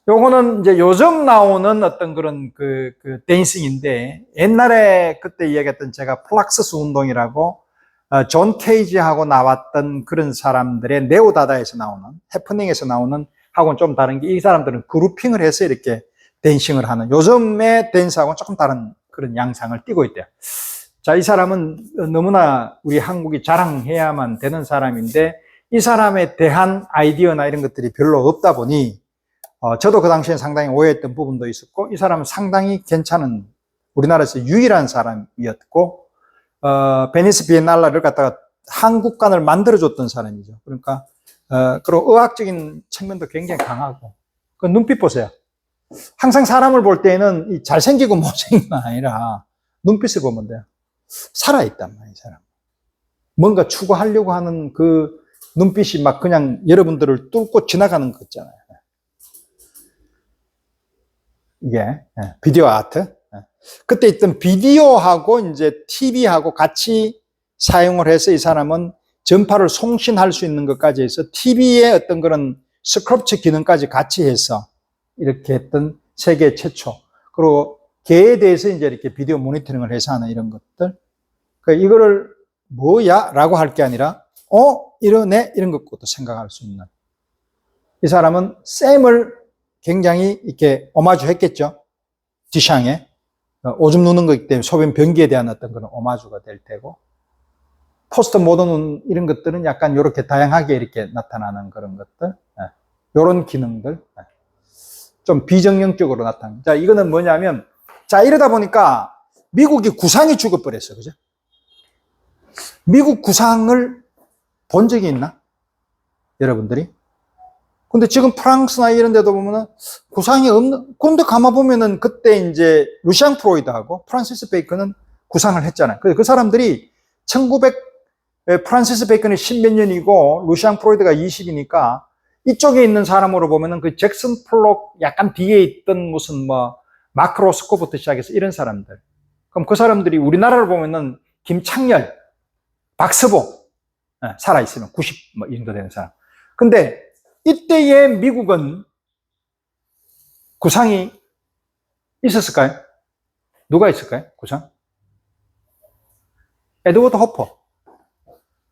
요거는 이제 요즘 나오는 어떤 그런 그 댄싱인데, 옛날에 그때 이야기했던 제가 플락서스 운동이라고, 존 케이지하고 나왔던 그런 사람들의 네오다다에서 나오는, 해프닝에서 나오는 하고는 좀 다른 게, 이 사람들은 그룹핑을 해서 이렇게 댄싱을 하는, 요즘의 댄스하고는 조금 다른 그런 양상을 띠고 있대요. 자, 이 사람은 너무나 우리 한국이 자랑해야만 되는 사람인데, 이 사람에 대한 아이디어나 이런 것들이 별로 없다 보니, 저도 그 당시에 상당히 오해했던 부분도 있었고, 이 사람은 상당히 괜찮은, 우리나라에서 유일한 사람이었고, 베니스 비엔날레를 갖다가 한국관을 만들어줬던 사람이죠. 그러니까, 그리고 의학적인 측면도 굉장히 강하고, 그 눈빛 보세요. 항상 사람을 볼 때는 이 잘생기고 못생긴 건 아니라 눈빛을 보면 돼요. 살아있단 말이에요, 이 사람. 뭔가 추구하려고 하는 그 눈빛이 막 그냥 여러분들을 뚫고 지나가는 거 있잖아요. 이게 비디오 아트. 그때 있던 비디오하고 이제 TV하고 같이 사용을 해서 이 사람은 전파를 송신할 수 있는 것까지 해서 TV의 어떤 그런 스크럽처 기능까지 같이 해서 이렇게 했던 세계 최초. 그리고 개에 대해서 이제 이렇게 비디오 모니터링을 해서 하는 이런 것들. 그러니까 이거를 뭐야? 라고 할 게 아니라, 이러네? 이런 것부터 생각할 수 있는. 이 사람은 샘을 굉장히 이렇게 오마주 했겠죠. 디샹에. 오줌 누는 거기 때문에 소변 변기에 대한 어떤 그런 오마주가 될 테고. 포스트 모던 이런 것들은 약간 이렇게 다양하게 이렇게 나타나는 그런 것들. 이런 기능들. 좀 비정형적으로 나타나는. 자, 이거는 뭐냐면, 자, 이러다 보니까 미국이 구상이 죽어버렸어. 그죠? 미국 구상을 본 적이 있나? 여러분들이? 근데 지금 프랑스나 이런 데도 보면은 구상이 없는, 그런데 가만보면은 그때 이제 루시앙 프로이드하고 프란시스 베이컨은 구상을 했잖아요. 그 사람들이 프란시스 베이컨이 10몇 년이고 루시앙 프로이드가 20이니까 이쪽에 있는 사람으로 보면은 그 잭슨 폴록 약간 뒤에 있던 무슨 마크 로스코부터 시작해서 이런 사람들. 그럼 그 사람들이 우리나라를 보면은 김창렬, 박스보, 살아있으면 90, 이 정도 되는 사람. 근데 이때의 미국은 구상이 있었을까요? 누가 있을까요? 구상? 에드워드 호퍼.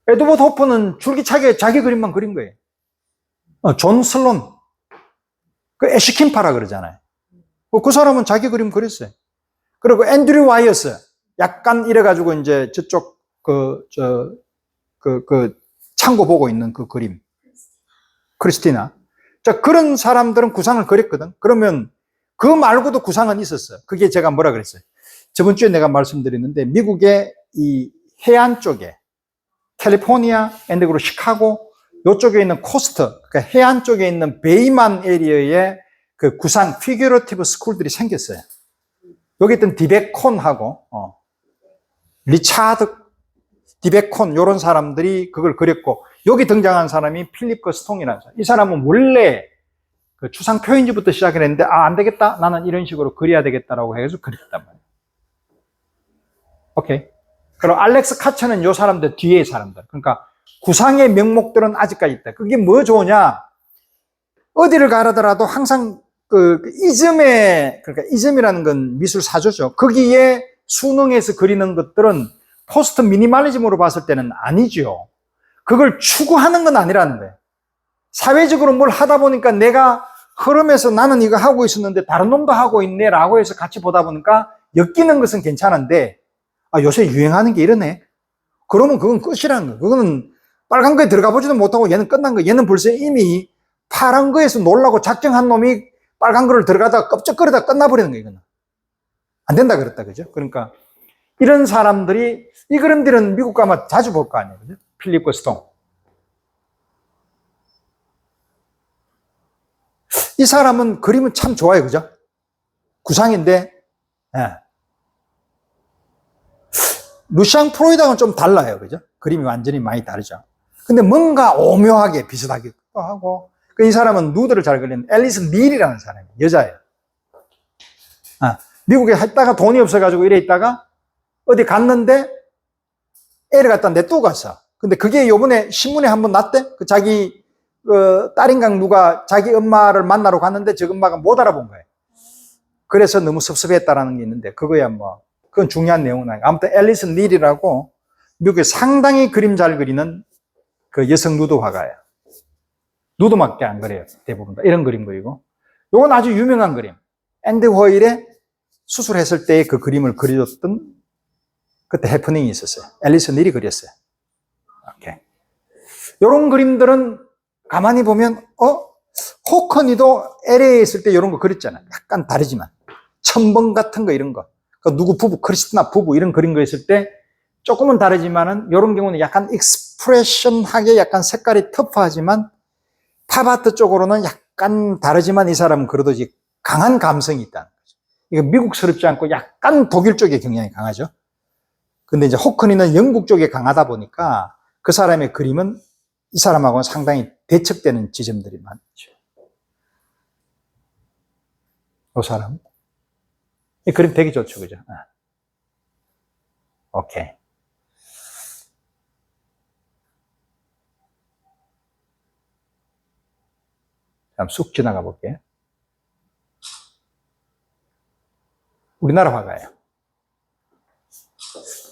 에드워드 호퍼는 줄기차게 자기 그림만 그린 거예요. 존 슬론, 그 애쉬킨파라 그러잖아요. 그 사람은 자기 그림 그렸어요. 그리고 앤드류 와이어스, 약간 이래가지고 이제 저쪽 창고 보고 있는 그 그림. 크리스티나. 자, 그런 사람들은 구상을 그렸거든. 그러면 그 말고도 구상은 있었어요. 그게 제가 뭐라 그랬어요? 저번 주에 내가 말씀드렸는데, 미국의 이 해안 쪽에, 캘리포니아, 그리고 시카고, 요쪽에 있는 코스트, 그러니까 해안 쪽에 있는 베이만 에리어에 그 구상, 피규러티브 스쿨들이 생겼어요. 여기 있던 디베콘하고, 리차드 디베콘, 요런 사람들이 그걸 그렸고, 여기 등장한 사람이 필립 거스통이라는 사람. 이 사람은 원래 그 추상 표현지부터 시작을 했는데, 안 되겠다. 나는 이런 식으로 그려야 되겠다라고 해서 그렸단 말이에요. 오케이. 그럼 알렉스 카처는 요 사람들 뒤에 사람들. 그러니까 구상의 명목들은 아직까지 있다. 그게 뭐 좋으냐? 어디를 가더라도 항상 그러니까 이즘이라는 건 미술 사조죠. 거기에 수능에서 그리는 것들은 포스트 미니멀리즘으로 봤을 때는 아니죠. 그걸 추구하는 건 아니라는 거예요. 사회적으로 뭘 하다 보니까 내가 흐름에서 나는 이거 하고 있었는데 다른 놈도 하고 있네 라고 해서 같이 보다 보니까 엮이는 것은 괜찮은데 요새 유행하는 게 이러네. 그러면 그건 끝이라는 거예요. 그거는 빨간 거에 들어가 보지도 못하고 얘는 끝난 거예요. 얘는 벌써 이미 파란 거에서 놀라고 작정한 놈이 빨간 거를 들어가다가 껍적거리다 끝나버리는 거예요. 이거는. 안 된다 그랬다. 그죠? 그러니까 이런 사람들이 이 그림들은 미국 가면 자주 볼 거 아니에요. 그죠? 필립 거스통. 이 사람은 그림은 참 좋아요. 그죠? 구상인데, 예. 루시앙 프로이드하고는 좀 달라요. 그죠? 그림이 완전히 많이 다르죠. 근데 뭔가 오묘하게 비슷하기도 하고, 이 사람은 누드를 잘 그리는 앨리스 닐이라는 사람이에요. 여자예요. 미국에 했다가 돈이 없어가지고 이래 있다가 어디 갔는데 애를 갖다 냅두고 갔어. 근데 그게 요번에 신문에 한번 났대? 자기 딸인가 누가 자기 엄마를 만나러 갔는데 저 엄마가 못 알아본 거예요. 그래서 너무 섭섭했다라는 게 있는데 그거야 뭐 그건 중요한 내용은 아니고 아무튼 앨리스 닐이라고 미국에 상당히 그림 잘 그리는 그 여성 누드 화가예요. 누드밖에 안 그려요. 대부분 다 이런 그림 그리고 요건 아주 유명한 그림. 앤디 워일의 수술했을 때의 그 그림을 그려줬던 그때 해프닝이 있었어요. 앨리스 닐이 그렸어요. 오케이. 요런 그림들은 가만히 보면 호커니도 LA에 있을 때 이런 거 그렸잖아요. 약간 다르지만 천번 같은 거 이런 거 누구 부부 크리스티나 부부 이런 그림 그렸을 때 조금은 다르지만은 이런 경우는 약간 익스프레션하게 약간 색깔이 터프하지만 팝아트 쪽으로는 약간 다르지만 이 사람은 그래도 강한 감성이 있다는 거죠. 이거 미국스럽지 않고 약간 독일 쪽의 경향이 강하죠. 근데 이제 호커니는 영국 쪽에 강하다 보니까 그 사람의 그림은 이 사람하고는 상당히 대척되는 지점들이 많죠. 이 사람. 이 그림 되게 좋죠, 그죠? 오케이. 다음 쑥 지나가 볼게요. 우리나라 화가예요.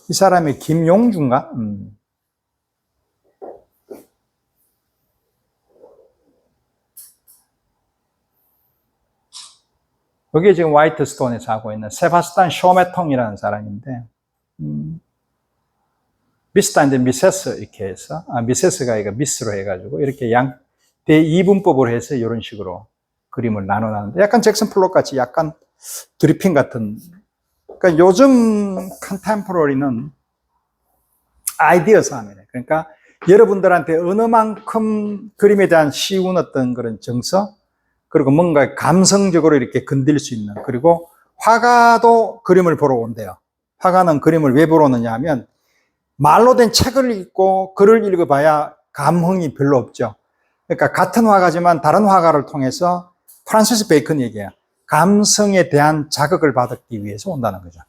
이 사람이 김용주인가? 여기 지금 화이트스톤에서 하고 있는 세바스찬 쇼메통이라는 사람인데, 미스탄데 미세스 이렇게 해서, 미세스가 이거 미스로 해가지고, 이렇게 대이분법으로 해서 이런 식으로 그림을 나눠놨는데, 약간 잭슨 플롯 같이 약간 드리핑 같은, 그러니까 요즘 컨템포러리는 아이디어 싸움이에요. 그러니까 여러분들한테 어느 만큼 그림에 대한 쉬운 어떤 그런 정서, 그리고 뭔가 감성적으로 이렇게 건들 수 있는, 그리고 화가도 그림을 보러 온대요. 화가는 그림을 왜 보러 오느냐 하면 말로 된 책을 읽고 글을 읽어봐야 감흥이 별로 없죠. 그러니까 같은 화가지만 다른 화가를 통해서 프란시스 베이컨 얘기해요. 감성에 대한 자극을 받기 위해서 온다는 거죠.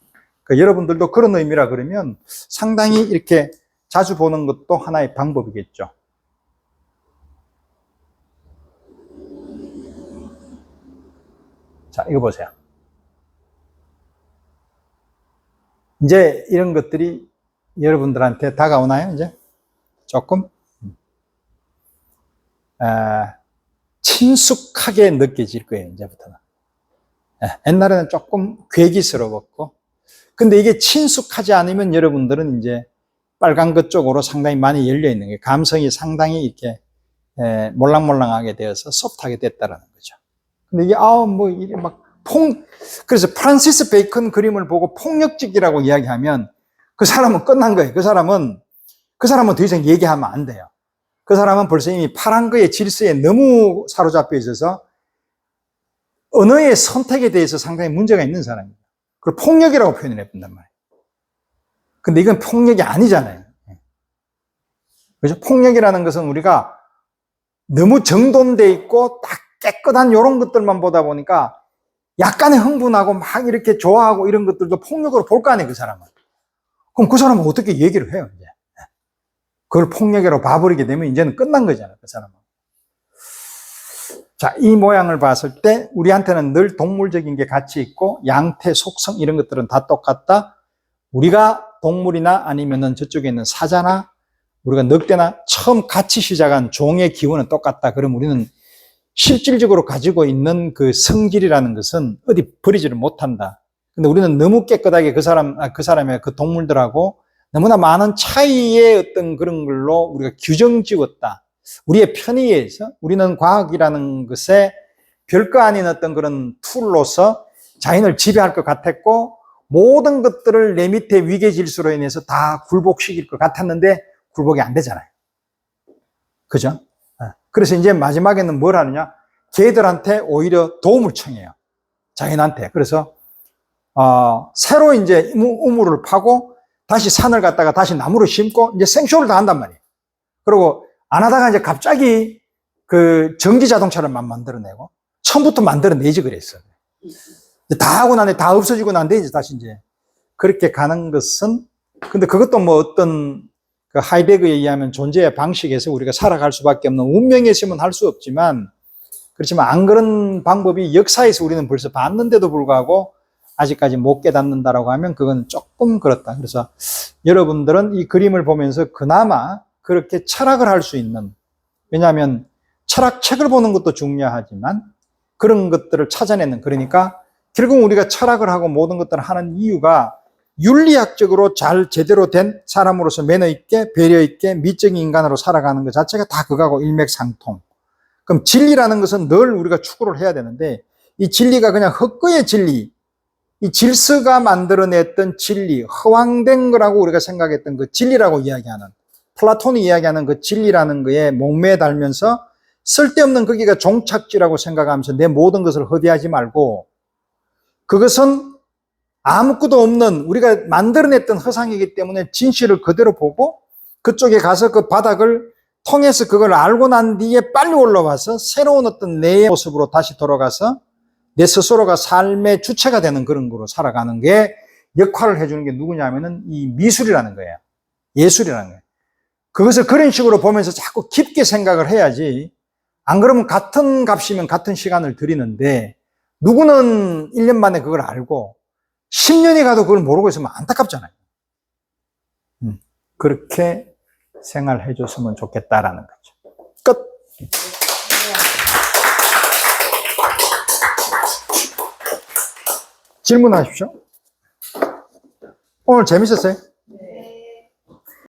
그러니까 여러분들도 그런 의미라 그러면 상당히 이렇게 자주 보는 것도 하나의 방법이겠죠. 자, 이거 보세요. 이제 이런 것들이 여러분들한테 다가오나요? 이제 조금 친숙하게 느껴질 거예요. 이제부터는. 옛날에는 조금 괴기스러웠고, 근데 이게 친숙하지 않으면 여러분들은 이제 빨간 것 쪽으로 상당히 많이 열려 있는 게 감성이 상당히 이렇게 몰랑몰랑하게 되어서 소프트하게 됐다라는 거죠. 근데 이게 이게 막 그래서 프란시스 베이컨 그림을 보고 폭력적이라고 이야기하면 그 사람은 끝난 거예요. 그 사람은 더 이상 얘기하면 안 돼요. 그 사람은 벌써 이미 파란 거의 질서에 너무 사로잡혀 있어서 언어의 선택에 대해서 상당히 문제가 있는 사람입니다. 그걸 폭력이라고 표현을 해본단 말이에요. 근데 이건 폭력이 아니잖아요. 그래서 폭력이라는 것은 우리가 너무 정돈돼 있고 딱 깨끗한 이런 것들만 보다 보니까 약간의 흥분하고 막 이렇게 좋아하고 이런 것들도 폭력으로 볼 거 아니에요, 그 사람은. 그럼 그 사람은 어떻게 얘기를 해요, 이제. 그걸 폭력으로 봐버리게 되면 이제는 끝난 거잖아요, 그 사람은. 자, 이 모양을 봤을 때 우리한테는 늘 동물적인 게 같이 있고 양태, 속성 이런 것들은 다 똑같다. 우리가 동물이나 아니면은 저쪽에 있는 사자나 우리가 늑대나 처음 같이 시작한 종의 기원은 똑같다. 그럼 우리는 실질적으로 가지고 있는 그 성질이라는 것은 어디 버리지를 못한다. 근데 우리는 너무 깨끗하게 그 사람의 그 동물들하고 너무나 많은 차이의 어떤 그런 걸로 우리가 규정 지었다. 우리의 편의에 의해서 우리는 과학이라는 것에 별거 아닌 어떤 그런 툴로서 자연을 지배할 것 같았고 모든 것들을 내 밑에 위계 질서로 인해서 다 굴복시킬 것 같았는데 굴복이 안 되잖아요. 그죠? 그래서 이제 마지막에는 뭘 하느냐? 개들한테 오히려 도움을 청해요. 자연한테. 그래서 새로 이제 우물을 파고 다시 산을 갖다가 다시 나무를 심고 이제 생쇼를 다 한단 말이에요. 그리고 안 하다가 이제 갑자기 그 전기 자동차를 만들어내고 처음부터 만들어내지 그랬어요. 다 하고 나니 다 없어지고 난데 이제 다시 이제 그렇게 가는 것은 근데 그것도 뭐 어떤 그 하이데거에 의하면 존재의 방식에서 우리가 살아갈 수밖에 없는 운명에 있으면 할 수 없지만 그렇지만 안 그런 방법이 역사에서 우리는 벌써 봤는데도 불구하고 아직까지 못 깨닫는다라고 하면 그건 조금 그렇다. 그래서 여러분들은 이 그림을 보면서 그나마 그렇게 철학을 할 수 있는 왜냐하면 철학책을 보는 것도 중요하지만 그런 것들을 찾아내는 그러니까 결국 우리가 철학을 하고 모든 것들을 하는 이유가 윤리학적으로 잘 제대로 된 사람으로서 매너 있게 배려 있게 미적인 인간으로 살아가는 것 자체가 다 그거하고 일맥상통. 그럼 진리라는 것은 늘 우리가 추구를 해야 되는데 이 진리가 그냥 헛거의 진리, 이 질서가 만들어냈던 진리, 허황된 거라고 우리가 생각했던 그 진리라고 이야기하는 플라톤이 이야기하는 그 진리라는 거에 목매에 달면서 쓸데없는 거기가 종착지라고 생각하면서 내 모든 것을 허비하지 말고 그것은 아무것도 없는 우리가 만들어냈던 허상이기 때문에 진실을 그대로 보고 그쪽에 가서 그 바닥을 통해서 그걸 알고 난 뒤에 빨리 올라와서 새로운 어떤 내 모습으로 다시 돌아가서 내 스스로가 삶의 주체가 되는 그런 거로 살아가는 게 역할을 해주는 게 누구냐면은 이 미술이라는 거예요. 예술이라는 거예요. 그것을 그런 식으로 보면서 자꾸 깊게 생각을 해야지 안 그러면 같은 값이면 같은 시간을 들이는데 누구는 1년 만에 그걸 알고 10년이 가도 그걸 모르고 있으면 안타깝잖아요. 그렇게 생활해 줬으면 좋겠다라는 거죠. 끝. 질문하십시오. 오늘 재밌었어요?